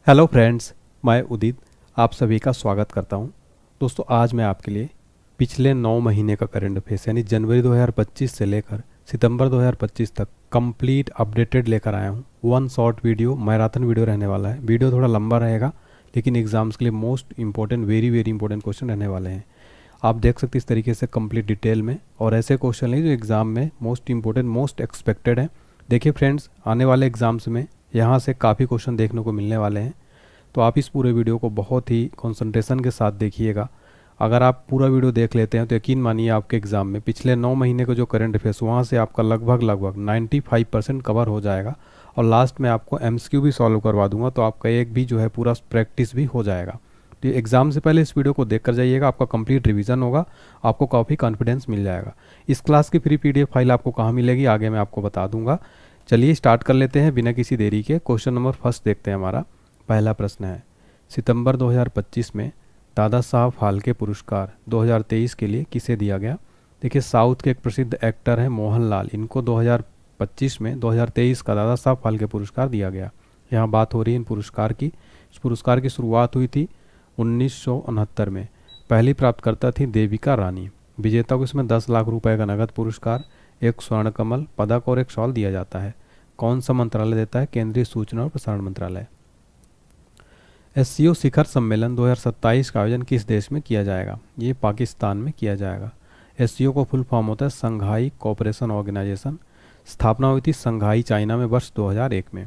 Hello friends, मैं उदित आप सभी का स्वागत करता हूं। दोस्तों, आज मैं आपके लिए पिछले 9 महीने का करंट अफेयर्स यानी जनवरी 2025 से लेकर सितंबर 2025 तक कंप्लीट अपडेटेड लेकर आया हूं। One short video, marathon video रहने वाला है। वीडियो थोड़ा लंबा रहेगा लेकिन एग्जाम्स के लिए most important, very important question रहने वाले हैं। आप देख सकते हैं इस तरीके से कंप्लीट डिटेल में, और ऐसे क्वेश्चन हैं जो एग्ज़ाम में मोस्ट इंपॉर्टेंट, मोस्ट एक्सपेक्टेड है। देखिए फ्रेंड्स, आने वाले एग्जाम्स में यहाँ से काफ़ी क्वेश्चन देखने को मिलने वाले हैं, तो आप इस पूरे वीडियो को बहुत ही कंसंट्रेशन के साथ देखिएगा। अगर आप पूरा वीडियो देख लेते हैं तो यकीन मानिए आपके एग्ज़ाम में पिछले 9 महीने का जो करंट अफेयर्स वहाँ से आपका लगभग 95% कवर हो जाएगा, और लास्ट में आपको एमसीक्यू भी सॉल्व करवा दूंगा, तो आपका एक भी जो है पूरा प्रैक्टिस भी हो जाएगा। तो एग्ज़ाम से पहले इस वीडियो को देख कर जाइएगा, आपका कंप्लीट रिवीजन होगा, आपको काफ़ी कॉन्फिडेंस मिल जाएगा। इस क्लास की फ्री पीडीएफ फाइल आपको कहाँ मिलेगी आगे मैं आपको बता दूंगा। चलिए स्टार्ट कर लेते हैं बिना किसी देरी के। क्वेश्चन नंबर फर्स्ट देखते हैं। हमारा पहला प्रश्न है, सितंबर 2025 में दादा साहब फाल्के पुरस्कार 2023 के लिए किसे दिया गया? देखिए, साउथ के एक प्रसिद्ध एक्टर हैं मोहनलाल, इनको 2025 में 2023 का दादा साहब फाल्के पुरस्कार दिया गया। यहाँ बात हो रही है इन पुरस्कार की। इस पुरस्कार की शुरुआत हुई थी 1969 में। पहली प्राप्तकर्ता थी देविका रानी। विजेता को इसमें 10 लाख रुपए का नगद पुरस्कार, एक स्वर्ण कमल, पदक और एक शॉल दिया जाता है। कौन सा मंत्रालय देता है? केंद्रीय सूचना और प्रसारण मंत्रालय। एससीओ शिखर सम्मेलन 2027 का आयोजन किस देश में किया जाएगा? ये पाकिस्तान में किया जाएगा। एससीओ को फुल फॉर्म होता है संघाई कोऑपरेशन ऑर्गेनाइजेशन। स्थापना हुई थी संघाई चाइना में वर्ष 2001 में।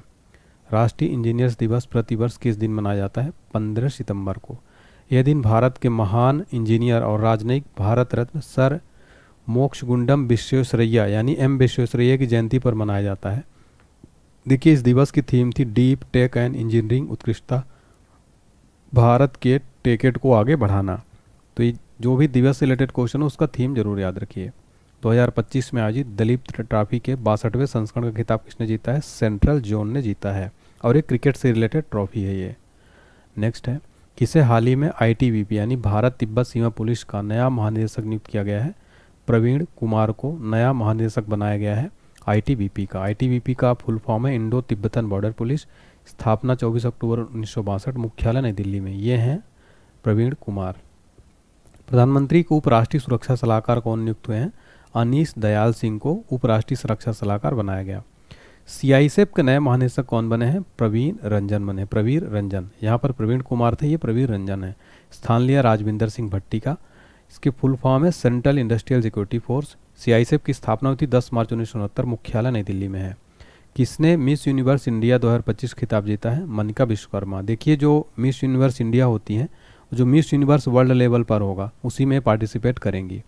राष्ट्रीय इंजीनियर्स दिवस प्रतिवर्ष किस दिन मनाया जाता है? 15 सितंबर को। यह दिन भारत के महान इंजीनियर और राजनयिक भारत रत्न सर मोक्षगुंडम विश्वेश्वरैया यानी एम विश्वेश्वरैया की जयंती पर मनाया जाता है। देखिए, इस दिवस की थीम थी डीप टेक एंड इंजीनियरिंग उत्कृष्टता, भारत के टेकेट को आगे बढ़ाना। तो ये जो भी दिवस से रिलेटेड क्वेश्चन है उसका थीम जरूर याद रखिए। 2025 में आयोजित दलीप ट्रॉफी के 62वें संस्करण का खिताब किसने जीता है? सेंट्रल जोन ने जीता है, और एक क्रिकेट से रिलेटेड ट्रॉफी है ये। नेक्स्ट है, किसे हाल ही में आईटीबीपी यानी भारत तिब्बत सीमा पुलिस का नया महानिदेशक नियुक्त किया गया है? प्रवीण कुमार को नया महानिदेशक बनाया गया है आईटीबीपी का। आईटीबीपी का फुल फॉर्म है इंडो तिब्बतन बॉर्डर पुलिस। स्थापना 24 अक्टूबर 1962, मुख्यालय नई दिल्ली में। ये हैं प्रवीण कुमार। प्रधानमंत्री को उपराष्ट्रीय सुरक्षा सलाहकार कौन नियुक्त हुए हैं? अनीश दयाल सिंह को उपराष्ट्रीय सुरक्षा सलाहकार बनाया गया। सीआईएसएफ के नए महानिदेशक कौन बने हैं? प्रवीण रंजन बने। प्रवीर रंजन, यहाँ पर प्रवीण कुमार थे, ये प्रवीर रंजन है। स्थान लिया राजविंदर सिंह भट्टी का। इसके फुल फॉर्म है central industrial security force. CISF की स्थापना हुई थी 10 मार्च 1969, मुख्यालय नई दिल्ली में है। किसने मिस यूनिवर्स इंडिया 2025 खिताब जीता है? मनिका विश्वकर्मा। देखिए, जो मिस यूनिवर्स इंडिया होती हैं, जो मिस यूनिवर्स वर्ल्ड लेवल पर होगा उसी में पार्टिसिपेट करेंगी।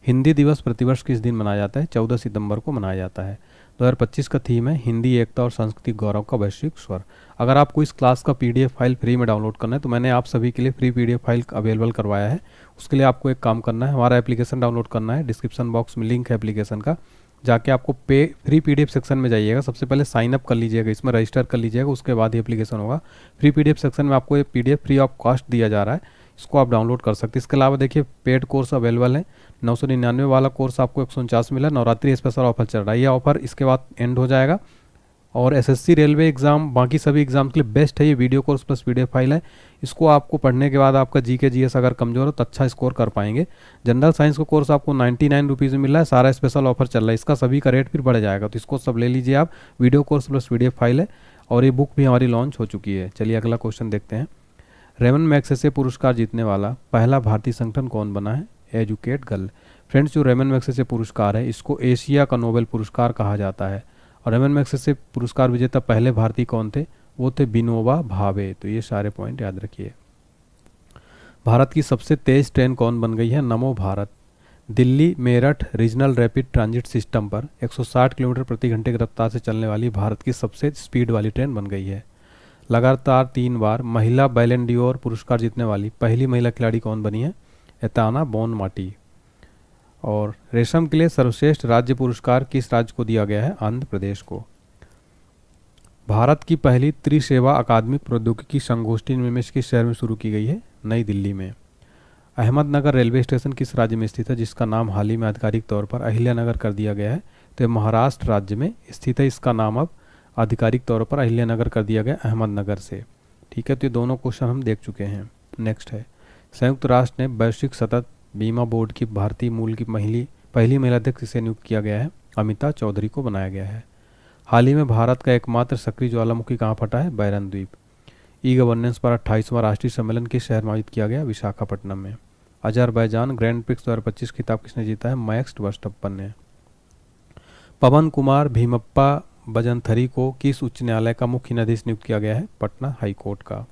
हिंदी दिवस प्रतिवर्ष किस दिन मनाया जाता है? 14 सितंबर को मनाया जाता है। 2025 का थीम है हिंदी एकता और सांस्कृतिक गौरव का वैश्विक स्वर। अगर आपको इस क्लास का पीडीएफ फाइल फ्री में डाउनलोड करना है तो मैंने आप सभी के लिए फ्री पीडीएफ फाइल अवेलेबल करवाया है। उसके लिए आपको एक काम करना है, हमारा एप्लीकेशन डाउनलोड करना है। डिस्क्रिप्शन बॉक्स में लिंक है एप्लीकेशन का, जाके आपको फ्री पीडीएफ सेक्शन में जाइएगा। सबसे पहले साइन अप कर लीजिएगा, इसमें रजिस्टर कर लीजिएगा, उसके बाद ही एप्लीकेशन होगा। फ्री पीडीएफ सेक्शन में आपको ये पीडीएफ फ्री ऑफ कॉस्ट दिया जा रहा है, इसको आप डाउनलोड कर सकते हैं। इसके अलावा देखिए, पेड कोर्स अवेलेबल है। 999 वाला कोर्स आपको 149 मिला। नवरात्रि स्पेशल ऑफर चल रहा है, यह ऑफर इसके बाद एंड हो जाएगा। और एसएससी, रेलवे एग्जाम, बाकी सभी एग्जाम के लिए बेस्ट है ये video course plus PDF file है। इसको आपको पढ़ने के बाद आपका जीके जीएस अगर कमजोर हो तो अच्छा स्कोर कर पाएंगे। जनरल साइंस का कोर्स आपको 99 रुपीज़ में मिल रहा है, सारा स्पेशल ऑफर चल रहा है, इसका सभी का रेट फिर बढ़ जाएगा, तो इसको सब ले लीजिए आप। Video course plus PDF file है, और ये बुक भी हमारी लॉन्च हो चुकी है। चलिए अगला क्वेश्चन देखते हैं। रेमन मैग्सेसे पुरस्कार जीतने वाला पहला भारतीय संगठन कौन बना है? Educate girl. फ्रेंड्स, जो रेमन मैग्सेसे पुरस्कार है इसको एशिया का नोबेल पुरस्कार कहा जाता है, और रेमन मैग्सेसे पुरस्कार विजेता पहले भारतीय कौन थे? वो थे विनोबा भावे। तो ये सारे पॉइंट याद रखिए। भारत की सबसे तेज ट्रेन कौन बन गई है? नमो Bharat. Delhi Meerut regional rapid transit system पर 160 किलोमीटर प्रति घंटे की रफ्तार से चलने वाली भारत की सबसे स्पीड वाली ट्रेन बन गई है। लगातार 3 बार महिला बैलन डी'ओर पुरस्कार जीतने वाली पहली महिला खिलाड़ी कौन बनी है? Aitana Bonmati. और रेशम के लिए सर्वश्रेष्ठ राज्य पुरस्कार किस राज्य को दिया गया है? आंध्र प्रदेश को। भारत की पहली त्रिसेवा अकादमिक प्रौद्योगिकी संगोष्ठी निम्नलिखित किस शहर में शुरू की गई है? नई दिल्ली में। अहमदनगर रेलवे स्टेशन किस राज्य में स्थित है जिसका नाम हाल ही में आधिकारिक तौर पर अहिल्यानगर कर दिया गया है? तो महाराष्ट्र राज्य में स्थित है, इसका नाम अब आधिकारिक तौर पर अहिल्यानगर कर दिया गया अहमदनगर से। ठीक है, तो ये दोनों क्वेश्चन हम देख चुके हैं। नेक्स्ट है, संयुक्त राष्ट्र ने वैश्विक सतत बीमा बोर्ड की भारतीय मूल की पहली महिला अध्यक्ष किसे नियुक्त किया गया है? अमिता चौधरी को बनाया गया है। हाल ही में भारत का एकमात्र सक्रिय ज्वालामुखी कहाँ फटा है? बैरन द्वीप। ई गवर्नेंस पर 28वां राष्ट्रीय सम्मेलन किस शहर में आयोजित किया गया? विशाखापट्टनम में। अजरबैजान ग्रैंड प्रिक्स 2025 खिताब किसने जीता है? मैक्स वर्स्टप्पन ने। पवन कुमार भीमप्पा बजनथरी को किस उच्च न्यायालय का मुख्य न्यायाधीश नियुक्त किया गया है? पटना हाईकोर्ट का।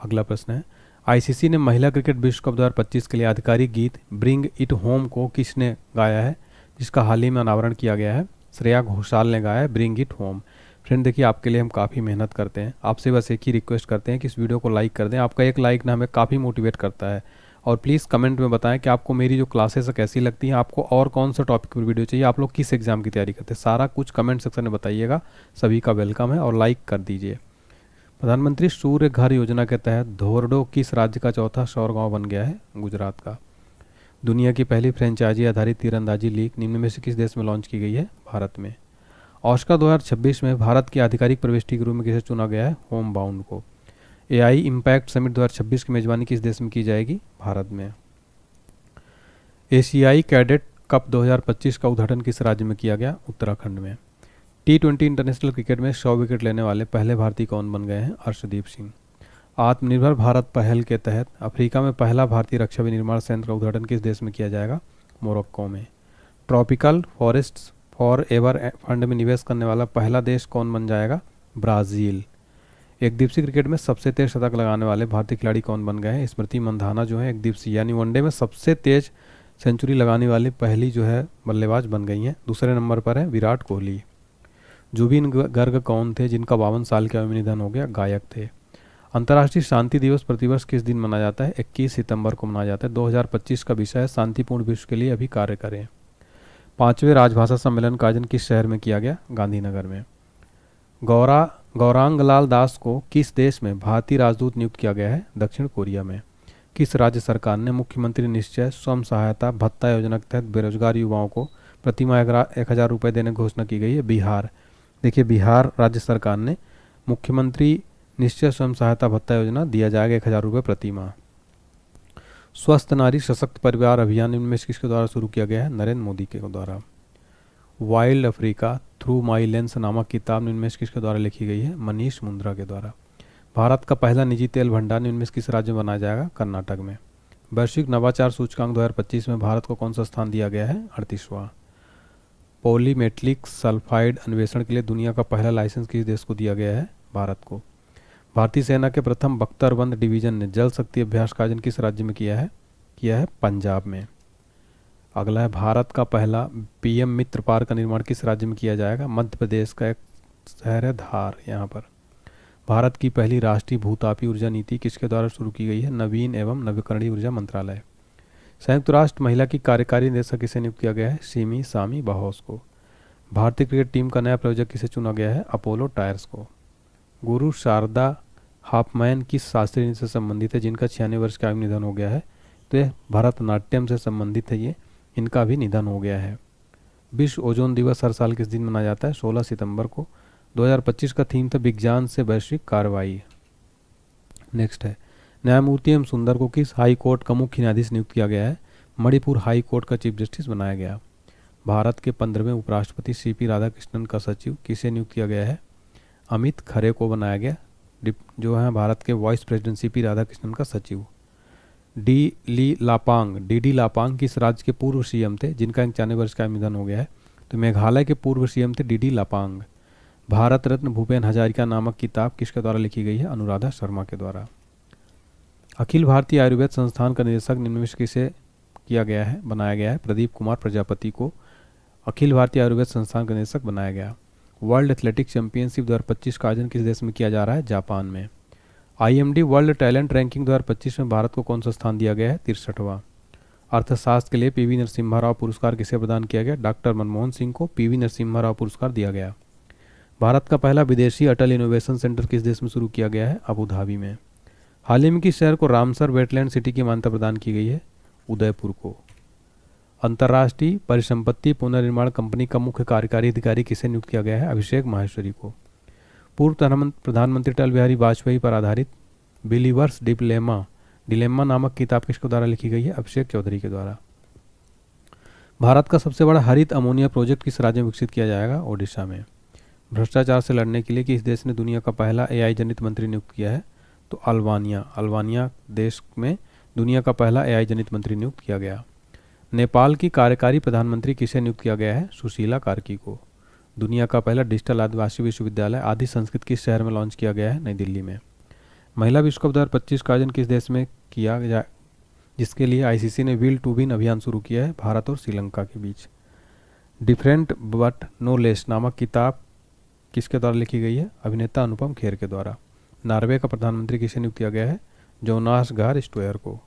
अगला प्रश्न है, आईसीसी ने महिला क्रिकेट विश्व कप 2025 के लिए आधिकारिक गीत ब्रिंग इट होम को किसने गाया है, जिसका हाल ही में अनावरण किया गया है? श्रेया घोषाल ने गाया है ब्रिंग इट होम। फ्रेंड देखिए, आपके लिए हम काफ़ी मेहनत करते हैं, आपसे बस एक ही रिक्वेस्ट करते हैं कि इस वीडियो को लाइक कर दें। आपका एक लाइक ना हमें काफ़ी मोटिवेट करता है। और प्लीज़ कमेंट में बताएं कि आपको मेरी जो क्लासेस है कैसी लगती हैं, आपको और कौन सा टॉपिक पर वीडियो चाहिए, आप लोग किस एग्जाम की तैयारी करते हैं, सारा कुछ कमेंट सेक्शन में बताइएगा। सभी का वेलकम है और लाइक कर दीजिए। प्रधानमंत्री सूर्य घर योजना के तहत धोरडो किस राज्य का चौथा सौर गांव बन गया है? गुजरात का। दुनिया की पहली फ्रेंचाइजी आधारित तीरंदाजी लीग निम्न में से किस देश में लॉन्च की गई है? भारत में। ऑस्कर 2026 में भारत की आधिकारिक प्रविष्टि के रूप में किसे चुना गया है? होम बाउंड को। एआई इम्पैक्ट समिट 2026 की मेजबानी किस देश में की जाएगी? भारत में। एशियाई कैडेट कप 2025 का उद्घाटन किस राज्य में किया गया? उत्तराखंड में। T20 इंटरनेशनल क्रिकेट में 100 विकेट लेने वाले पहले भारतीय कौन बन गए हैं? अर्शदीप सिंह। आत्मनिर्भर भारत पहल के तहत अफ्रीका में पहला भारतीय रक्षा विनिर्माण संयंत्र का उद्घाटन किस देश में किया जाएगा? मोरक्को में। Tropical forests for ever fund में निवेश करने वाला पहला देश कौन बन जाएगा? ब्राज़ील। एक दिवसीय क्रिकेट में सबसे तेज शतक लगाने वाले भारतीय खिलाड़ी कौन बन गए हैं? स्मृति मंधाना जो है एक दिवसीय यानी वनडे में सबसे तेज सेंचुरी लगाने वाली पहली जो है बल्लेबाज बन गई हैं। दूसरे नंबर पर है विराट कोहली। जुबिन गर्ग कौन थे जिनका 52 साल की आयु में निधन हो गया? गायक थे। अंतर्राष्ट्रीय शांति दिवस प्रतिवर्ष किस दिन मनाया जाता है? 21 सितंबर को मनाया जाता है। 2025 का विषय है शांतिपूर्ण विश्व के लिए अभी कार्य करें। 5वें राजभाषा सम्मेलन का आयोजन किस शहर में किया गया? गांधीनगर में। गौरांग लाल दास को किस देश में भारतीय राजदूत नियुक्त किया गया है? दक्षिण कोरिया में। किस राज्य सरकार ने मुख्यमंत्री निश्चय स्वयं सहायता भत्ता योजना के तहत बेरोजगार युवाओं को प्रतिमाह 1000 रुपये देने की घोषणा की गई है? बिहार। देखिए, बिहार राज्य सरकार ने मुख्यमंत्री निश्चय स्वयं सहायता भत्ता योजना दिया जाएगा 1000 रुपये प्रति माह। स्वस्थ नारी सशक्त परिवार अभियान इनमें से किसके द्वारा शुरू किया गया है? नरेंद्र मोदी के द्वारा। Wild Africa through my lens नामक किताब इनमें से किसके द्वारा लिखी गई है? मनीष मुंद्रा के द्वारा। भारत का पहला निजी तेल भंडार इनमें से किस राज्य में बनाया जाएगा? कर्नाटक में। वैश्विक नवाचार सूचकांक 2025 में भारत को कौन सा स्थान दिया गया है? 38वां। पॉलीमेटिक सल्फाइड अन्वेषण के लिए दुनिया का पहला लाइसेंस किस देश को दिया गया है? भारत को। भारतीय सेना के प्रथम बख्तरबंद डिवीजन ने जल शक्ति अभ्यास का आयोजन किस राज्य में किया है? पंजाब में। अगला है, भारत का पहला पीएम मित्र पार्क का निर्माण किस राज्य में किया जाएगा? मध्य प्रदेश का एक शहर है धार। यहाँ पर भारत की पहली राष्ट्रीय भूतापीय ऊर्जा नीति किसके द्वारा शुरू की गई है? नवीन एवं नवीकरणीय ऊर्जा मंत्रालय। संयुक्त राष्ट्र महिला की कार्यकारी निदेशक किसे नियुक्त किया गया है? सिमी सामी बाहोस को। भारतीय क्रिकेट टीम का नया प्रायोजक किसे चुना गया है? अपोलो टायर्स को। गुरु शारदा हाफमैन किस शास्त्रीय नृत्य से संबंधित है जिनका 96 वर्ष का आयु में निधन हो गया है? तो यह भरतनाट्यम से संबंधित है, ये इनका भी निधन हो गया है। विश्व ओजोन दिवस हर साल किस दिन मनाया जाता है? 16 सितंबर को। 2025 का थीम था विज्ञान से वैश्विक कार्रवाई। नेक्स्ट है, न्यायमूर्ति एम सुंदर को किस हाई कोर्ट का मुख्य न्यायाधीश नियुक्त किया गया है? मणिपुर हाई कोर्ट का चीफ जस्टिस बनाया गया। भारत के 15वें उपराष्ट्रपति सीपी राधाकृष्णन का सचिव किसे नियुक्त किया गया है? अमित खरे को बनाया गया, जो है भारत के वाइस प्रेसिडेंट सीपी राधाकृष्णन का सचिव। डी लापांग किस राज्य के पूर्व सीएम थे जिनका 91 वर्ष का निधन हो गया है? तो मेघालय के पूर्व सीएम थे डी लापांग। भारत रत्न भूपेन हजारिका नामक किताब किसके द्वारा लिखी गई है? अनुराधा शर्मा के द्वारा। अखिल भारतीय आयुर्वेद संस्थान का निदेशक निम्न में से किसे बनाया गया है? प्रदीप कुमार प्रजापति को अखिल भारतीय आयुर्वेद संस्थान का निदेशक बनाया गया। वर्ल्ड एथलेटिक चैंपियनशिप 2025 का आयोजन किस देश में किया जा रहा है? जापान में। IMD वर्ल्ड टैलेंट रैंकिंग 2025 में भारत को कौन सा स्थान दिया गया है? 63वां। अर्थशास्त्र के लिए PV नरसिम्हा राव पुरस्कार किसे प्रदान किया गया? डॉक्टर मनमोहन सिंह को PV नरसिम्हा राव पुरस्कार दिया गया। भारत का पहला विदेशी अटल इनोवेशन सेंटर किस देश में शुरू किया गया है? अबू धाबी में। हाल ही में किस शहर को रामसर वेटलैंड सिटी की मान्यता प्रदान की गई है? उदयपुर को। अंतर्राष्ट्रीय परिसंपत्ति पुनर्निर्माण कंपनी का मुख्य कार्यकारी अधिकारी किसे नियुक्त किया गया है? अभिषेक माहेश्वरी को। पूर्व प्रधानमंत्री अटल बिहारी वाजपेयी पर आधारित बिलीवर्स डिलेमा नामक किताब किसके द्वारा लिखी गई है? अभिषेक चौधरी के द्वारा। भारत का सबसे बड़ा हरित अमोनिया प्रोजेक्ट किस राज्य में विकसित किया जाएगा? ओडिशा में। भ्रष्टाचार से लड़ने के लिए किस देश ने दुनिया का पहला एआई जनित मंत्री नियुक्त किया है? तो अल्बानिया देश में दुनिया का पहला एआई जनित मंत्री नियुक्त किया गया। नेपाल की कार्यकारी प्रधानमंत्री किसे नियुक्त किया गया है? सुशीला कार्की को। दुनिया का पहला डिजिटल आदिवासी विश्वविद्यालय आदि संस्कृत किस शहर में लॉन्च किया गया है? नई दिल्ली में। महिला विश्व कप 2025 का आयोजन किस देश में किया गया, जिसके लिए आईसीसी ने विल टू विन अभियान शुरू किया है? भारत और श्रीलंका के बीच। डिफरेंट बट नो लेस नामक किताब किसके द्वारा लिखी गई है? अभिनेता अनुपम खेर के द्वारा। नॉर्वे का प्रधानमंत्री किसे नियुक्त किया गया है? जोनास गार स्टोयर को।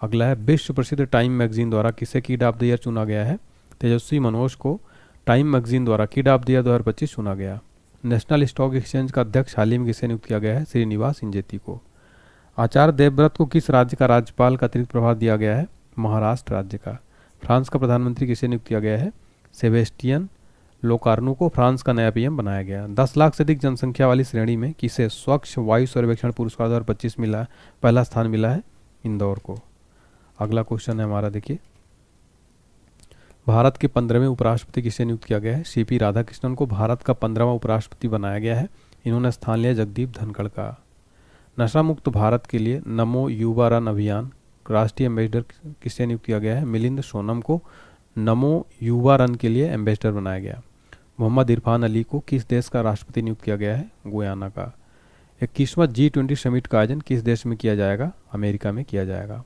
अगला है विश्व प्रसिद्ध टाइम मैगजीन द्वारा किसे किड ऑफ द ईयर चुना गया है? तेजस्वी मनोज को टाइम मैगजीन द्वारा किड ऑफ द ईयर 2025 चुना गया। नेशनल स्टॉक एक्सचेंज का अध्यक्ष हाल ही में किसे नियुक्त किया गया है? श्रीनिवास इंजेती को। आचार्य देवव्रत को किस राज्य का राज्यपाल का अतिरिक्त प्रभार दिया गया है? महाराष्ट्र राज्य का। फ्रांस का प्रधानमंत्री किसे नियुक्त किया गया है? सेबेस्टियन लोकार्नो को फ्रांस का नया पीएम बनाया गया। 10 लाख से अधिक जनसंख्या वाली श्रेणी में किसे स्वच्छ वायु सर्वेक्षण पुरस्कार 2025 मिला, पहला स्थान मिला है? इंदौर को। अगला क्वेश्चन है हमारा, देखिए, भारत के 15वें उपराष्ट्रपति किसे नियुक्त किया गया है? सीपी राधाकृष्णन को भारत का 15वां उपराष्ट्रपति बनाया गया है। इन्होंने स्थान लिया जगदीप धनखड़ का। नशा मुक्त भारत के लिए नमो युवा रन अभियान राष्ट्रीय एम्बेसडर किसे नियुक्त किया गया है? मिलिंद सोनम को नमो युवा रन के लिए एम्बेसडर बनाया गया। मोहम्मद इरफान अली को किस देश का राष्ट्रपति नियुक्त किया गया है? गुयाना का। 21वां G20 समिट का आयोजन किस देश में किया जाएगा? अमेरिका में किया जाएगा।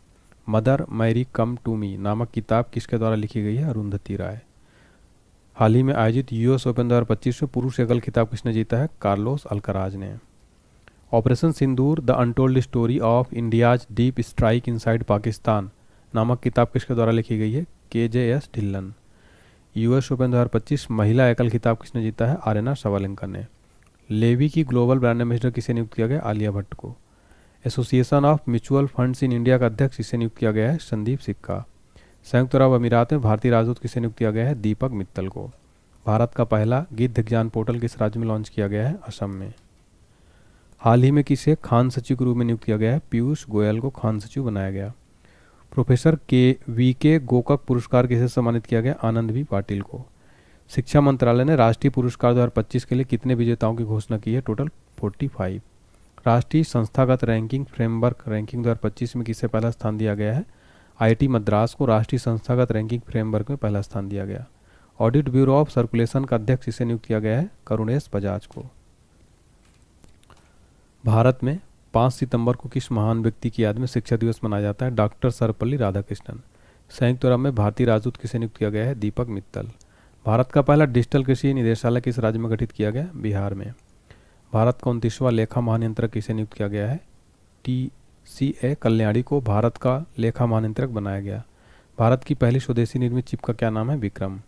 Mother Mary come to me नामक किताब किसके द्वारा लिखी गई है? अरुंधति राय। हाल ही में आयोजित यूएस ओपन 2025 में पुरुष एकल खिताब किसने जीता है? कार्लोस अल्कराज ने। Operation Sindoor the untold story of India's deep strike inside Pakistan नामक किताब किसके द्वारा लिखी गई है? KJS ढिल्लन। यूएस ओपन 2025 महिला एकल खिताब किसने जीता है? आर्यना सवालिंका ने। लेवी की ग्लोबल ब्रांड एम्बेसडर किसे नियुक्त किया गया? आलिया भट्ट को। Association of mutual funds in India का अध्यक्ष किसे नियुक्त किया गया है? संदीप सिक्का। संयुक्त अरब अमीरात में भारतीय राजदूत किसे नियुक्त किया गया है? दीपक मित्तल को। भारत का पहला गिद्ध ज्ञान पोर्टल किस राज्य में लॉन्च किया गया है? असम में। हाल ही में किसे खान सचिव के रूप में नियुक्त किया गया है? पीयूष गोयल को खान सचिव बनाया गया। प्रोफेसर VK गोकक पुरस्कार किसे सम्मानित किया गया? आनंद V पाटिल को। शिक्षा मंत्रालय ने राष्ट्रीय पुरस्कार 2025 के लिए कितने विजेताओं की घोषणा की है? टोटल 45। राष्ट्रीय संस्थागत रैंकिंग फ्रेमवर्क रैंकिंग 2025 में किसे पहला स्थान दिया गया है? IIT मद्रास को राष्ट्रीय संस्थागत रैंकिंग फ्रेमवर्क में पहला स्थान दिया गया। ऑडिट ब्यूरो ऑफ सर्कुलेशन का अध्यक्ष किसे नियुक्त किया गया है? करुणेश बजाज को। भारत में 5 सितंबर को किस महान व्यक्ति की याद में शिक्षा दिवस मनाया जाता है? डॉक्टर सर्वपल्ली राधाकृष्णन। संयुक्त अरब में भारतीय राजदूत किसे नियुक्त किया गया है? दीपक मित्तल। भारत का पहला डिजिटल कृषि निदेशालय किस राज्य में गठित किया गया? बिहार में। भारत का 29वां लेखा महानियंत्रक किसे नियुक्त किया गया है? TCA कल्याणी को भारत का लेखा महानियंत्रक बनाया गया। भारत की पहली स्वदेशी निर्मित चिप का क्या नाम है? विक्रम।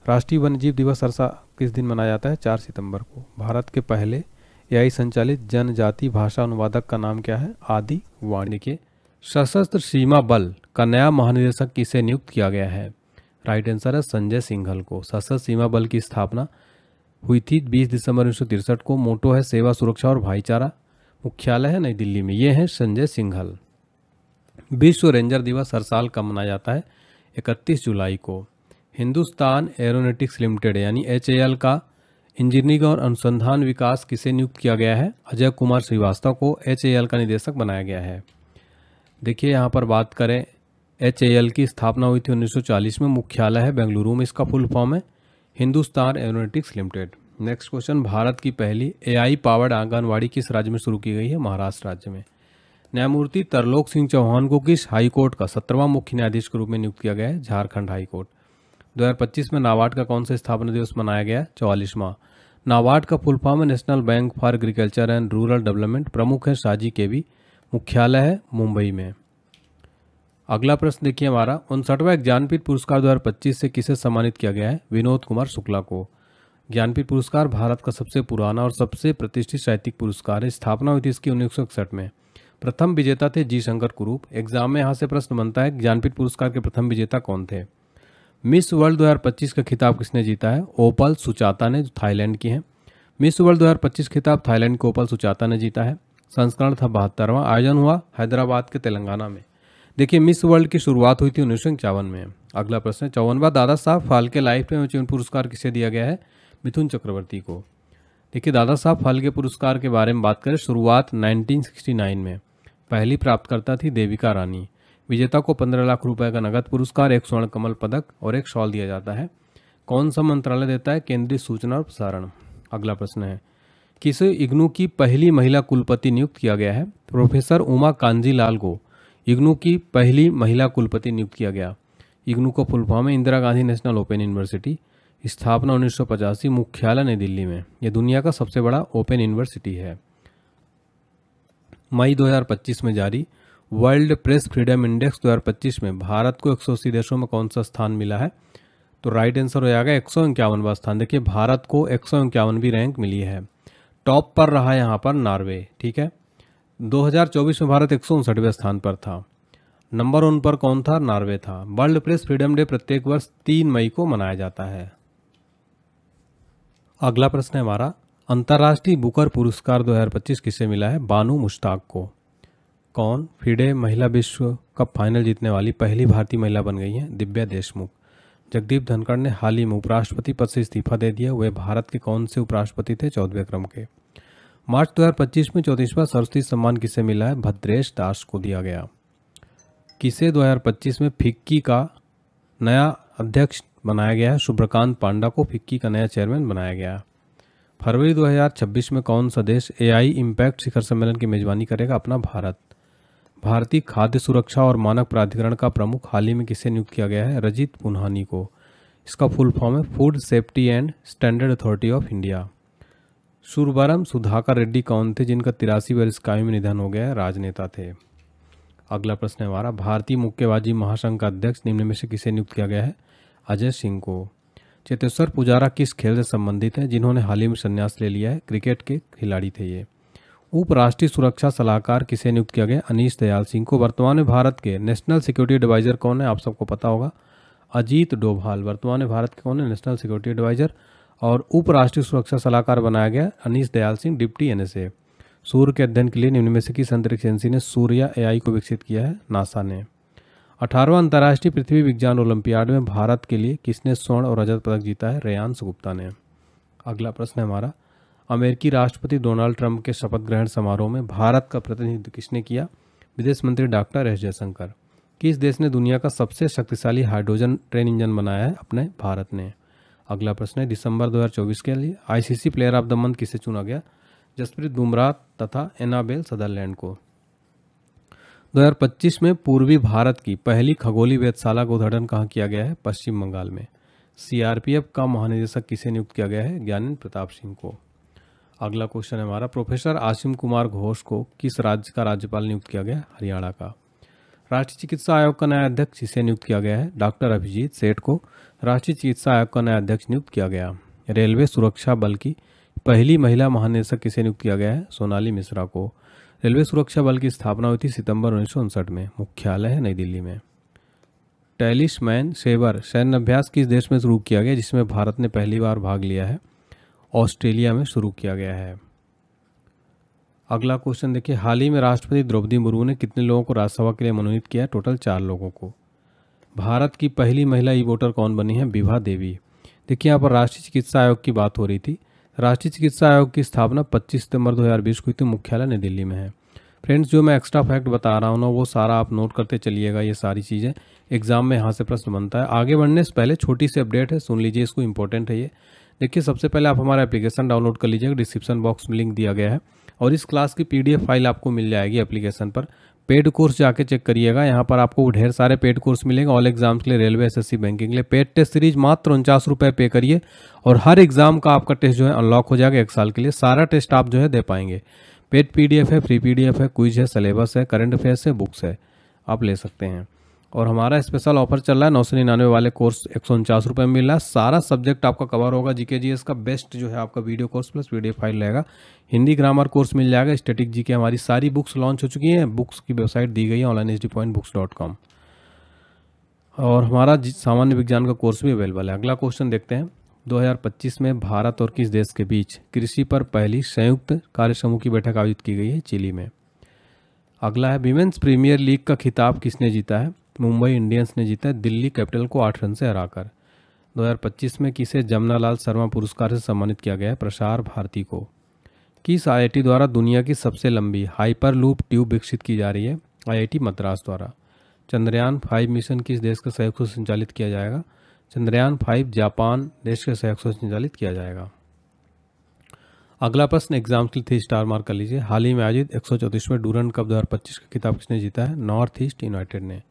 राष्ट्रीय वन्यजीव दिवस हर साल किस दिन मनाया जाता है? 4 सितंबर को। भारत के पहले AI संचालित जनजाति भाषा अनुवादक का नाम क्या है? आदि वाणी के। सशस्त्र सीमा बल का नया महानिदेशक किसे नियुक्त किया गया है? राइट आंसर है संजय सिंघल को। सशस्त्र सीमा बल की स्थापना हुई थी 20 दिसंबर 1963 को। मोटो है सेवा, सुरक्षा और भाईचारा। मुख्यालय है नई दिल्ली में। ये है संजय सिंघल। विश्व रेंजर दिवस हर साल कब मनाया जाता है? 31 जुलाई को। हिंदुस्तान एरोनॉटिक्स लिमिटेड यानी HAL का इंजीनियरिंग और अनुसंधान विकास किसे नियुक्त किया गया है? अजय कुमार श्रीवास्तव को HAL का निदेशक बनाया गया है। देखिए यहाँ पर बात करें, HAL की स्थापना हुई थी 1940 में। मुख्यालय है बेंगलुरु में। इसका फुल फॉर्म है Hindustan aeronautics limited. Next question, Bharat की पहली AI पावर्ड आंगनवाड़ी किस राज्य में शुरू की गई है? महाराष्ट्र राज्य में। न्यायमूर्ति तरलोक सिंह चौहान को किस हाई कोर्ट का 17वां मुख्य न्यायाधीश के रूप में नियुक्त किया गया है? Jharkhand high court. 2025 में नाबार्ड का कौन सा स्थापना दिवस मनाया गया? 44वां। नाबार्ड का फुल फॉर्म है national bank for agriculture and rural development. प्रमुख है साजी केवी। मुख्यालय है मुंबई में। अगला प्रश्न देखिए हमारा, 59वां ज्ञानपीठ पुरस्कार 2025 से किसे सम्मानित किया गया है? विनोद कुमार शुक्ला को। ज्ञानपीठ पुरस्कार भारत का सबसे पुराना और सबसे प्रतिष्ठित साहित्यिक पुरस्कार है। स्थापना हुई थी इसकी 1961 में। प्रथम विजेता थे जी शंकर कुरूप। एग्जाम में यहाँ से प्रश्न बनता है ज्ञानपीठ पुरस्कार के प्रथम विजेता कौन थे? मिस वर्ल्ड 2025 का खिताब किसने जीता है? ओपल सुचाता ने, जो थाईलैंड की हैं। मिस वर्ल्ड 2025 खिताब थाईलैंड के ओपल सुचाता ने जीता है। संस्करण था 72वां। आयोजन हुआ हैदराबाद के तेलंगाना में। देखिए, मिस वर्ल्ड की शुरुआत हुई थी 1951 में। अगला प्रश्न 54वां Dada Saheb Phalke life time achievement पुरस्कार किसे दिया गया है? मिथुन चक्रवर्ती को। देखिए, दादा साहब फाल्के पुरस्कार के बारे में बात करें, शुरुआत 1969 में। पहली प्राप्तकर्ता थी देविका रानी। विजेता को 15 लाख रुपए का नगद पुरस्कार, 1 स्वर्ण कमल पदक और 1 शॉल दिया जाता है। कौन सा मंत्रालय देता है? केंद्रीय सूचना और प्रसारण। अगला प्रश्न है, किस इग्नू की पहली महिला कुलपति नियुक्त किया गया है? प्रोफेसर उमा कांजी लाल को इग्नू की पहली महिला कुलपति नियुक्त किया गया। इग्नू को फुल फॉर्म है Indira Gandhi national open university. स्थापना 1985, मुख्यालय नई दिल्ली में। यह दुनिया का सबसे बड़ा ओपन यूनिवर्सिटी है। मई 2025 में जारी वर्ल्ड प्रेस फ्रीडम इंडेक्स 2025 में भारत को 180 देशों में कौन सा स्थान मिला है? तो राइट आंसर हो जाएगा 151वां स्थान। देखिए, भारत को 151वीं रैंक मिली है। टॉप पर रहा यहाँ पर नॉर्वे। ठीक है, 2024 में भारत 159वें स्थान पर था। नंबर 1 पर कौन था? नॉर्वे था। वर्ल्ड प्रेस फ्रीडम डे प्रत्येक वर्ष 3 मई को मनाया जाता है। अगला प्रश्न है हमारा, अंतर्राष्ट्रीय बुकर पुरस्कार 2025 किसे मिला है? बानू मुश्ताक को। कौन? फीडे महिला विश्व कप फाइनल जीतने वाली पहली भारतीय महिला बन गई हैं दिव्या देशमुख। जगदीप धनखड़ ने हाल ही में उपराष्ट्रपति पद से इस्तीफा दे दिया। वे भारत के कौन से उपराष्ट्रपति थे? 14वें क्रम के। मार्च 2025 में 34वां सरस्वती सम्मान किसे मिला है? भद्रेश दास को दिया गया। किसे 2025 में फिक्की का नया अध्यक्ष बनाया गया है? शुभ्रकांत पांडा को फिक्की का नया चेयरमैन बनाया गया। फरवरी 2026 में कौन सा देश एआई इम्पैक्ट शिखर सम्मेलन की मेजबानी करेगा? अपना भारत। भारतीय खाद्य सुरक्षा और मानक प्राधिकरण का प्रमुख हाल ही में किसे नियुक्त किया गया है? रजित पुन्हानी को। इसका फुल फॉर्म है food safety and standard authority of India. Suravaram Sudhakar Reddy कौन थे जिनका 83 वर्ष की आयु में निधन हो गया है? राजनेता थे। अगला प्रश्न है हमारा, भारतीय मुक्केबाजी महासंघ का अध्यक्ष निम्न में से किसे नियुक्त किया गया है? अजय सिंह को। चेतेश्वर पुजारा किस खेल से संबंधित हैं जिन्होंने हाल ही में संन्यास ले लिया है? क्रिकेट के खिलाड़ी थे ये। उप राष्ट्रीय सुरक्षा सलाहकार किसे नियुक्त किया गया? अनीश दयाल सिंह को। वर्तमान में भारत के नेशनल सिक्योरिटी एडवाइजर कौन है? आप सबको पता होगा, अजीत डोभाल वर्तमान में भारत के कौन है? National security advisor. और उप राष्ट्रीय सुरक्षा सलाहकार बनाया गया अनीश दयाल सिंह, डिप्टी एनएसए। सूर्य के अध्ययन के लिए निम्न में से किस अंतरिक्ष एजेंसी ने सूर्या एआई को विकसित किया है? नासा ने। 18वां अंतर्राष्ट्रीय पृथ्वी विज्ञान ओलंपियाड में भारत के लिए किसने स्वर्ण और रजत पदक जीता है? रेयांश गुप्ता ने। अगला प्रश्न है हमारा, अमेरिकी राष्ट्रपति डोनाल्ड ट्रंप के शपथ ग्रहण समारोह में भारत का प्रतिनिधित्व किसने किया? विदेश मंत्री डॉक्टर एस जयशंकर। किस देश ने दुनिया का सबसे शक्तिशाली हाइड्रोजन ट्रेन इंजन बनाया है? अपने भारत ने। अगला प्रश्न है, दिसंबर 2024 के लिए ICC player of the month किसे चुना गया? जसप्रीत बुमराह तथा एनाबेल सदरलैंड को। 2025 में पूर्वी भारत की पहली खगोलीय वेधशाला का उद्घाटन कहाँ किया गया है? पश्चिम बंगाल में। सीआरपीएफ का महानिदेशक किसे नियुक्त किया गया है? ज्ञानेंद्र प्रताप सिंह को। अगला क्वेश्चन है हमारा, प्रोफेसर आसिम कुमार घोष को किस राज्य का राज्यपाल नियुक्त किया गया? हरियाणा का। राष्ट्रीय चिकित्सा आयोग का नया अध्यक्ष किसे नियुक्त किया गया है? डॉक्टर अभिजीत सेठ को राष्ट्रीय चिकित्सा आयोग का नया अध्यक्ष नियुक्त किया गया। रेलवे सुरक्षा बल की पहली महिला महानिदेशक किसे नियुक्त किया गया है? सोनाली मिश्रा को। रेलवे सुरक्षा बल की स्थापना हुई थी सितंबर 1959 में। मुख्यालय है नई दिल्ली में। टेलिस्मैन सेवर सैन्य अभ्यास किस देश में शुरू किया गया जिसमें भारत ने पहली बार भाग लिया है? ऑस्ट्रेलिया में शुरू किया गया है। अगला क्वेश्चन देखिए, हाल ही में राष्ट्रपति द्रौपदी मुर्मू ने कितने लोगों को राज्यसभा के लिए मनोनीत किया? टोटल 4 लोगों को। भारत की पहली महिला ई वोटर कौन बनी है? विभा देवी। देखिए, यहाँ पर राष्ट्रीय चिकित्सा आयोग की बात हो रही थी। राष्ट्रीय चिकित्सा आयोग की स्थापना 25 सितंबर 2020 को हुई थी। मुख्यालय नई दिल्ली में है। फ्रेंड्स, जो मैं एक्स्ट्रा फैक्ट बता रहा हूँ ना, वो सारा आप नोट करते चलिएगा। ये सारी चीज़ें एग्जाम में यहाँ से प्रश्न बनता है। आगे बढ़ने से पहले छोटी सी अपडेट है, सुन लीजिए इसको, इंपॉर्टेंट है ये। देखिए, सबसे पहले आप हमारा एप्लीकेशन डाउनलोड कर लीजिएगा। डिस्क्रिप्शन बॉक्स में लिंक दिया गया है और इस क्लास की पीडीएफ फाइल आपको मिल जाएगी एप्लीकेशन पर। पेड कोर्स जाके चेक करिएगा, यहाँ पर आपको ढेर सारे पेड कोर्स मिलेंगे। ऑल एग्जाम्स के लिए, रेलवे, एसएससी, बैंकिंग के लिए पेड टेस्ट सीरीज मात्र 49 रुपये पे करिए और हर एग्जाम का आपका टेस्ट जो है अनलॉक हो जाएगा 1 साल के लिए। सारा टेस्ट आप जो है दे पाएंगे। पेड पीडीएफ है, फ्री पीडीएफ है, क्विज है, सिलेबस है, करंट अफेयर्स है, बुक्स है, आप ले सकते हैं। और हमारा स्पेशल ऑफर चल रहा है, 999 वाले कोर्स 149 रुपये में मिल रहा है। सारा सब्जेक्ट आपका कवर होगा। जीके जीएस का बेस्ट जो है आपका video course plus PDF file रहेगा। हिंदी ग्रामर कोर्स मिल जाएगा। स्टैटिक जीके हमारी सारी बुक्स लॉन्च हो चुकी हैं। बुक्स की वेबसाइट दी गई है onlinehd.books.com। और हमारा सामान्य विज्ञान का कोर्स भी अवेलेबल है। अगला क्वेश्चन देखते हैं, 2025 में भारत और किस देश के बीच कृषि पर पहली संयुक्त कार्य समूह की बैठक आयोजित की गई है? चिली में। अगला है विमेंस प्रीमियर लीग का खिताब किसने जीता है? मुंबई इंडियंस ने जीता है दिल्ली कैपिटल को 8 रन से हराकर। 2025 में किसे जमनालाल शर्मा पुरस्कार से सम्मानित किया गया है? प्रसार भारती को। किस आईआईटी द्वारा दुनिया की सबसे लंबी हाइपरलूप ट्यूब विकसित की जा रही है? आईआईटी मद्रास द्वारा। चंद्रयान 5 मिशन किस देश के सहयोग से संचालित किया जाएगा? चंद्रयान 5 जापान देश के सहयोग से संचालित किया जाएगा। अगला प्रश्न एग्जाम के लिए 3 स्टार मार्क कर लीजिए। हाल ही में आयोजित 134वें डूरंड कप 2025 का खिताब किसने जीता है? नॉर्थ ईस्ट यूनाइटेड ने।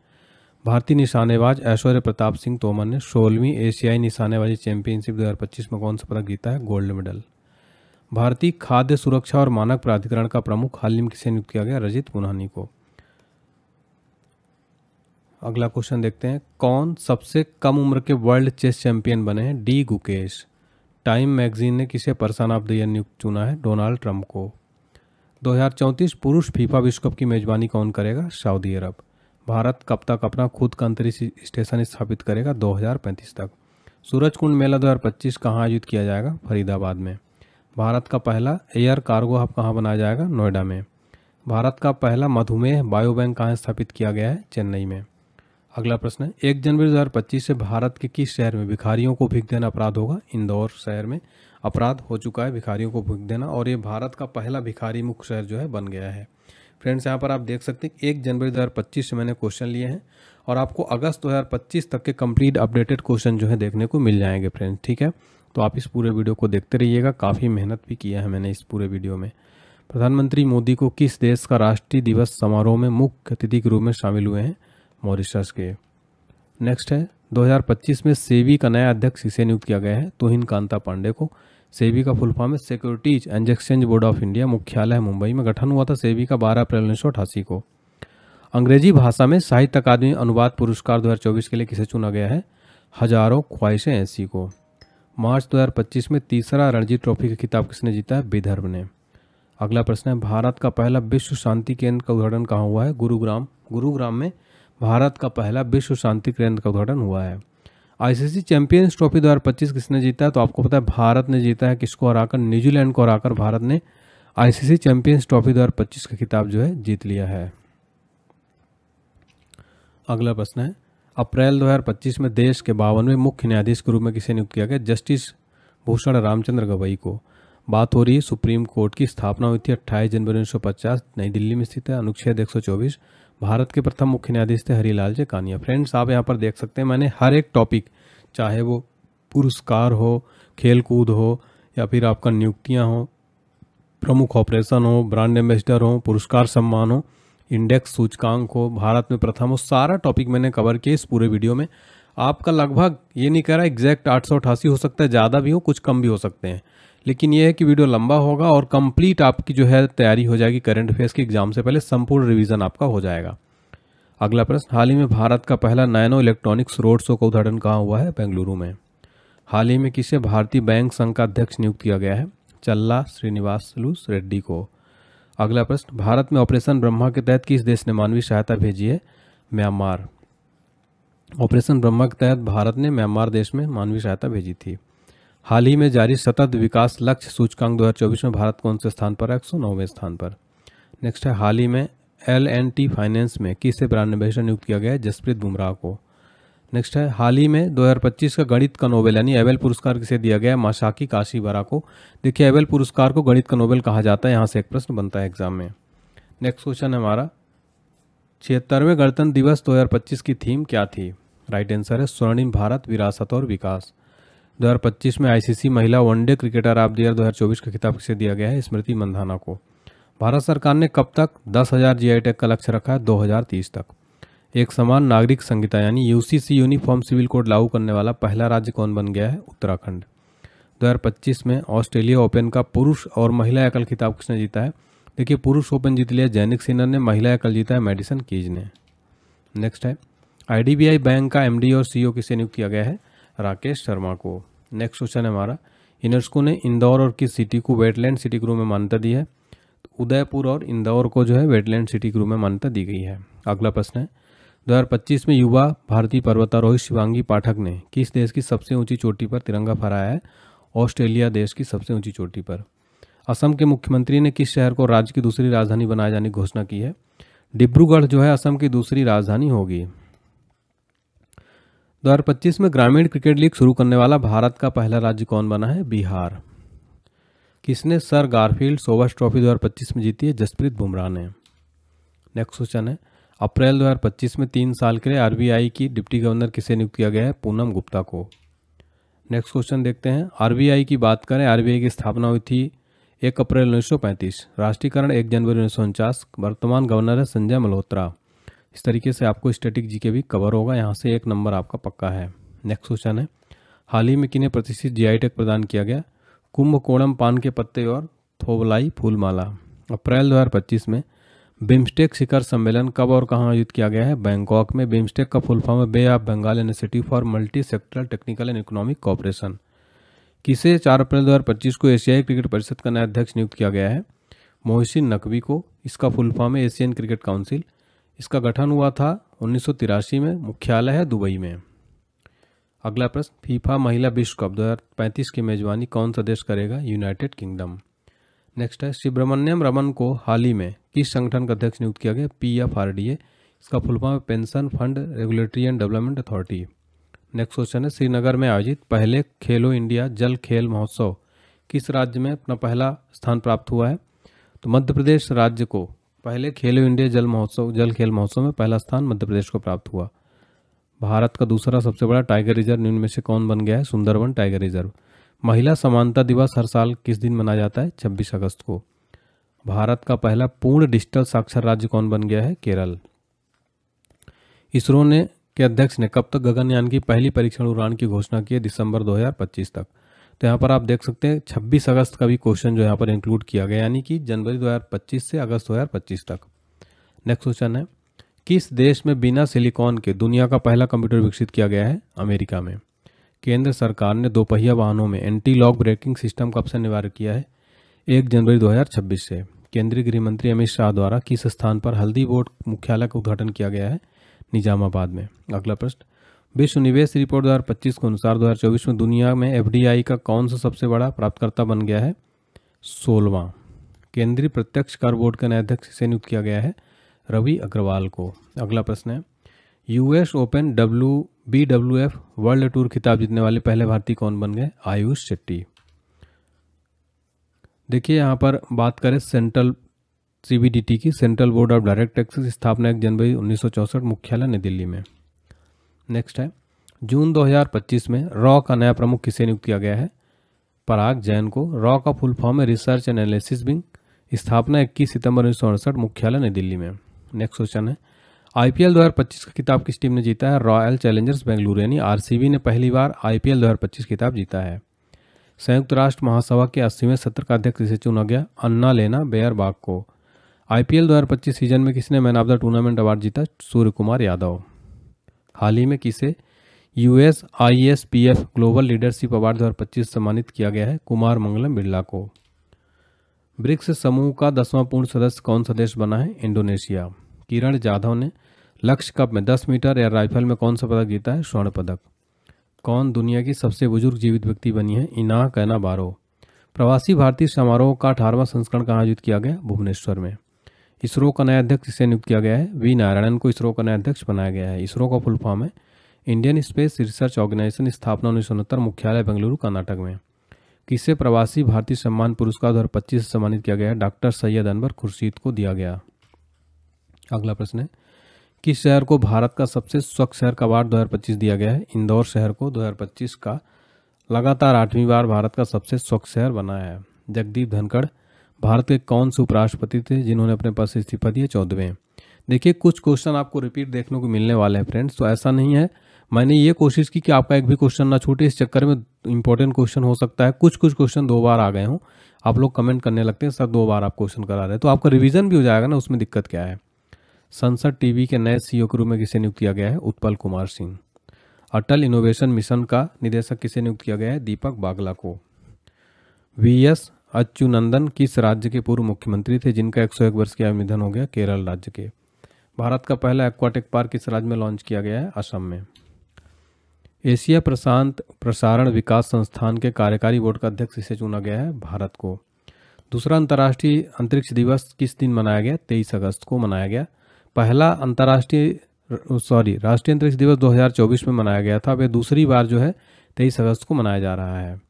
भारतीय निशानेबाज ऐश्वर्य प्रताप सिंह तोमर ने 16वीं एशियाई निशानेबाजी चैंपियनशिप 2025 में कौन सा पदक जीता है? Gold medal. भारतीय खाद्य सुरक्षा और मानक प्राधिकरण का प्रमुख हाल ही में किसे नियुक्त किया गया? रजित पुनानी को। अगला क्वेश्चन देखते हैं, कौन सबसे कम उम्र के वर्ल्ड चेस चैंपियन बने हैं? डी गुकेश। टाइम मैगजीन ने किसे पर्सन ऑफ द ईयर नियुक्त चुना है? डोनाल्ड ट्रंप को। 2034 पुरुष फीफा विश्व कप की मेजबानी कौन करेगा? सऊदी अरब। भारत कब तक अपना खुद का अंतरिक्ष स्टेशन स्थापित करेगा? 2035 तक। सूरजकुंड मेला 2025 कहाँ आयोजित किया जाएगा? फरीदाबाद में। भारत का पहला एयर कार्गो हब कहाँ बनाया जाएगा? नोएडा में। भारत का पहला मधुमेह बायोबैंक कहाँ स्थापित किया गया है? चेन्नई में। अगला प्रश्न है, 1 जनवरी 2025 से भारत के किस शहर में भिखारियों को भीख देना अपराध होगा? इंदौर शहर में अपराध हो चुका है भिखारियों को भीख देना, और ये भारत का पहला भिखारी मुक्त शहर जो है बन गया है। फ्रेंड्स, यहाँ पर आप देख सकते हैं 1 जनवरी 2025 से मैंने क्वेश्चन लिए हैं और आपको अगस्त 2025 तक के कंप्लीट अपडेटेड क्वेश्चन जो है देखने को मिल जाएंगे फ्रेंड्स, ठीक है। तो आप इस पूरे वीडियो को देखते रहिएगा, काफ़ी मेहनत भी किया है मैंने इस पूरे वीडियो में। प्रधानमंत्री मोदी को किस देश का राष्ट्रीय दिवस समारोह में मुख्य अतिथि के रूप में शामिल हुए हैं? मॉरिशस के। नेक्स्ट है, 2025 में सेबी का नया अध्यक्ष किसे नियुक्त किया गया है? तुहिन कांता पांडे को। सेबी का फुल फॉर्म है securities and exchange board of India, मुख्यालय मुंबई में। गठन हुआ था सेबी का 12 अप्रैल 1988 को। अंग्रेजी भाषा में साहित्य अकादमी अनुवाद पुरस्कार 2024 के लिए किसे चुना गया है? हजारों ख्वाहिशें ऐसी को। मार्च 2025 में तीसरा रणजी ट्रॉफी का खिताब किसने जीता है? विदर्भ ने। अगला प्रश्न है, भारत का पहला विश्व शांति केंद्र का उद्घाटन कहाँ हुआ है? गुरुग्राम में भारत का पहला विश्व शांति केंद्र का उद्घाटन हुआ है। आईसीसी चैंपियंस ट्रॉफी 2025 किसने जीता है? तो आपको पता है भारत ने जीता है। किसको हराकर? न्यूजीलैंड को हराकर भारत ने आईसीसी चैंपियंस ट्रॉफी 2025 का खिताब जो है जीत लिया है। अगला प्रश्न है, अप्रैल 2025 में देश के 52वें मुख्य न्यायाधीश के रूप में किसे नियुक्त किया गया? जस्टिस भूषण रामचंद्र गवई को। बात हो रही है सुप्रीम कोर्ट की स्थापना हुई थी 28 जनवरी 1950, नई दिल्ली में स्थित है। अनुच्छेद 124। भारत के प्रथम मुख्य न्यायाधीश थे हरिलाल जे कानिया। फ्रेंड्स, आप यहाँ पर देख सकते हैं मैंने हर एक टॉपिक, चाहे वो पुरस्कार हो, खेल कूद हो, या फिर आपका नियुक्तियाँ हो, प्रमुख ऑपरेशन हो, ब्रांड एम्बेसडर हो, पुरस्कार सम्मान हो, इंडेक्स सूचकांक हो, भारत में प्रथम हो, सारा टॉपिक मैंने कवर किया इस पूरे वीडियो में। आपका लगभग, ये नहीं कह रहा एग्जैक्ट 888 हो सकता है, ज़्यादा भी हो, कुछ कम भी हो सकते हैं, लेकिन ये है कि वीडियो लंबा होगा और कंप्लीट आपकी जो है तैयारी हो जाएगी करंट अफेयर्स के एग्जाम से पहले, संपूर्ण रिवीजन आपका हो जाएगा। अगला प्रश्न, हाल ही में भारत का पहला नैनो इलेक्ट्रॉनिक्स रोड शो का उद्घाटन कहाँ हुआ है? बेंगलुरु में। हाल ही में किसे भारतीय बैंक संघ का अध्यक्ष नियुक्त किया गया है? चल्ला श्रीनिवासलू रेड्डी को। अगला प्रश्न, भारत में ऑपरेशन ब्रह्मा के तहत किस देश ने मानवीय सहायता भेजी है? म्यांमार। ऑपरेशन ब्रह्मा के तहत भारत ने म्यांमार देश में मानवीय सहायता भेजी थी। हाल ही में जारी सतत विकास लक्ष्य सूचकांक 2024 में भारत कौन से स्थान पर है? 109वें स्थान पर। नेक्स्ट है, हाल ही में L&T फाइनेंस में किसे ब्रांड एम्बेसडर नियुक्त किया गया है? जसप्रीत बुमराह को। नेक्स्ट है, हाल ही में 2025 का गणित का नोबेल यानी एबेल पुरस्कार किसे दिया गया है? मासाकी काशीवारा को। देखिए, एबेल पुरस्कार को गणित का नोबेल कहा जाता है, यहाँ से एक प्रश्न बनता है एग्जाम में। नेक्स्ट क्वेश्चन है हमारा, 76वें गणतंत्र दिवस 2025 की थीम क्या थी? राइट आंसर है स्वर्णिम भारत, विरासत और विकास। 2025 में आईसीसी महिला one day cricketer of the year 2024 का खिताब किसे दिया गया है? स्मृति मंधाना को। भारत सरकार ने कब तक 10,000 जीआई टैग का लक्ष्य रखा है? 2030 तक। एक समान नागरिक संहिता यानी यूसीसी यूनिफॉर्म सिविल कोड लागू करने वाला पहला राज्य कौन बन गया है? उत्तराखंड। 2025 में ऑस्ट्रेलिया ओपन का पुरुष और महिला एकल खिताब किसने जीता है? देखिए, पुरुष ओपन जीत लिया जैनिक सिन्नर ने, महिला एकल जीता है मेडिसन कीज ने। नेक्स्ट है, आईडीबीआई बैंक का एमडी और सीईओ किसे नियुक्त किया गया है? राकेश शर्मा को। नेक्स्ट क्वेश्चन है हमारा, यूनेस्को ने इंदौर और किस सिटी को वेटलैंड सिटी के रूप में मान्यता दी है? उदयपुर और इंदौर को जो है वेटलैंड सिटी के रूप में मान्यता दी गई है। अगला प्रश्न है, 2025 में युवा भारतीय पर्वतारोही शिवांगी पाठक ने किस देश की सबसे ऊंची चोटी पर तिरंगा फहराया है? ऑस्ट्रेलिया देश की सबसे ऊंची चोटी पर। असम के मुख्यमंत्री ने किस शहर को राज्य की दूसरी राजधानी बनाए जाने की घोषणा की है? डिब्रूगढ़ जो है असम की दूसरी राजधानी होगी। 2025 में ग्रामीण क्रिकेट लीग शुरू करने वाला भारत का पहला राज्य कौन बना है? बिहार। किसने सर गारफील्ड सोबर्स ट्रॉफी 2025 में जीती है? जसप्रीत बुमराह ने। नेक्स्ट क्वेश्चन है, अप्रैल 2025 में 3 साल के लिए आरबीआई की डिप्टी गवर्नर किसे नियुक्त किया गया है? पूनम गुप्ता को। नेक्स्ट क्वेश्चन देखते हैं, आरबीआई की बात करें, आरबीआई की स्थापना हुई थी 1 अप्रैल 1935, राष्ट्रीयकरण 1 जनवरी 1949, वर्तमान गवर्नर है संजय मल्होत्रा। इस तरीके से आपको स्टैटिक जीके भी कवर होगा, यहाँ से 1 नंबर आपका पक्का है। नेक्स्ट क्वेश्चन है, हाल ही में किन्हें प्रतिष्ठित जीआई टैग प्रदान किया गया? कुंभकोणम पान के पत्ते और थोबलाई फूलमाला। अप्रैल 2025 में बिम्स्टेक शिखर सम्मेलन कब और कहाँ आयोजित किया गया है? बैंकॉक में। बिम्स्टेक का फुल फॉर्म है bay of Bengal initiative for multi sectoral technical and economic cooperation. किसे 4 अप्रैल 2025 को एशियाई क्रिकेट परिषद का नया अध्यक्ष नियुक्त किया गया है? मोहसिन नकवी को। इसका फुल फॉर्म है एशियन क्रिकेट काउंसिल। इसका गठन हुआ था 1983 में, मुख्यालय है दुबई में। अगला प्रश्न, फीफा महिला विश्व कप 2035 की मेजबानी कौन सा देश करेगा? United kingdom. नेक्स्ट है, सुब्रमण्यम रमन को हाल ही में किस संगठन का अध्यक्ष नियुक्त किया गया? PFRDA। इसका फुल फॉर्म है pension fund regulatory and development authority. Next question है, श्रीनगर में आयोजित पहले खेलो इंडिया जल खेल महोत्सव किस राज्य में अपना पहला स्थान प्राप्त हुआ है? तो मध्य प्रदेश राज्य को पहले खेलो इंडिया जल खेल महोत्सव में पहला स्थान मध्य प्रदेश को प्राप्त हुआ। भारत का दूसरा सबसे बड़ा टाइगर रिजर्व निम्न में से कौन बन गया है? Sundarban tiger reserve. महिला समानता दिवस हर साल किस दिन मनाया जाता है? 26 अगस्त को। भारत का पहला पूर्ण डिजिटल साक्षर राज्य कौन बन गया है? केरल। इसरो ने के अध्यक्ष ने कब तक गगनयान की पहली परीक्षण उड़ान की घोषणा की है? दिसंबर 2025 तक। तो यहाँ पर आप देख सकते हैं 26 अगस्त का भी क्वेश्चन जो यहाँ पर इंक्लूड किया गया, यानी कि जनवरी 2025 से अगस्त 2025 तक। नेक्स्ट क्वेश्चन है, किस देश में बिना सिलिकॉन के दुनिया का पहला कंप्यूटर विकसित किया गया है? अमेरिका में। केंद्र सरकार ने दोपहिया वाहनों में एंटी लॉक ब्रेकिंग सिस्टम कब से अनिवार्य किया है? 1 जनवरी 2026 से। केंद्रीय गृह मंत्री अमित शाह द्वारा किस स्थान पर हल्दी बोर्ड मुख्यालय का उद्घाटन किया गया है? निजामाबाद में। अगला प्रश्न, विश्व निवेश रिपोर्ट 2025 के अनुसार 2024 में दुनिया में एफडीआई का कौन सा सबसे बड़ा प्राप्तकर्ता बन गया है? 16वां। केंद्रीय प्रत्यक्ष कर बोर्ड का नया अध्यक्ष से नियुक्त किया गया है? रवि अग्रवाल को। अगला प्रश्न है, US open BWF world tour खिताब जीतने वाले पहले भारतीय कौन बन गए? आयुष शेट्टी। देखिए यहाँ पर बात करें सेंट्रल CBDT की, central board of direct taxes, स्थापना 1 जनवरी 1964, मुख्यालय नई दिल्ली में। नेक्स्ट है, जून 2025 में रॉ का नया प्रमुख किसे नियुक्त किया गया है? पराग जैन को। रॉ का फुल फॉर्म है रिसर्च एंड एनालिसिस विंग, स्थापना 21 सितंबर 1968, मुख्यालय नई दिल्ली में। नेक्स्ट क्वेश्चन है, IPL 2025 का खिताब किस टीम ने जीता है? रॉयल चैलेंजर्स बेंगलुरु, यानी RCB ने पहली बार IPL 2025 खिताब जीता है। संयुक्त राष्ट्र महासभा के 80वें सत्र का अध्यक्ष किसे चुना गया? अन्ना लेना बेयरबाग को। IPL 2025 सीजन में किसने man of the tournament award जीता? सूर्य कुमार यादव। हाल ही में किसे USISPF ग्लोबल लीडरशिप अवार्ड 2025 सम्मानित किया गया है? कुमार मंगलम बिरला को। ब्रिक्स समूह का 10वां पूर्ण सदस्य कौन सा देश बना है? इंडोनेशिया। किरण जाधव ने लक्ष्य कप में 10 मीटर एयर राइफल में कौन सा पदक जीता है? स्वर्ण पदक। कौन दुनिया की सबसे बुजुर्ग जीवित व्यक्ति बनी है? इना कैना बारो। प्रवासी भारतीय समारोह का 18वां संस्करण कहाँ आयोजित किया गया? भुवनेश्वर में। इसरो का नया अध्यक्ष किसे नियुक्त किया गया है? वी नारायणन को इसरो का नया अध्यक्ष बनाया गया है। इसरो का फुल फॉर्म है इंडियन स्पेस रिसर्च ऑर्गेनाइजेशन, स्थापना 1969, मुख्यालय बेंगलुरु कर्नाटक में। किसे प्रवासी भारतीय सम्मान पुरस्कार 2025 से सम्मानित किया गया है? डॉक्टर सैयद अनवर खुर्शीद को दिया गया। अगला प्रश्न है, किस शहर को भारत का सबसे स्वच्छ शहर का अवार्ड 2025 दिया गया है? इंदौर शहर को 2025 का लगातार 8वीं बार भारत का सबसे स्वच्छ शहर बना है। जगदीप धनखड़ भारत के कौन से उपराष्ट्रपति थे जिन्होंने अपने पद से इस्तीफा दिया? 14वें। देखिए कुछ क्वेश्चन आपको रिपीट देखने को मिलने वाले हैं फ्रेंड्स, तो ऐसा नहीं है, मैंने ये कोशिश की कि आपका एक भी क्वेश्चन ना छूटे, इस चक्कर में इंपॉर्टेंट क्वेश्चन हो सकता है कुछ क्वेश्चन 2 बार आ गए हों। आप लोग कमेंट करने लगते हैं सर 2 बार आप क्वेश्चन करा रहे हैं, तो आपका रिवीजन भी हो जाएगा ना, उसमें दिक्कत क्या है। संसद टीवी के नए CEO के रूप में किसे नियुक्त किया गया है? उत्पल कुमार सिंह। अटल इनोवेशन मिशन का निदेशक किसे नियुक्त किया गया है? दीपक बागला को। VS अच्युतनंदन किस राज्य के पूर्व मुख्यमंत्री थे जिनका 101 वर्ष की आयु में निधन हो गया? केरल राज्य के। भारत का पहला एक्वाटिक पार्क किस राज्य में लॉन्च किया गया है? असम में। एशिया प्रशांत प्रसारण विकास संस्थान के कार्यकारी बोर्ड का अध्यक्ष इसे चुना गया है? भारत को। दूसरा अंतर्राष्ट्रीय अंतरिक्ष दिवस किस दिन मनाया गया? 23 अगस्त को मनाया गया। पहला राष्ट्रीय अंतरिक्ष दिवस 2024 में मनाया गया था। अब ये दूसरी बार जो है 23 अगस्त को मनाया जा रहा है।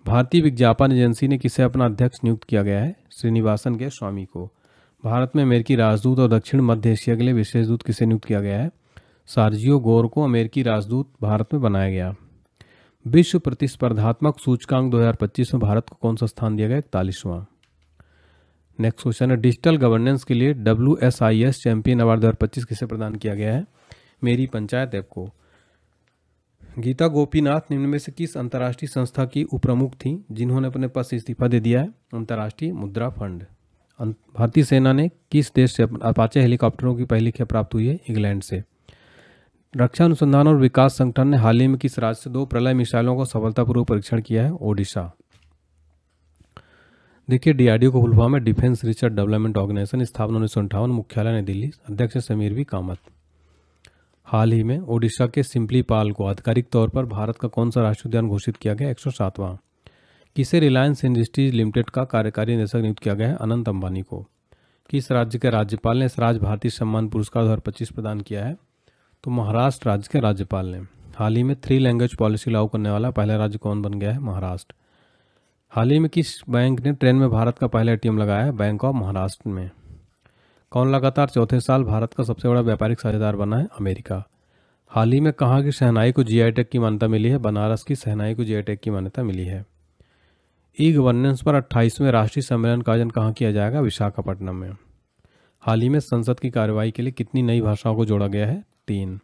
भारतीय विज्ञापन एजेंसी ने किसे अपना अध्यक्ष नियुक्त किया गया है? श्रीनिवासन के स्वामी को। भारत में अमेरिकी राजदूत और दक्षिण मध्य एशिया के लिए विशेष दूत किसे नियुक्त किया गया है? सार्जियो गोर को अमेरिकी राजदूत भारत में बनाया गया। विश्व प्रतिस्पर्धात्मक सूचकांक 2025 में भारत को कौन सा स्थान दिया गया? 41वां। नेक्स्ट क्वेश्चन है, डिजिटल गवर्नेंस के लिए WSIS चैंपियन अवार्ड 2025 किसे प्रदान किया गया है? मेरी पंचायत ऐप को। गीता गोपीनाथ निम्न में से किस अंतर्राष्ट्रीय संस्था की उपप्रमुख थी जिन्होंने अपने पद से इस्तीफा दे दिया है? अंतर्राष्ट्रीय मुद्रा फंड। भारतीय सेना ने किस देश से अपाचे हेलीकॉप्टरों की पहली खेप प्राप्त हुई है? इंग्लैंड से। रक्षा अनुसंधान और विकास संगठन ने हाल ही में किस राज्य से 2 प्रलय मिसाइलों का सफलतापूर्वक परीक्षण किया है? ओडिशा। देखिए, DRDO को फुल फॉर्म है डिफेंस रिसर्च डेवलपमेंट ऑर्गेनाइजेशन, स्थापना 1958, मुख्यालय नई दिल्ली, अध्यक्ष समीर वी कामत। हाल ही में ओडिशा के सिम्पलीपाल को आधिकारिक तौर पर भारत का कौन सा राष्ट्रीय उद्यान घोषित किया गया? 107वां। किसे रिलायंस इंडस्ट्रीज लिमिटेड का कार्यकारी निदेशक नियुक्त किया गया है? अनंत अंबानी को। किस राज्य के राज्यपाल ने इस राज्य भारतीय सम्मान पुरस्कार 2025 प्रदान किया है? तो महाराष्ट्र राज्य के राज्यपाल ने। हाल ही में 3 लैंग्वेज पॉलिसी लागू करने वाला पहला राज्य कौन बन गया है? महाराष्ट्र। हाल ही में किस बैंक ने ट्रेन में भारत का पहला ATM लगाया है? बैंक ऑफ महाराष्ट्र में। कौन लगातार चौथे साल भारत का सबसे बड़ा व्यापारिक साझेदार बना है? अमेरिका। हाल ही में कहाँ की शहनाई को GI टैग की मान्यता मिली है? बनारस की शहनाई को GI टैग की मान्यता मिली है। ई गवर्नेंस पर 28वें राष्ट्रीय सम्मेलन का आयोजन कहाँ किया जाएगा? विशाखापट्टनम में। हाल ही में संसद की कार्यवाही के लिए कितनी नई भाषाओं को जोड़ा गया है? 3।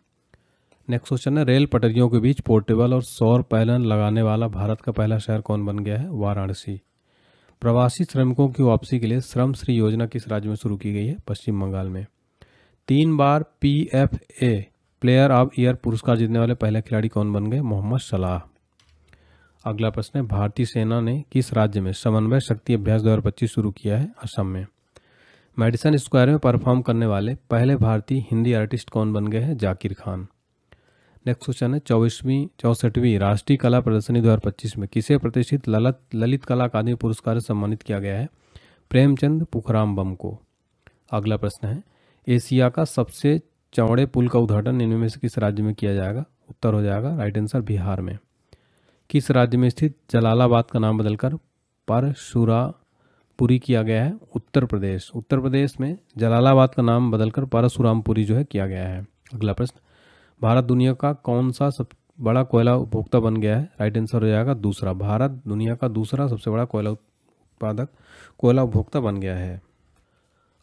नेक्स्ट क्वेश्चन है, रेल पटरियों के बीच पोर्टेबल और सौर पैनल लगाने वाला भारत का पहला शहर कौन बन गया है? वाराणसी। प्रवासी श्रमिकों की वापसी के लिए श्रम श्री योजना किस राज्य में शुरू की गई है? पश्चिम बंगाल में। 3 बार PFA प्लेयर ऑफ ईयर पुरस्कार जीतने वाले पहले खिलाड़ी कौन बन गए? मोहम्मद सलाह। अगला प्रश्न है, भारतीय सेना ने किस राज्य में समन्वय शक्ति अभ्यास 2025 शुरू किया है? असम में। मेडिसन स्क्वायर में परफॉर्म करने वाले पहले भारतीय हिंदी आर्टिस्ट कौन बन गए हैं? जाकिर खान। नेक्स्ट क्वेश्चन है, 64वीं राष्ट्रीय कला प्रदर्शनी 2025 में किसे प्रतिष्ठित ललित कला अकादमी पुरस्कार से सम्मानित किया गया है? प्रेमचंद पुखराम बम को। अगला प्रश्न है, एशिया का सबसे चौड़े पुल का उद्घाटन इनमें में से किस राज्य में किया जाएगा? उत्तर हो जाएगा राइट आंसर बिहार में। किस राज्य में स्थित जलालाबाद का नाम बदलकर परशुरापुरी किया गया है? उत्तर प्रदेश। उत्तर प्रदेश में जलालाबाद का नाम बदलकर परशुरामपुरी जो है किया गया है। अगला प्रश्न, भारत दुनिया का कौन सा सब बड़ा कोयला उपभोक्ता बन गया है? राइट आंसर हो जाएगा दूसरा। भारत दुनिया का दूसरा सबसे बड़ा कोयला उपभोक्ता बन गया है।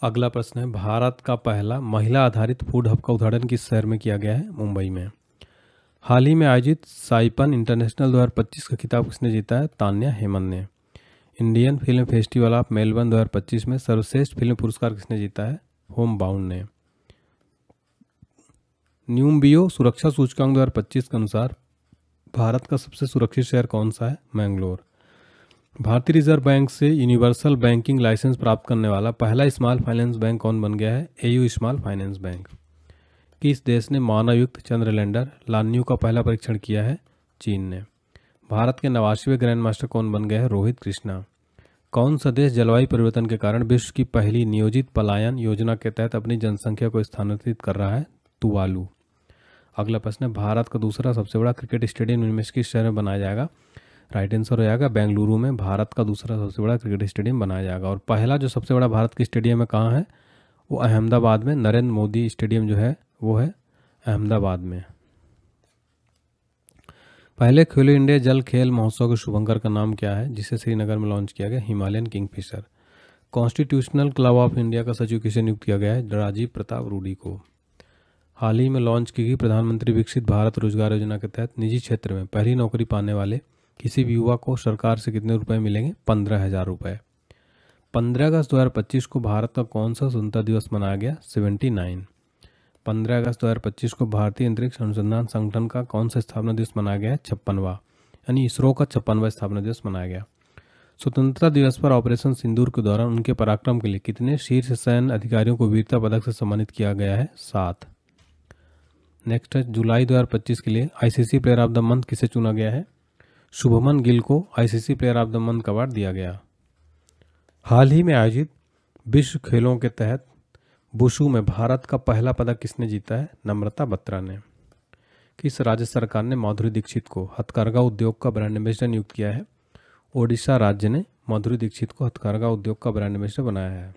अगला प्रश्न है, भारत का पहला महिला आधारित फूड हब का उद्घाटन किस शहर में किया गया है? मुंबई में। हाल ही में आयोजित साइपन इंटरनेशनल 2025 का खिताब किसने जीता है? तान्या हेमंत ने। Indian film festival of Melbourne 2025 में सर्वश्रेष्ठ फिल्म पुरस्कार किसने जीता है? होम बाउंड ने। न्यूम्बियो सुरक्षा सूचकांक 2025 के अनुसार भारत का सबसे सुरक्षित शहर कौन सा है? मैंगलोर। भारतीय रिजर्व बैंक से यूनिवर्सल बैंकिंग लाइसेंस प्राप्त करने वाला पहला स्मॉल फाइनेंस बैंक कौन बन गया है? AU small finance bank. किस देश ने मानवयुक्त चंद्र लैंडर लान्यू का पहला परीक्षण किया है? चीन ने। भारत के 89वें ग्रैंड मास्टर कौन बन गए हैं? रोहित कृष्णा। कौन सा देश जलवायु परिवर्तन के कारण विश्व की पहली नियोजित पलायन योजना के तहत अपनी जनसंख्या को स्थानांतरित कर रहा है? तुवालू। अगला प्रश्न है, भारत का दूसरा सबसे बड़ा क्रिकेट स्टेडियम इनमें से किस शहर में बनाया जाएगा? राइट आंसर हो जाएगा बेंगलुरु में भारत का दूसरा सबसे बड़ा क्रिकेट स्टेडियम बनाया जाएगा। और पहला जो सबसे बड़ा भारत का स्टेडियम है कहाँ है? वो अहमदाबाद में नरेंद्र मोदी स्टेडियम जो है वो है अहमदाबाद में। पहले खेलो इंडिया जल खेल महोत्सव के शुभंकर का नाम क्या है जिसे श्रीनगर में लॉन्च किया गया? Himalayan Kingfisher. Constitutional club of India का सचिव किसे नियुक्त किया गया है? राजीव प्रताप रूडी को। हाल ही में लॉन्च की गई प्रधानमंत्री विकसित भारत रोजगार योजना के तहत निजी क्षेत्र में पहली नौकरी पाने वाले किसी भी युवा को सरकार से कितने रुपए मिलेंगे? 15,000 रुपये। 15 अगस्त 2025 को भारत का कौन सा स्वतंत्रता दिवस मनाया गया? 79। 15 अगस्त 2025 को भारतीय अंतरिक्ष अनुसंधान संगठन का कौन सा स्थापना दिवस मनाया गया? 56वां, यानी इसरो का 56वां स्थापना दिवस मनाया गया। स्वतंत्रता दिवस पर ऑपरेशन सिंदूर के दौरान उनके पराक्रम के लिए कितने शीर्ष सैन्य अधिकारियों को वीरता पदक से सम्मानित किया गया है? 7। नेक्स्ट है, जुलाई 2025 के लिए ICC player of the month किसे चुना गया है? शुभमन गिल को ICC player of the month का अवार्ड दिया गया। हाल ही में आयोजित विश्व खेलों के तहत वुशु में भारत का पहला पदक किसने जीता है? नम्रता बत्रा ने। किस राज्य सरकार ने माधुरी दीक्षित को हथकरघा उद्योग का ब्रांड एम्बेसडर नियुक्त किया है? ओडिशा राज्य ने माधुरी दीक्षित को हथकरघा उद्योग का ब्रांड एम्बेसडर बनाया है।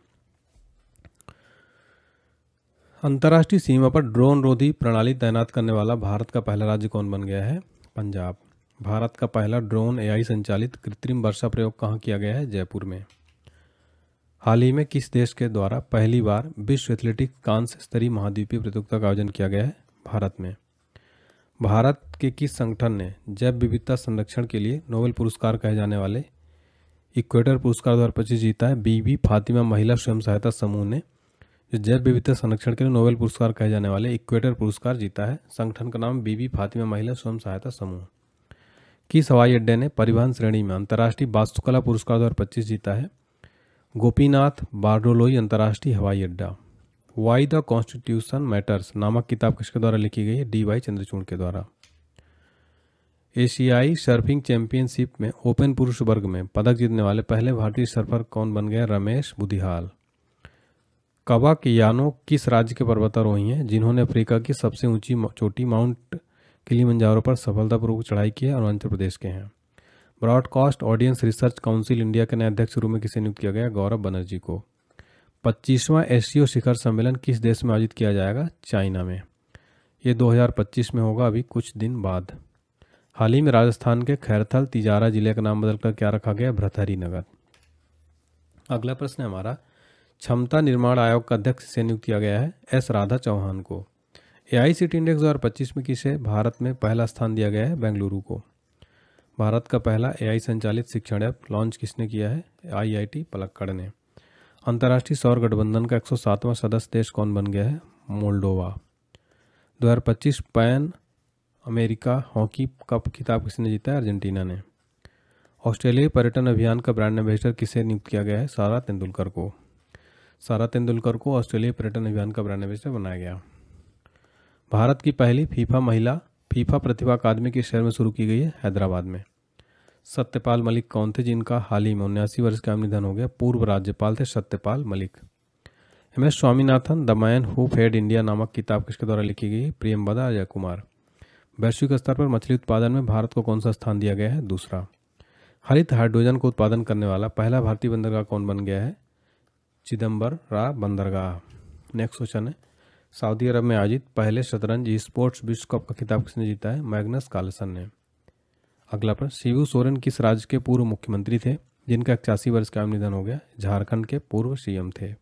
अंतर्राष्ट्रीय सीमा पर ड्रोन रोधी प्रणाली तैनात करने वाला भारत का पहला राज्य कौन बन गया है? पंजाब। भारत का पहला ड्रोन एआई संचालित कृत्रिम वर्षा प्रयोग कहाँ किया गया है? जयपुर में। हाल ही में किस देश के द्वारा पहली बार विश्व एथलेटिक कांस्य स्तरीय महाद्वीपीय प्रतियोगिता का आयोजन किया गया है? भारत में। भारत के किस संगठन ने जैव विविधता संरक्षण के लिए नोबेल पुरस्कार कहे जाने वाले इक्वेटर पुरस्कार 2025 जीता है? बीबी फातिमा महिला स्वयं सहायता समूह ने जो जैव विविधता संरक्षण के लिए नोबेल पुरस्कार कहे जाने वाले इक्वेटर पुरस्कार जीता है। संगठन का नाम बीबी फातिमा महिला स्वयं सहायता समूह। किस हवाई अड्डे ने परिवहन श्रेणी में अंतर्राष्ट्रीय वास्तुकला पुरस्कार 2025 जीता है? गोपीनाथ बारडोलोई अंतर्राष्ट्रीय हवाई अड्डा। वाई द कॉन्स्टिट्यूशन मैटर्स नामक किताब किसके द्वारा लिखी गई है? डी.वाई. चंद्रचूड़ के द्वारा। एशियाई सर्फिंग चैंपियनशिप में ओपन पुरुष वर्ग में पदक जीतने वाले पहले भारतीय सर्फर कौन बन गए? रमेश बुधिहाल। कबक यानो किस राज्य के पर्वतारोही हैं जिन्होंने अफ्रीका की सबसे ऊंची चोटी माउंट किलिमंजारो पर सफलतापूर्वक चढ़ाई की है? अरुणाचल प्रदेश के हैं। Broadcast audience research council India के नए अध्यक्ष के रूप में किसे नियुक्त किया गया? गौरव बनर्जी को। 25वां एससीओ शिखर सम्मेलन किस देश में आयोजित किया जाएगा? चाइना में। ये 2025 में होगा, अभी कुछ दिन बाद। हाल ही में राजस्थान के खैरथल तिजारा जिले का नाम बदलकर क्या रखा गया? भृतहरि नगर। अगला प्रश्न है हमारा, क्षमता निर्माण आयोग का अध्यक्ष से नियुक्त किया गया है? एस राधा चौहान को। एआईसीटी इंडेक्स 2025 में किसे भारत में पहला स्थान दिया गया है? बेंगलुरु को। भारत का पहला एआई संचालित शिक्षण ऐप लॉन्च किसने किया है? आईआईटी पलक्कड़ ने। अंतर्राष्ट्रीय सौर गठबंधन का 107वां सदस्य देश कौन बन गया है? Moldova. 2025 pan America hockey cup खिताब किसने जीता है? अर्जेंटीना ने। ऑस्ट्रेलियाई पर्यटन अभियान का ब्रांड एम्बेसडर किसे नियुक्त किया गया है? सारा तेंदुलकर को। सारा तेंदुलकर को ऑस्ट्रेलियाई पर्यटन अभियान का ब्रांड एम्बेसडर बनाया गया। भारत की पहली फीफा प्रतिभा अकादमी किस शहर में शुरू की गई है? हैदराबाद में। सत्यपाल मलिक कौन थे जिनका हाल ही में 79 वर्ष का निधन हो गया? पूर्व राज्यपाल थे Satyapal Malik. M S Swaminathan the man who fed India नामक किताब किसके द्वारा लिखी गई? प्रियंवदा अजय कुमार। वैश्विक स्तर पर मछली उत्पादन में भारत को कौन सा स्थान दिया गया है? दूसरा। हरित हाइड्रोजन को उत्पादन करने वाला पहला भारतीय बंदरगाह कौन बन गया है? चिदम्बरा बंदरगाह। नेक्स्ट क्वेश्चन है, सऊदी अरब में आयोजित पहले शतरंज स्पोर्ट्स विश्व कप का खिताब किसने जीता है? मैग्नस कार्लसन ने। अगला प्रश्न, शिबू सोरेन किस राज्य के पूर्व मुख्यमंत्री थे जिनका 81 वर्ष का निधन हो गया? झारखंड के पूर्व सीएम थे।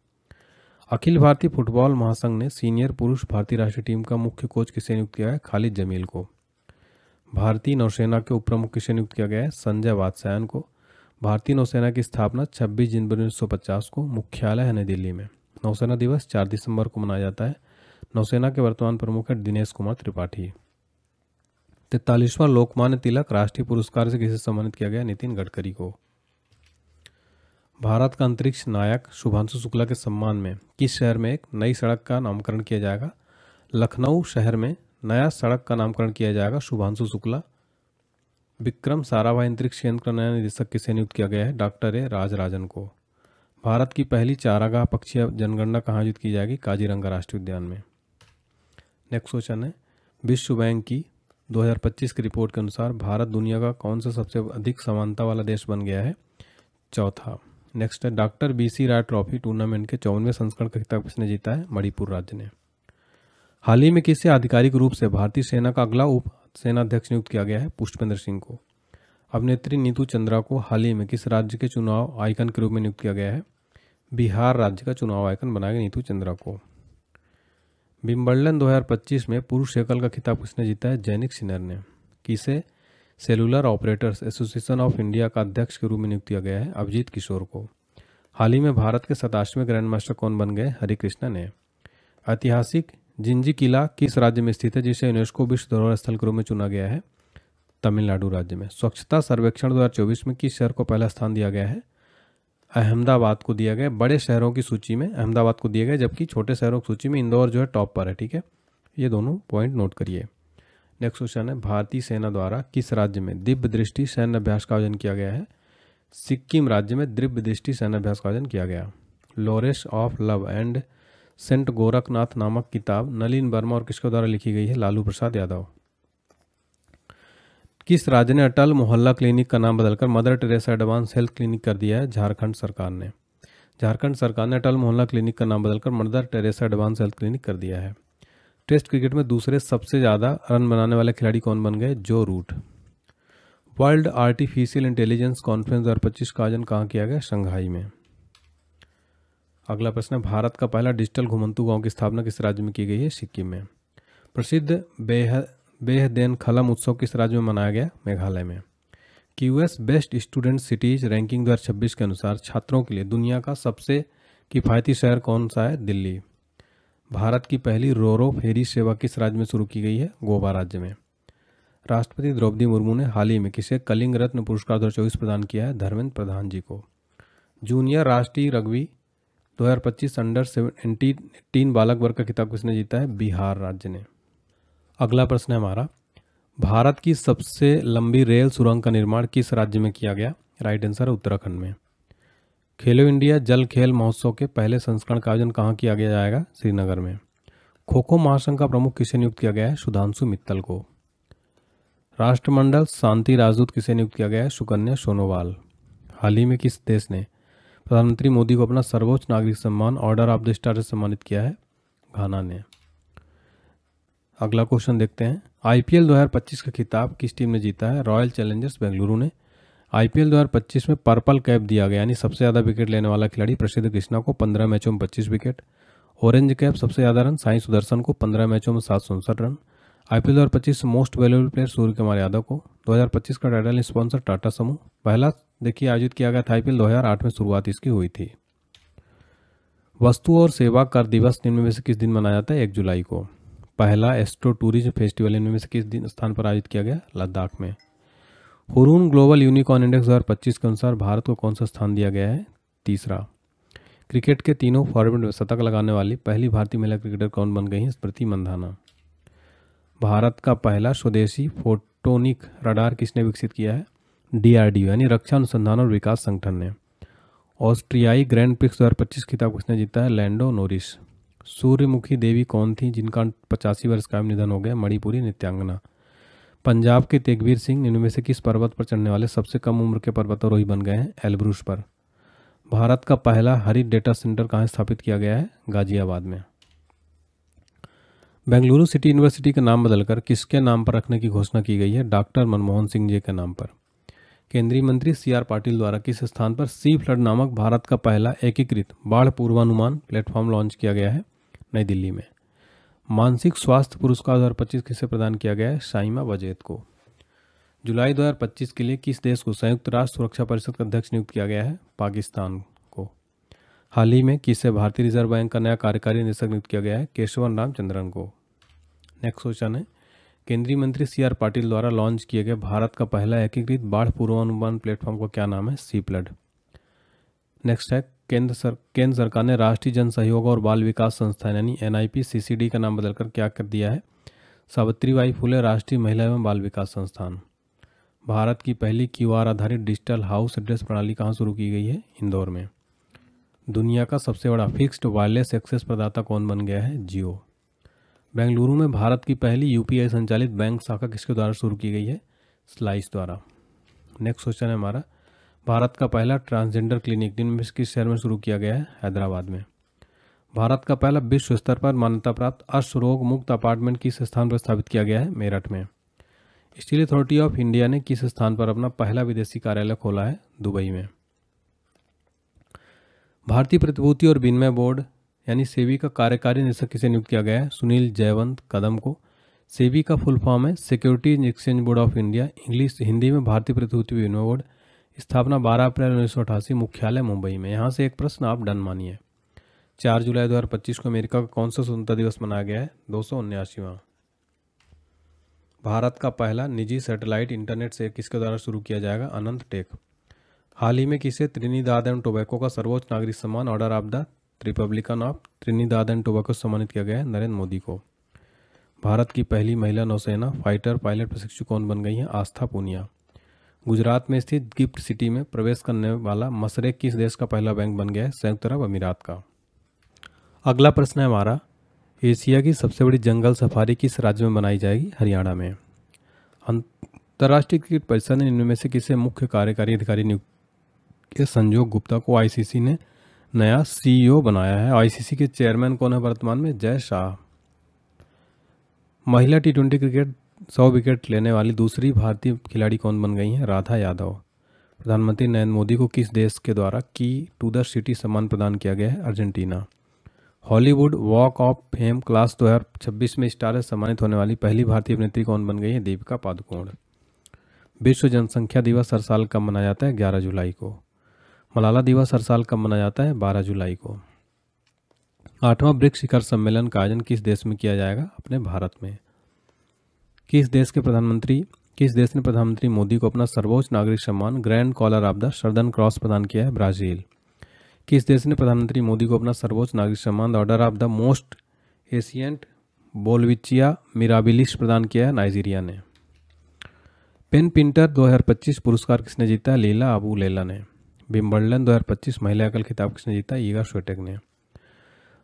अखिल भारतीय फुटबॉल महासंघ ने सीनियर पुरुष भारतीय राष्ट्रीय टीम का मुख्य कोच किसे नियुक्त किया है? खालिद जमील को। भारतीय नौसेना के उप प्रमुख किसे नियुक्त किया गया है? संजय वात्स्यायन को। भारतीय नौसेना की स्थापना 26 जनवरी 1950 को, मुख्यालय है नई दिल्ली में। नौसेना दिवस 4 दिसंबर को मनाया जाता है। नौसेना के वर्तमान प्रमुख है दिनेश कुमार त्रिपाठी। 43वां लोकमान्य तिलक राष्ट्रीय पुरस्कार से किसे सम्मानित किया गया? नितिन गडकरी को। भारत का अंतरिक्ष नायक शुभांशु शुक्ला के सम्मान में किस शहर में एक नई सड़क का नामकरण किया जाएगा? लखनऊ शहर में नया सड़क का नामकरण किया जाएगा। शुभांशु शुक्ला। विक्रम साराभाई अंतरिक्ष केंद्र का नया निदेशक किसे नियुक्त किया गया है? डॉक्टर ए राजराजन को। भारत की पहली चारागाह पक्षी जनगणना कहाँ आयोजित की जाएगी? काजीरंगा राष्ट्रीय उद्यान में। नेक्स्ट क्वेश्चन है, विश्व बैंक की 2025 की रिपोर्ट के अनुसार भारत दुनिया का कौन सा सबसे अधिक समानता वाला देश बन गया है? चौथा। नेक्स्ट है, डॉक्टर बीसी राय ट्रॉफी टूर्नामेंट के 54वें संस्करण का खिताब किसने जीता है? मणिपुर राज्य ने। हाल ही में किसे आधिकारिक रूप से भारतीय सेना का अगला उप सेनाध्यक्ष नियुक्त किया गया है? पुष्पेंद्र सिंह को। अभिनेत्री नीतू चंद्रा को हाल ही में किस राज्य के चुनाव आइकन के रूप में नियुक्त किया गया है? बिहार राज्य का चुनाव आइकन बनाया गया नीतू चंद्रा को। विंबलडन 2025 में पुरुष एकल का खिताब किसने जीता है? जैनिक सिनर ने। किसे cellular operators association of India का अध्यक्ष के रूप में नियुक्त किया गया है? अभिजीत किशोर को। हाल ही में भारत के 27वें ग्रैंड मास्टर कौन बन गए? हरिकृष्णा ने। ऐतिहासिक जिंजी किला किस राज्य में स्थित है जिसे यूनेस्को विश्व धरोहर स्थल के रूप में चुना गया है? तमिलनाडु राज्य में। स्वच्छता सर्वेक्षण 2024 में किस शहर को पहला स्थान दिया गया है? अहमदाबाद को दिया गया। बड़े शहरों की सूची में अहमदाबाद को दिया गया, जबकि छोटे शहरों की सूची में इंदौर जो है टॉप पर है। ठीक है, ये दोनों पॉइंट नोट करिए। नेक्स्ट क्वेश्चन है, भारतीय सेना द्वारा किस राज्य में दिव्य दृष्टि सैन्य अभ्यास का आयोजन किया गया है? सिक्किम राज्य में दिव्य दृष्टि सैन्य अभ्यास का आयोजन किया गया। Laurels of love and saint Gorakhnath नामक किताब नलिन वर्मा और किसके द्वारा लिखी गई है? लालू प्रसाद यादव। किस राज्य ने अटल मोहल्ला क्लिनिक का नाम बदलकर mother Teresa advance health clinic कर दिया है? झारखंड सरकार ने। झारखंड सरकार ने अटल मोहल्ला क्लिनिक का नाम बदलकर mother Teresa advance health clinic कर दिया है। टेस्ट क्रिकेट में दूसरे सबसे ज़्यादा रन बनाने वाले खिलाड़ी कौन बन गए? Joe Root. World artificial intelligence conference 2025 का आयोजन कहाँ किया गया? शंघाई में। अगला प्रश्न है, भारत का पहला डिजिटल घुमंतू गांव की स्थापना किस राज्य में की गई है? सिक्किम में। प्रसिद्ध बेहदेनखलम उत्सव किस राज्य में मनाया गया? मेघालय में। QS best student cities ranking 2026 के अनुसार छात्रों के लिए दुनिया का सबसे किफ़ायती शहर कौन सा है? दिल्ली। भारत की पहली रोरो फेरी सेवा किस राज्य में शुरू की गई है? गोवा राज्य में। राष्ट्रपति द्रौपदी मुर्मू ने हाल ही में किसे कलिंग रत्न पुरस्कार 2024 प्रदान किया है? धर्मेंद्र प्रधान जी को। जूनियर राष्ट्रीय रग्बी 2025 अंडर 17 बालक वर्ग का खिताब किसने जीता है? बिहार राज्य ने। अगला प्रश्न है हमारा, भारत की सबसे लंबी रेल सुरंग का निर्माण किस राज्य में किया गया? राइट आंसर है उत्तराखंड में। खेलो इंडिया जल खेल महोत्सव के पहले संस्करण का आयोजन कहाँ किया गया जाएगा? श्रीनगर में। खो खो महासंघ का प्रमुख किसे नियुक्त किया गया है? सुधांशु मित्तल को। राष्ट्रमंडल शांति राजदूत किसे नियुक्त किया गया है? सुकन्या सोनोवाल। हाल ही में किस देश ने प्रधानमंत्री मोदी को अपना सर्वोच्च नागरिक सम्मान ऑर्डर ऑफ द स्टार से सम्मानित किया है? घाना ने। अगला क्वेश्चन देखते हैं, आईपीएल 2025 का खिताब किस टीम ने जीता है? रॉयल चैलेंजर्स बेंगलुरु ने। आईपीएल 2025 में पर्पल कैप दिया गया, यानी सबसे ज़्यादा विकेट लेने वाला खिलाड़ी प्रसिद्ध कृष्णा को 15 मैचों में 25 विकेट। ऑरेंज कैप सबसे ज़्यादा रन साई सुदर्शन को 15 मैचों में 759 रन। IPL 2025 most valuable player Surya Kumar Yadav को। 2025 का टाइटल स्पॉन्सर टाटा समूह। पहला देखिए आयोजित किया गया था आईपीएल 2008 में शुरुआत इसकी हुई थी। वस्तु और सेवा कर दिवस निम्न में से किस दिन मनाया जाता है? 1 जुलाई को। पहला एस्ट्रो टूरिज्म फेस्टिवल इनमें से किस दिन स्थान पर आयोजित किया गया? लद्दाख में। हुरून ग्लोबल यूनिकॉर्न इंडेक्स 2025 के अनुसार भारत को कौन सा स्थान दिया गया है? तीसरा। क्रिकेट के तीनों फॉर्मेट में शतक लगाने वाली पहली भारतीय महिला क्रिकेटर कौन बन गई हैं? स्मृति मंधाना। भारत का पहला स्वदेशी फोटोनिक रडार किसने विकसित किया है? डीआरडीओ यानी रक्षा अनुसंधान और विकास संगठन ने। ऑस्ट्रियाई ग्रैंड प्रिक्स 2025 खिताब किसने जीता है? Lando Norris. सूर्यमुखी देवी कौन थी जिनका 85 वर्ष का निधन हो गया? मणिपुरी नृत्यांगना। पंजाब के तेगवीर सिंह इनमें से किस पर्वत पर चढ़ने वाले सबसे कम उम्र के पर्वतारोही बन गए हैं? एल्ब्रुस पर। भारत का पहला हरित डेटा सेंटर कहाँ स्थापित किया गया है? गाजियाबाद में। बेंगलुरु सिटी यूनिवर्सिटी का नाम बदलकर किसके नाम पर रखने की घोषणा की गई है? डॉक्टर मनमोहन सिंह जी के नाम पर। केंद्रीय मंत्री सीआर पाटिल द्वारा किस स्थान पर सी फ्लड नामक भारत का पहला एकीकृत बाढ़ पूर्वानुमान प्लेटफॉर्म लॉन्च किया गया है? नई दिल्ली में। मानसिक स्वास्थ्य पुरस्कार 2025 किसे प्रदान किया गया है? शाइमा वजेद को। जुलाई 2025 के लिए किस देश को संयुक्त राष्ट्र सुरक्षा परिषद का अध्यक्ष नियुक्त किया गया है? पाकिस्तान को। हाल ही में किसे भारतीय रिजर्व बैंक का नया कार्यकारी निदेशक नियुक्त किया गया है? केशवन रामचंद्रन को। नेक्स्ट क्वेश्चन है, केंद्रीय मंत्री सीआर पाटिल द्वारा लॉन्च किए गए भारत का पहला एकीकृत बाढ़ पूर्वानुमान प्लेटफॉर्म का क्या नाम है? सी फ्लड। नेक्स्ट है, केंद्र सरकार ने राष्ट्रीय जन सहयोग और बाल विकास संस्थान यानी NIPCCD का नाम बदलकर क्या कर दिया है? सावित्रीबाई फुले राष्ट्रीय महिला एवं बाल विकास संस्थान। भारत की पहली QR आधारित डिजिटल हाउस एड्रेस प्रणाली कहाँ शुरू की गई है? इंदौर में। दुनिया का सबसे बड़ा फिक्स्ड वायरलेस एक्सेस प्रदाता कौन बन गया है? जियो। बेंगलुरु में भारत की पहली UPI संचालित बैंक शाखा किसके द्वारा शुरू की गई है? स्लाइस द्वारा। नेक्स्ट क्वेश्चन है हमारा, भारत का पहला ट्रांसजेंडर क्लिनिक दिन में किस शहर में शुरू किया गया है? हैदराबाद में। भारत का पहला विश्व स्तर पर मान्यता प्राप्त अश्व रोग मुक्त अपार्टमेंट किस स्थान पर स्थापित किया गया है? मेरठ में। स्टील अथॉरिटी ऑफ इंडिया ने किस स्थान पर अपना पहला विदेशी कार्यालय खोला है? दुबई में। भारतीय प्रतिभूति और विनिमय बोर्ड यानी सेबी का कार्यकारी निदेशक किसे नियुक्त किया गया है? सुनील जयवंत कदम को। सेबी का फुल फॉर्म है securities exchange board of India, English Hindi में भारतीय प्रतिभूति विनिमय बोर्ड। स्थापना 12 अप्रैल 1988, मुख्यालय मुंबई में। यहाँ से एक प्रश्न आप डन मानिए। 4 जुलाई 2025 को अमेरिका का कौन सा स्वतंत्रता दिवस मनाया गया है? 279वां। भारत का पहला निजी सैटेलाइट इंटरनेट से किसके द्वारा शुरू किया जाएगा? अनंत टेक। हाल ही में किसे त्रिनिदाद एंड टोबैको का सर्वोच्च नागरिक सम्मान order of the Republican of Trinidad and tobacco सम्मानित किया गया है? नरेंद्र मोदी को। भारत की पहली महिला नौसेना फाइटर पायलट प्रशिक्षु कौन बन गई हैं? आस्था पूनिया। गुजरात में स्थित गिफ्ट सिटी में प्रवेश करने वाला मशरेक किस देश का पहला बैंक बन गया है? संयुक्त अरब अमीरात का। अगला प्रश्न है हमारा, एशिया की सबसे बड़ी जंगल सफारी किस राज्य में बनाई जाएगी? हरियाणा में। अंतर्राष्ट्रीय क्रिकेट परिषद ने इनमें से किसे मुख्य कार्यकारी अधिकारी नियुक्त किया? संजोग गुप्ता को आईसीसी ने नया सीईओ बनाया है। आईसीसी के चेयरमैन कौन है वर्तमान में? जय शाह। महिला टी20 क्रिकेट 100 विकेट लेने वाली दूसरी भारतीय खिलाड़ी कौन बन गई हैं? राधा यादव। प्रधानमंत्री नरेंद्र मोदी को किस देश के द्वारा की टू द सिटी सम्मान प्रदान किया गया है? Argentina. Hollywood walk of fame class 2026 में स्टार से सम्मानित होने वाली पहली भारतीय अभिनेत्री कौन बन गई है? दीपिका पादुकोण। विश्व जनसंख्या दिवस हर साल कब मनाया जाता है? 11 जुलाई को। मलाला दिवस हर साल कब मनाया जाता है? 12 जुलाई को। 8वां ब्रिक्स शिखर सम्मेलन का आयोजन किस देश में किया जाएगा? अपने भारत में। किस देश ने प्रधानमंत्री मोदी को अपना सर्वोच्च नागरिक सम्मान grand collar of the southern cross प्रदान किया है? ब्राजील। किस देश ने प्रधानमंत्री मोदी को अपना सर्वोच्च नागरिक सम्मान the order of the most ancient बोलविचिया मिराबिलिस प्रदान किया है? नाइजीरिया ने। पेन पिंटर 2025 पुरस्कार किसने जीता? लीला अबू लैला ने। विंबलडन 2025 महिला एकल खिताब किसने जीता? ईगा स्विटेक ने।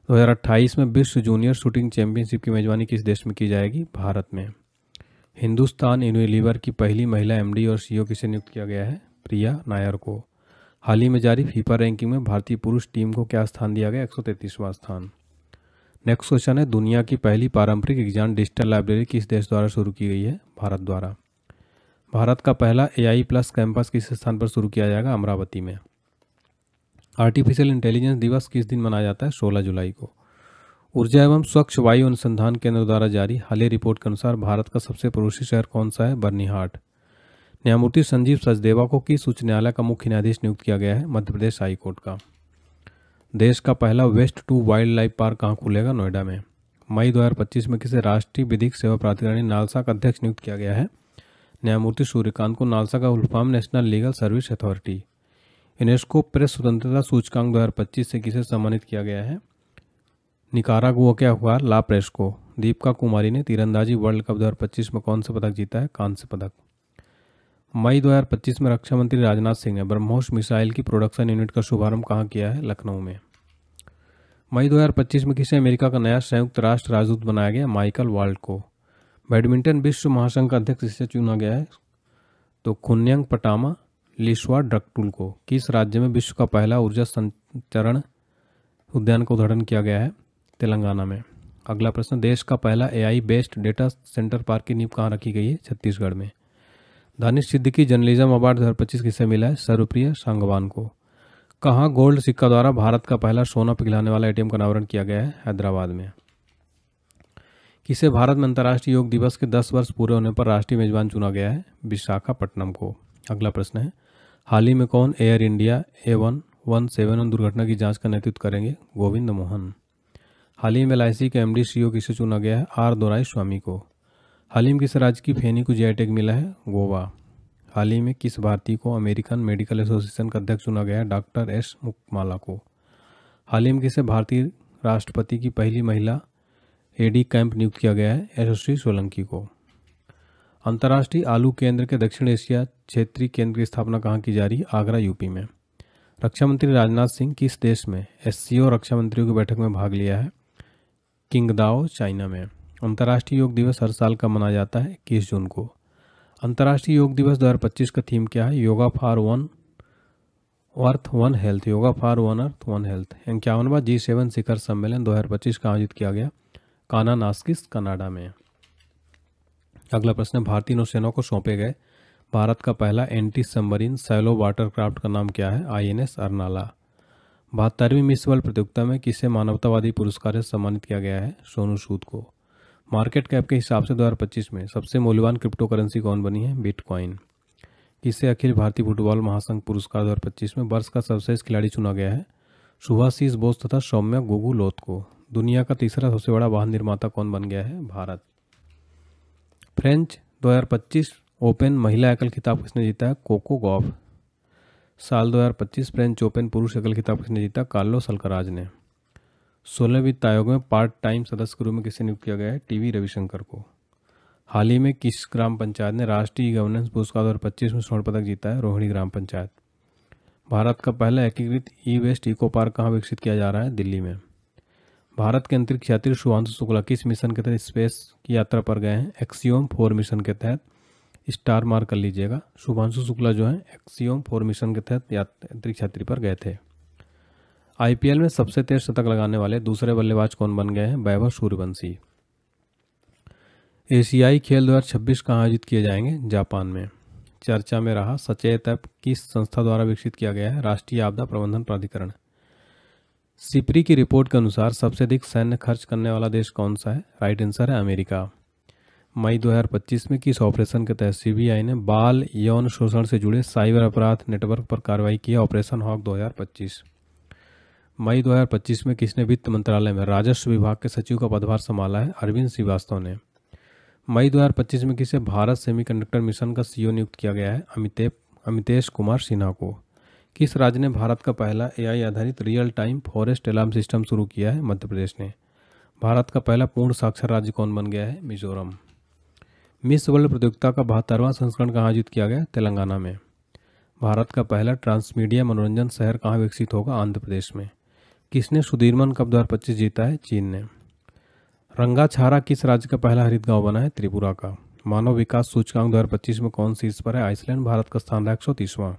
2028 में विश्व जूनियर शूटिंग चैंपियनशिप की मेजबानी किस देश में की जाएगी? भारत में। हिंदुस्तान यूनिलीवर की पहली महिला एमडी और सीईओ किसे नियुक्त किया गया है? प्रिया नायर को। हाल ही में जारी फीफा रैंकिंग में भारतीय पुरुष टीम को क्या स्थान दिया गया? 133वां स्थान। नेक्स्ट क्वेश्चन है, दुनिया की पहली पारंपरिक विज्ञान डिजिटल लाइब्रेरी किस देश द्वारा शुरू की गई है? भारत द्वारा। भारत का पहला AI प्लस कैंपस किस स्थान पर शुरू किया जाएगा? अमरावती में। आर्टिफिशियल इंटेलिजेंस दिवस किस दिन मनाया जाता है? 16 जुलाई को। ऊर्जा एवं स्वच्छ वायु अनुसंधान केंद्र द्वारा जारी हालिया रिपोर्ट के अनुसार भारत का सबसे पड़ोसी शहर कौन सा है? बर्निहाट। न्यायमूर्ति संजीव सचदेवा को किस उच्च न्यायालय का मुख्य न्यायाधीश नियुक्त किया गया है? मध्य प्रदेश हाईकोर्ट का। देश का पहला waste to wildlife park कहाँ खुलेगा? नोएडा में। मई 2025 में किसे राष्ट्रीय विधिक सेवा प्राधिकरण नालसा का अध्यक्ष नियुक्त किया गया है? न्यायमूर्ति सूर्यकांत को। नालसा का full form national legal service authority. UNESCO press स्वतंत्रता सूचकांक 2025 से किसे सम्मानित किया गया है? निकारागुआ के अखबार ला प्रेस को। दीपिका कुमारी ने तीरंदाजी वर्ल्ड कप 2025 में कौन सा पदक जीता है? कांस्य पदक। मई 2025 में रक्षा मंत्री राजनाथ सिंह ने ब्रह्मोस मिसाइल की प्रोडक्शन यूनिट का शुभारंभ कहाँ किया है? लखनऊ में। मई 2025 में किसे अमेरिका का नया संयुक्त राष्ट्र राजदूत बनाया गया? माइकल वाल्ट को। बैडमिंटन विश्व महासंघ का अध्यक्ष किसे चुना गया है? तो खुन्यांग पटामा लिस्वा ड्रक्टुल को। किस राज्य में विश्व का पहला ऊर्जा संचरण उद्यान का उद्घाटन किया गया है? तेलंगाना में। अगला प्रश्न, देश का पहला AI based data centre park की नींव कहाँ रखी गई है? छत्तीसगढ़ में। दानिश सिद्दीकी जर्नलिज्म अवार्ड 2025 किसे मिला है? सर्वप्रिय सांगवान को। कहाँ गोल्ड सिक्का द्वारा भारत का पहला सोना पिघलाने वाला ATM का अनावरण किया गया है? हैदराबाद में। किसे भारत में अंतर्राष्ट्रीय योग दिवस के 10 वर्ष पूरे होने पर राष्ट्रीय मेजबान चुना गया है? विशाखापट्टनम को। अगला प्रश्न है, हाल ही में कौन एयर इंडिया A117 दुर्घटना की जांच का नेतृत्व करेंगे? गोविंद मोहन। हाल ही में LIC के MD CEO किसे चुना गया है? R दोराईस्वामी को। हाल ही में किस राज्य की फेनी को GI टैग मिला है? गोवा। हाल ही में किस भारतीय को अमेरिकन मेडिकल एसोसिएशन का अध्यक्ष चुना गया है? डॉक्टर S मुक्माला को। हाल ही में किसे भारतीय राष्ट्रपति की पहली महिला AD कैंप नियुक्त किया गया है? यशस्वी सोलंकी को। अंतर्राष्ट्रीय आलू केंद्र के दक्षिण एशिया क्षेत्रीय केंद्र की स्थापना कहाँ की जा रही है? आगरा यूपी में। रक्षा मंत्री राजनाथ सिंह किस देश में SCO रक्षा मंत्रियों की बैठक में भाग लिया है? किंगदाओ चाइना में। अंतर्राष्ट्रीय योग दिवस हर साल कब मनाया जाता है? 21 जून को। अंतर्राष्ट्रीय योग दिवस 2025 का थीम क्या है? Yoga for one earth one health. Yoga for one earth one health. 51वां G7 शिखर सम्मेलन 2025 का आयोजित किया गया कानानास्किस कनाडा में। अगला प्रश्न, भारतीय नौसेना को सौंपे गए भारत का पहला एंटी सबमरीन सैलो वाटरक्राफ्ट का नाम क्या है? INS अर्नाला। 72वीं मिस वर्ल्ड प्रतियोगिता में किसे मानवतावादी पुरस्कार से सम्मानित किया गया है? सोनू सूद को। मार्केट कैप के हिसाब से 2025 में सबसे मूल्यवान क्रिप्टो करेंसी कौन बनी है? बिटकॉइन। किसे अखिल भारतीय फुटबॉल महासंघ पुरस्कार 2025 में वर्ष का सर्वश्रेष्ठ खिलाड़ी चुना गया है? सुभाषिस बोस तथा सौम्या गुगुलोत को। दुनिया का तीसरा सबसे बड़ा वाहन निर्माता कौन बन गया है? भारत। फ्रेंच 2025 ओपन महिला एकल खिताब किसने जीता है? Coco Gauff. साल 2025 फ्रेंच ओपन पुरुष एकल खिताब किसने जीता? कार्लोस अल्कराज ने। 16वें वित्त आयोग में पार्ट टाइम सदस्य के रूप में किसे नियुक्त किया गया है? टीवी रविशंकर को। हाल ही में किस ग्राम पंचायत ने राष्ट्रीय गवर्नेंस पुरस्कार 2025 में स्वर्ण पदक जीता है? रोहिणी ग्राम पंचायत। भारत का पहला एकीकृत ई वेस्ट इको पार्क कहाँ विकसित किया जा रहा है? दिल्ली में। भारत के अंतरिक्ष यात्री शुभांशु शुक्ला किस मिशन के तहत स्पेस की यात्रा पर गए हैं? एक्सियोम 4 मिशन के तहत। स्टार मार्क कर लीजिएगा। शुभांशु शुक्ला जो है एक्सियोम 4 मिशन के तहत अंतरिक्ष यात्री पर गए थे। आईपीएल में सबसे तेज शतक लगाने वाले दूसरे बल्लेबाज कौन बन गए हैं? वैभव सूर्यवंशी। एशियाई खेल 2026 कहाँ आयोजित किए जाएंगे? जापान में। चर्चा में रहा सचेत ऐप किस संस्था द्वारा विकसित किया गया है? राष्ट्रीय आपदा प्रबंधन प्राधिकरण। सिप्री की रिपोर्ट के अनुसार सबसे अधिक सैन्य खर्च करने वाला देश कौन सा है? राइट आंसर है अमेरिका। मई 2025 में किस ऑपरेशन के तहत सीबीआई ने बाल यौन शोषण से जुड़े साइबर अपराध नेटवर्क पर कार्रवाई की? Operation hoc 2025। मई 2025 में किसने वित्त मंत्रालय में राजस्व विभाग के सचिव का पदभार संभाला है? अरविंद श्रीवास्तव ने। मई 2025 में किसे भारत सेमीकंडक्टर मिशन का सीईओ नियुक्त किया गया है? अमितेश कुमार सिन्हा को। किस राज्य ने भारत का पहला एआई आधारित real time forest alarm system शुरू किया है? मध्य प्रदेश ने। भारत का पहला पूर्ण साक्षर राज्य कौन बन गया है? मिजोरम। मिस वर्ल्ड प्रतियोगिता का 72वां संस्करण कहाँ आयोजित किया गया? तेलंगाना में। भारत का पहला ट्रांसमीडिया मनोरंजन शहर कहाँ विकसित होगा? आंध्र प्रदेश में। किसने सुधीरमन कप 2025 जीता है? चीन ने। रंगाछारा किस राज्य का पहला हरित गांव बना है? त्रिपुरा का। मानव विकास सूचकांक 2025 में कौन शीर्ष पर है? आइसलैंड। भारत का स्थान रहा 130वां।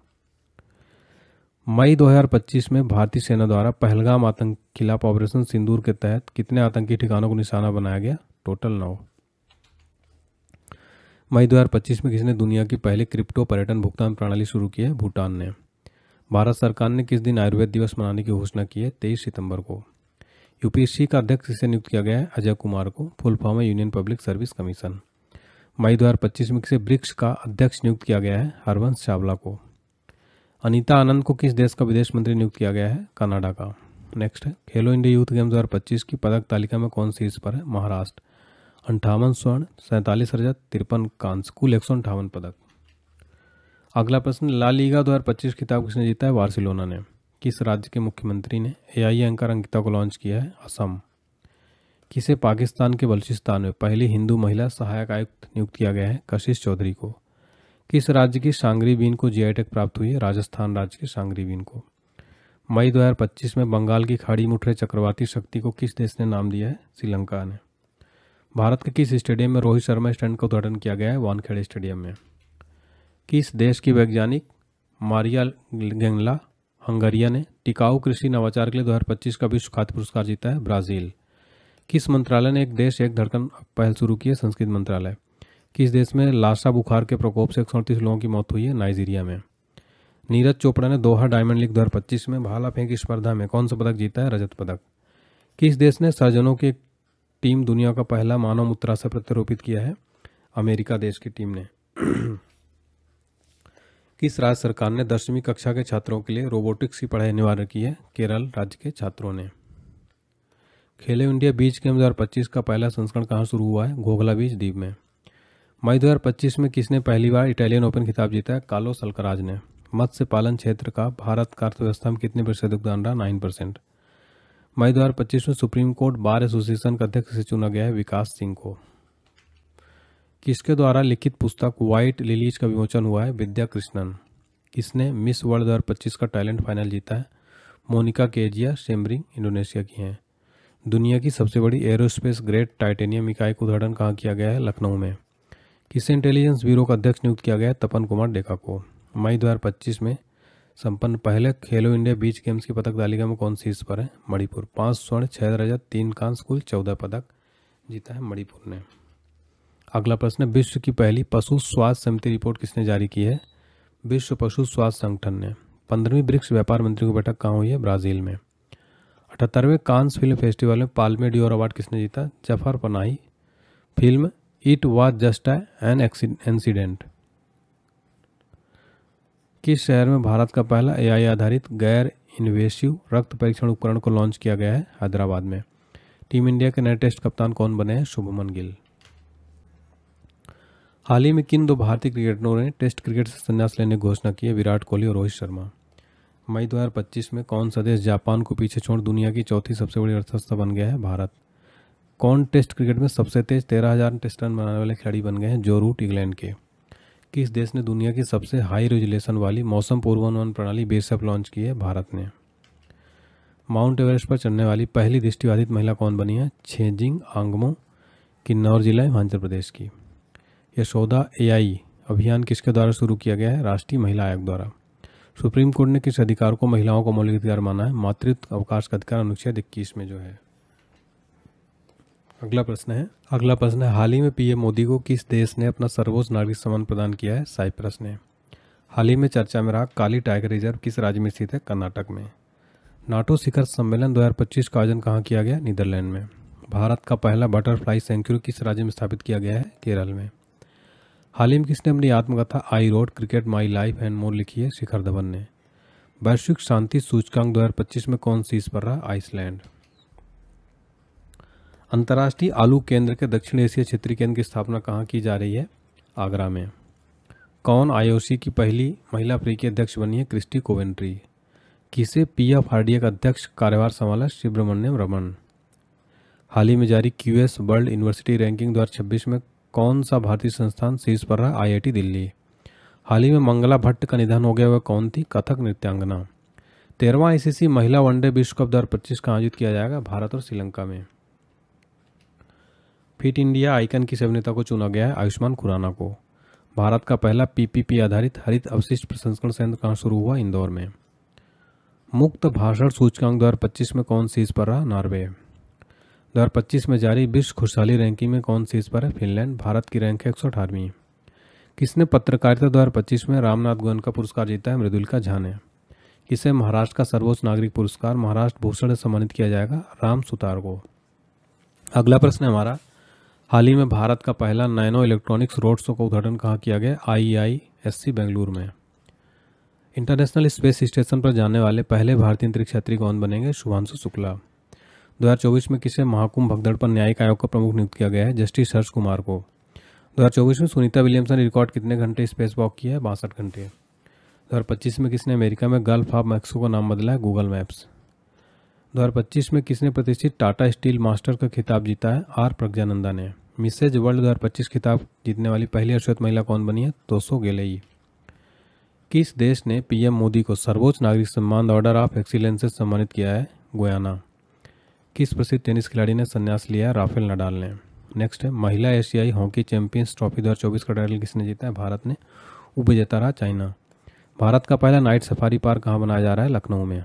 मई 2025 में भारतीय सेना द्वारा पहलगाम आतंक खिलाफ ऑपरेशन सिंदूर के तहत कितने आतंकी ठिकानों को निशाना बनाया गया? टोटल 9। मई 2025 में किसने दुनिया की पहली क्रिप्टो पर्यटन भुगतान प्रणाली शुरू की है? भूटान ने। भारत सरकार ने किस दिन आयुर्वेद दिवस मनाने की घोषणा की है? 23 सितंबर को। यूपीएससी का अध्यक्ष किसे नियुक्त किया गया है? अजय कुमार को। फुल फॉर्म है यूनियन पब्लिक सर्विस कमीशन। मई 2025 में किसे ब्रिक्स का अध्यक्ष नियुक्त किया गया है? हरवंश चावला को। अनीता आनंद को किस देश का विदेश मंत्री नियुक्त किया गया है? कनाडा का। नेक्स्ट है खेलो इंडिया यूथ गेम्स 2025 की पदक तालिका में कौन शीर्ष पर है? महाराष्ट्र। 58 स्वर्ण, 47 रजत, 53 कांस्य, कुल 158 पदक। अगला प्रश्न, ला लीगा 2025 खिताब किसने जीता है? बार्सिलोना ने। किस राज्य के मुख्यमंत्री ने एआई एंकर अंकिता को लॉन्च किया है? असम। किसे पाकिस्तान के बलूचिस्तान में पहली हिंदू महिला सहायक आयुक्त नियुक्त किया गया है? कशिश चौधरी को। किस राज्य की सांगरी बीन को जीआई टैग प्राप्त हुई है? राजस्थान राज्य की सांगरी बीन को। मई 2025 में बंगाल की खाड़ी में उठ रहे चक्रवाती शक्ति को किस देश ने नाम दिया है? श्रीलंका ने। भारत के किस स्टेडियम में रोहित शर्मा स्टैंड का उद्घाटन किया गया है? वानखेड़े स्टेडियम में। किस देश की वैज्ञानिक मारिया गेंगला हंगरिया ने टिकाऊ कृषि नवाचार के लिए 2025 का विश्व खाद्य पुरस्कार जीता है? ब्राजील। किस मंत्रालय ने एक देश एक धड़कन पहल शुरू की है? संस्कृत मंत्रालय। किस देश में लासा बुखार के प्रकोप से 138 लोगों की मौत हुई है? नाइजीरिया में। नीरज चोपड़ा ने दोहा डायमंड लीग 2025 में भाला फेंक स्पर्धा में कौन सा पदक जीता है? रजत पदक। किस देश ने सर्जनों की टीम दुनिया का पहला मानव मूत्राशय प्रत्यारोपित किया है? अमेरिका देश की टीम ने। किस राज्य सरकार ने 10वीं कक्षा के छात्रों के लिए रोबोटिक्स की पढ़ाई अनिवार्य की है? केरल राज्य के छात्रों ने। खेलो इंडिया बीच गेम 2025 का पहला संस्करण कहाँ शुरू हुआ है? घोघला बीच द्वीप में। मई 2025 में किसने पहली बार इटालियन ओपन खिताब जीता है? कार्लोस अल्कराज ने। मत्स्य पालन क्षेत्र का भारत का अर्थव्यवस्था में कितने प्रतिशत योगदान रहा? 9%। मई 2025 में सुप्रीम कोर्ट बार एसोसिएशन का अध्यक्ष से चुना गया है? विकास सिंह को। किसके द्वारा लिखित पुस्तक व्हाइट लिलीज का विमोचन हुआ है? विद्या कृष्णन। किसने मिस वर्ल्ड 2025 का टैलेंट फाइनल जीता है? मोनिका केजिया शेमरिंग इंडोनेशिया की हैं। दुनिया की सबसे बड़ी एरोस्पेस ग्रेड टाइटेनियम इकाई का उद्घाटन कहाँ किया गया है? लखनऊ में। किसे इंटेलिजेंस ब्यूरो का अध्यक्ष नियुक्त किया गया है? तपन कुमार डेका को। मई 2025 में संपन्न पहले खेलो इंडिया बीच गेम्स की पदक तालिका में कौन शीर्ष पर है? मणिपुर। 5 स्वर्ण, 6 रजत, 3 कांस्य, कुल 14 पदक जीता है मणिपुर ने। अगला प्रश्न, विश्व की पहली पशु स्वास्थ्य समिति रिपोर्ट किसने जारी की है? विश्व पशु स्वास्थ्य संगठन ने। 15वीं ब्रिक्स व्यापार मंत्रियों की बैठक कहाँ हुई है? ब्राजील में। 78वें कांस फिल्म फेस्टिवल में पाल्मे डियोर अवार्ड किसने जीता? Zafar Panahi. Film it was just an incident. किस शहर में भारत का पहला एआई आधारित गैर इन्वेसिव रक्त परीक्षण उपकरण को लॉन्च किया गया है? हैदराबाद में। टीम इंडिया के नए टेस्ट कप्तान कौन बने हैं? शुभमन गिल। हाल ही में किन दो भारतीय क्रिकेटरों ने टेस्ट क्रिकेट से संन्यास लेने की घोषणा की है? विराट कोहली और रोहित शर्मा। मई 2025 में कौन सा देश जापान को पीछे छोड़ दुनिया की चौथी सबसे बड़ी अर्थव्यवस्था बन गया है? भारत। कौन टेस्ट क्रिकेट में सबसे तेज 13,000 टेस्ट रन बनाने वाले खिलाड़ी बन गए हैं? जो रूट इंग्लैंड के। किस देश ने दुनिया की सबसे हाई रेजुलेशन वाली मौसम पूर्वानुमान प्रणाली बेसएफ लॉन्च की है? भारत ने। माउंट एवरेस्ट पर चढ़ने वाली पहली दृष्टिबाधित महिला कौन बनी है? छेजिंग आंगमो, किन्नौर जिला हिमाचल प्रदेश की। यशोदा एआई अभियान किसके द्वारा शुरू किया गया है? राष्ट्रीय महिला आयोग द्वारा। सुप्रीम कोर्ट ने किस अधिकार को महिलाओं का मौलिक अधिकार माना है? मातृत्व अवकाश का अधिकार अनुच्छेद 21 में जो है। अगला प्रश्न है हाल ही में पीएम मोदी को किस देश ने अपना सर्वोच्च नागरिक सम्मान प्रदान किया है? साइप्रस ने। हाल ही में चर्चा में रहा काली टाइगर रिजर्व किस राज्य में स्थित है? कर्नाटक में। नाटो शिखर सम्मेलन 2025 का आयोजन कहाँ किया गया? नीदरलैंड में। भारत का पहला बटरफ्लाई सेंचुरी किस राज्य में स्थापित किया गया है? केरल में। हाल ही में किसने अपनी आत्मकथा I road cricket my life and more लिखी है? शिखर धवन ने। वैश्विक शांति सूचकांक 2025 में कौन शीर्ष पर रहा? आइसलैंड। अंतर्राष्ट्रीय आलू केंद्र के दक्षिण एशिया क्षेत्रीय केंद्र की स्थापना कहाँ की जा रही है? आगरा में। कौन आईओसी की पहली महिला अफ्रीकी अध्यक्ष बनी है? Christie Coventry. किसे पीएफआरडीए का अध्यक्ष कार्यभार संभाला? सुब्रमण्यम रमन। हाल ही में जारी क्यूएस वर्ल्ड यूनिवर्सिटी रैंकिंग 2026 में कौन सा भारतीय संस्थान शीर्ष पर रहा? आईआईटी दिल्ली। हाल ही में मंगला भट्ट का निधन हो गया, वह कौन थी? कथक नृत्यांगना। 13वां आईसीसी महिला वनडे विश्व कप 2025 का आयोजित किया जाएगा? भारत और श्रीलंका में। फिट इंडिया आइकन किस अभिनेता को चुना गया है? आयुष्मान खुराना को। भारत का पहला पीपीपी आधारित हरित अवशिष्ट प्रसंस्करण संयंत्र कहाँ शुरू हुआ? इंदौर में। मुक्त भाषण सूचकांक 2025 में कौन शीर्ष पर रहा? नॉर्वे। 2025 में जारी विश्व खुशहाली रैंकिंग में कौन शीर्ष पर है? फिनलैंड। भारत की रैंक है 118वीं। किसने पत्रकारिता 2025 में रामनाथ गोयन का पुरस्कार जीता है? मृदुलिका झा ने। किसे महाराष्ट्र का सर्वोच्च नागरिक पुरस्कार महाराष्ट्र भूषण से सम्मानित किया जाएगा? राम सुतार को। अगला प्रश्न है हमारा, हाल ही में भारत का पहला नैनो इलेक्ट्रॉनिक्स रोड शो का उद्घाटन कहाँ किया गया? IISc बेंगलुरु में। इंटरनेशनल स्पेस स्टेशन पर जाने वाले पहले भारतीय अंतरिक्ष यात्री कौन बनेंगे? शुभांशु शुक्ला। 2024 में किसे महाकुंभ भगदड़ पर न्यायिक आयोग का प्रमुख नियुक्त किया गया है? जस्टिस हर्ष कुमार को। 2024 में सुनीता विलियम्सन ने रिकॉर्ड कितने घंटे स्पेस वॉक किया है? 62 घंटे। 2025 में किसने अमेरिका में गल्फ ऑफ मैक्सिको का नाम बदला है? Google maps. 2025 में किसने प्रतिष्ठित टाटा स्टील मास्टर का खिताब जीता है? आर प्रज्ञानंदा ने। मिसेज वर्ल्ड 2025 खिताब जीतने वाली पहली अश्वेत महिला कौन बनी है? तोसो गेलेई। किस देश ने पीएम मोदी को सर्वोच्च नागरिक सम्मान ऑर्डर ऑफ एक्सीलेंस से सम्मानित किया है? गुयाना। किस प्रसिद्ध टेनिस खिलाड़ी ने संन्यास लिया है? राफेल नडाल ने। नेक्स्ट है, महिला एशियाई हॉकी चैंपियंस ट्रॉफी 2024 का टाइटल किसने जीता है? भारत ने। उपविजेता रहा चाइना। भारत का पहला नाइट सफारी पार्क कहाँ बनाया जा रहा है? लखनऊ में।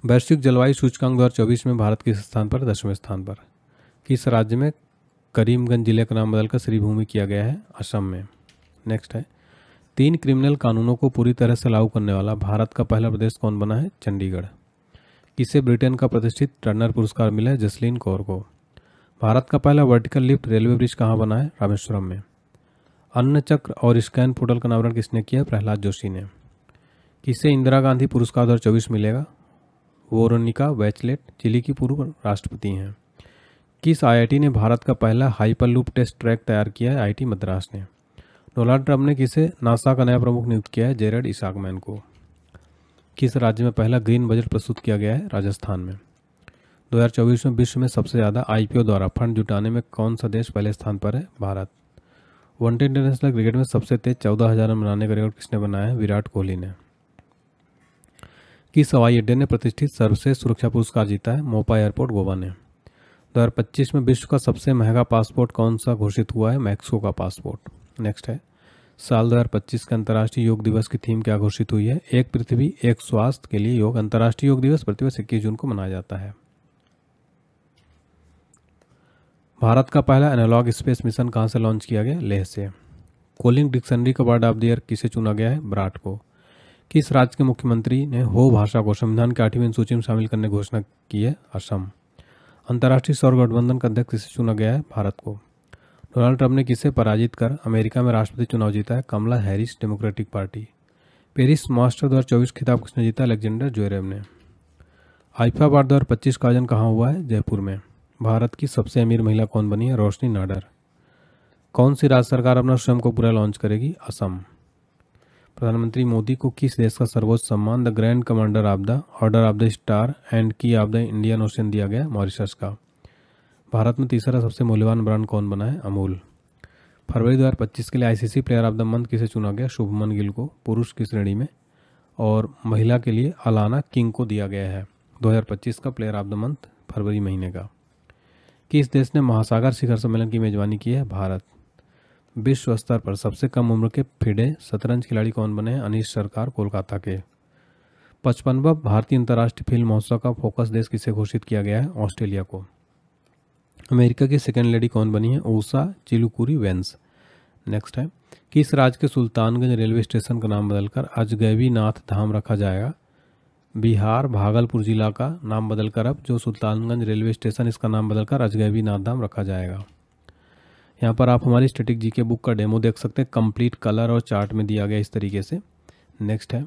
वैश्विक जलवायु सूचकांक 2024 में भारत किस स्थान पर? 10वें स्थान पर। किस राज्य में करीमगंज जिले का नाम बदलकर श्रीभूमि किया गया है? असम में। नेक्स्ट है, 3 क्रिमिनल कानूनों को पूरी तरह से लागू करने वाला भारत का पहला प्रदेश कौन बना है? चंडीगढ़। किसे ब्रिटेन का प्रतिष्ठित टर्नर पुरस्कार मिला है? जसलीन कौर को। भारत का पहला वर्टिकल लिफ्ट रेलवे ब्रिज कहाँ बना है? रामेश्वरम में। अन्न चक्र और स्कैन पोर्टल का अनावरण किसने किया? प्रहलाद जोशी ने। किसे इंदिरा गांधी पुरस्कार 2024 मिलेगा? वोरोनिका वेचलेट चिली की पूर्व राष्ट्रपति हैं। किस आईआईटी ने भारत का पहला हाइपरलूप टेस्ट ट्रैक तैयार किया है? आईआईटी मद्रास ने। डोनाल्ड ट्रंप ने किसे नासा का नया प्रमुख नियुक्त किया है? जेरेड इसाकमैन को। किस राज्य में पहला ग्रीन बजट प्रस्तुत किया गया है? राजस्थान में। 2024 में विश्व में सबसे ज़्यादा आईपीओ द्वारा फंड जुटाने में कौन सा देश पहले स्थान पर है? भारत। वनडे इंटरनेशनल क्रिकेट में सबसे तेज 14,000 रन बनाने का रिकॉर्ड किसने बनाया है? विराट कोहली ने। किस हवाई अड्डे ने प्रतिष्ठित सर्वश्रेष्ठ सुरक्षा पुरस्कार जीता है? मोपा एयरपोर्ट गोवा ने। 2025 में विश्व का सबसे महंगा पासपोर्ट कौन सा घोषित हुआ है? मैक्सिको का पासपोर्ट। नेक्स्ट है, साल 2025 का अंतर्राष्ट्रीय योग दिवस की थीम क्या घोषित हुई है? एक पृथ्वी एक स्वास्थ्य के लिए योग। अंतर्राष्ट्रीय योग दिवस प्रतिवर्ष 21 जून को मनाया जाता है। भारत का पहला एनालॉग स्पेस मिशन कहाँ से लॉन्च किया गया? लेह से। कोलिंग डिक्शनरी का वर्ड ऑफ द ईयर किसे चुना गया है? ब्राट को। किस राज्य के मुख्यमंत्री ने हो भाषा को संविधान की 8वीं सूची में शामिल करने की घोषणा की है? असम। अंतर्राष्ट्रीय सौर गठबंधन का अध्यक्ष किसे चुना गया है? भारत को। डोनाल्ड ट्रंप ने किसे पराजित कर अमेरिका में राष्ट्रपति चुनाव जीता है? Kamala Harris Democratic Party. Paris Masters 2024 खिताब किसने जीता? अलेक्जेंडर ज्वेरेव ने। आईफा अवार्ड 2025 का आयोजन कहाँ हुआ है? जयपुर में। भारत की सबसे अमीर महिला कौन बनी है? रोशनी नाडर। कौन सी राज्य सरकार अपना स्वयं को पूरा लॉन्च करेगी? असम। प्रधानमंत्री मोदी को किस देश का सर्वोच्च सम्मान the grand commander of the order of the star and की ऑफ द इंडियन ओशन दिया गया? मॉरिशस का। भारत में तीसरा सबसे मूल्यवान ब्रांड कौन बना है? अमूल। फरवरी 2025 के लिए ICC player of the month किसे चुना गया? शुभमन गिल को, पुरुष की श्रेणी में, और महिला के लिए अलाना किंग को दिया गया है 2025 का प्लेयर ऑफ द मंथ फरवरी महीने का। किस देश ने महासागर शिखर सम्मेलन की मेजबानी की है? भारत। विश्व स्तर पर सबसे कम उम्र के फिडे शतरंज खिलाड़ी कौन बने हैं? अनीश सरकार, कोलकाता के। 55वां भारतीय अंतर्राष्ट्रीय फिल्म महोत्सव का फोकस देश किसे घोषित किया गया है? ऑस्ट्रेलिया को। अमेरिका की सेकेंड लेडी कौन बनी है? ऊषा चिलुकुरी वेंस। नेक्स्ट है, किस राज्य के सुल्तानगंज रेलवे स्टेशन का नाम बदलकर अजगैबीनाथ धाम रखा जाएगा? बिहार। भागलपुर जिला का नाम बदलकर अब जो सुल्तानगंज रेलवे स्टेशन, इसका नाम बदलकर अजगैबीनाथ धाम रखा जाएगा। यहाँ पर आप हमारी स्टैटिक जी के बुक का डेमो देख सकते हैं, कंप्लीट कलर और चार्ट में दिया गया इस तरीके से। नेक्स्ट है,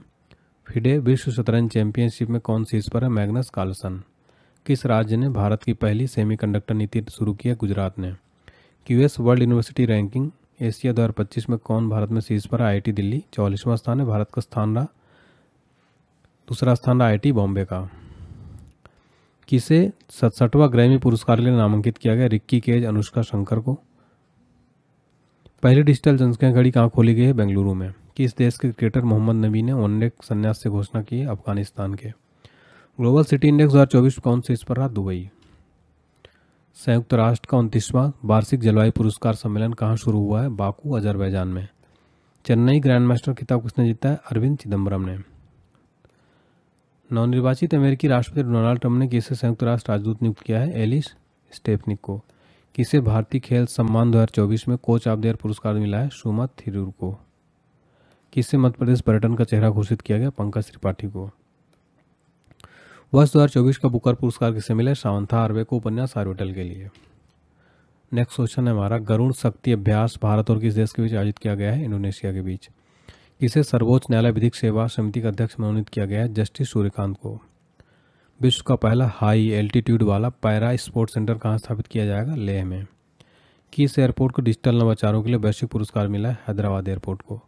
फिडे विश्व शतरंज चैंपियनशिप में कौन सी इस पर है? Magnus Carlsen. किस राज्य ने भारत की पहली सेमीकंडक्टर नीति शुरू की है? गुजरात ने। QS world university ranking Asia 2025 में कौन भारत में शीर्ष पर? आईआईटी दिल्ली 44वां स्थान है, भारत का स्थान रहा। दूसरा स्थान रहा आईआईटी बॉम्बे का। किसे 67वां ग्रैमी पुरस्कार के लिए नामांकित किया गया? रिक्की केज, अनुष्का शंकर को। पहली डिजिटल जनसंख्या घड़ी कहाँ खोली गई है? बेंगलुरु में। किस देश के क्रिकेटर मोहम्मद नबी ने वनडे संन्यास से घोषणा की है? अफगानिस्तान के। ग्लोबल सिटी इंडेक्स 2024 कौन से इस पर रहा? दुबई। संयुक्त राष्ट्र का 29वां वार्षिक जलवायु पुरस्कार सम्मेलन कहाँ शुरू हुआ है? बाकू, अजरबैजान में। चेन्नई ग्रैंड मास्टर खिताब किसने जीता है? अरविंद चिदम्बरम ने। नवनिर्वाचित अमेरिकी राष्ट्रपति डोनाल्ड ट्रंप ने किसे संयुक्त राष्ट्र राजदूत नियुक्त किया है? एलिस स्टेफनिक को। किसे भारतीय खेल सम्मान 2024 में कोच ऑफ द ईयर पुरस्कार मिला है? सुमत थिरूर को। किसे मध्य प्रदेश पर्यटन का चेहरा घोषित किया गया? पंकज त्रिपाठी को। वर्ष 2024 का बुकर पुरस्कार किसे मिला? सावंथा आर्वे को, उपन्यास आर्वेटल के लिए। नेक्स्ट क्वेश्चन है हमारा, गरुड़ शक्ति अभ्यास भारत और किस देश के बीच आयोजित किया गया है? इंडोनेशिया के बीच। किसे सर्वोच्च न्यायालय विधिक सेवा समिति का अध्यक्ष मनोनीत किया गया है? जस्टिस सूर्यकांत को। विश्व का पहला हाई एल्टीट्यूड वाला पैरा स्पोर्ट्स सेंटर कहाँ स्थापित किया जाएगा? लेह में। किस एयरपोर्ट को डिजिटल नवाचारों के लिए वैश्विक पुरस्कार मिला है? हैदराबाद एयरपोर्ट को।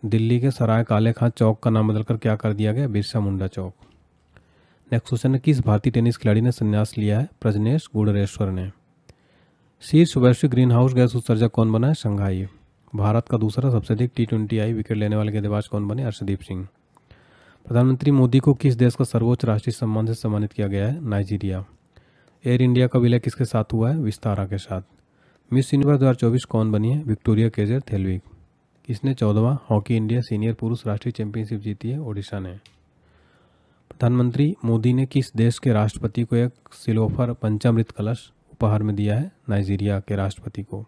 दिल्ली के सराय काले खां चौक का नाम बदलकर क्या कर दिया गया? बिरसा मुंडा चौक। नेक्स्ट क्वेश्चन है, किस भारतीय टेनिस खिलाड़ी ने संन्यास लिया है? प्रजनेश गुणरेश्वर ने। शीर्ष वैश्विक ग्रीन हाउस गैस उत्सर्जक कौन बना है? शंघाई। भारत का दूसरा सबसे अधिक T20I विकेट लेने वाले गेंदबाज कौन बने? अर्शदीप सिंह। प्रधानमंत्री मोदी को किस देश का सर्वोच्च राष्ट्रीय सम्मान से सम्मानित किया गया है? नाइजीरिया। एयर इंडिया का विलय किसके साथ हुआ है? विस्तारा के साथ। मिस यूनिवर्स 2024 कौन बनी है? Victoria Kjaer Theilvig. किसने 14वां हॉकी इंडिया सीनियर पुरुष राष्ट्रीय चैंपियनशिप जीती है? ओडिशा ने। प्रधानमंत्री मोदी ने किस देश के राष्ट्रपति को एक सिल्वर पंचामृत कलश उपहार में दिया है? नाइजीरिया के राष्ट्रपति को।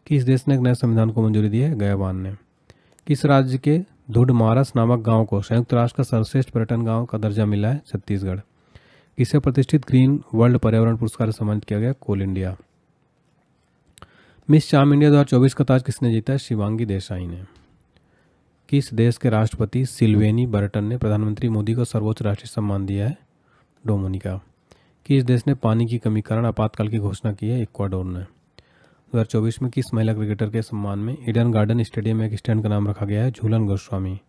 किस देश ने एक नए संविधान को मंजूरी दी है? गयावान ने। किस राज्य के धुडमारस नामक गांव को संयुक्त राष्ट्र का सर्वश्रेष्ठ पर्यटन गांव का दर्जा मिला है? छत्तीसगढ़। किसे प्रतिष्ठित ग्रीन वर्ल्ड पर्यावरण पुरस्कार से सम्मानित किया गया? कोल इंडिया। मिस चाम इंडिया 2024 का ताज किसने जीता है? शिवांगी देसाई ने। किस देश के राष्ट्रपति सिल्वेनी बर्टन ने प्रधानमंत्री मोदी को सर्वोच्च राष्ट्रीय सम्मान दिया है? डोमिनिका। किस देश ने पानी की कमी कारण आपातकाल की घोषणा की है? इक्वाडोर ने। 2024 में किस महिला क्रिकेटर के सम्मान में ईडन गार्डन स्टेडियम में एक स्टैंड का नाम रखा गया है? झूलन गोस्वामी।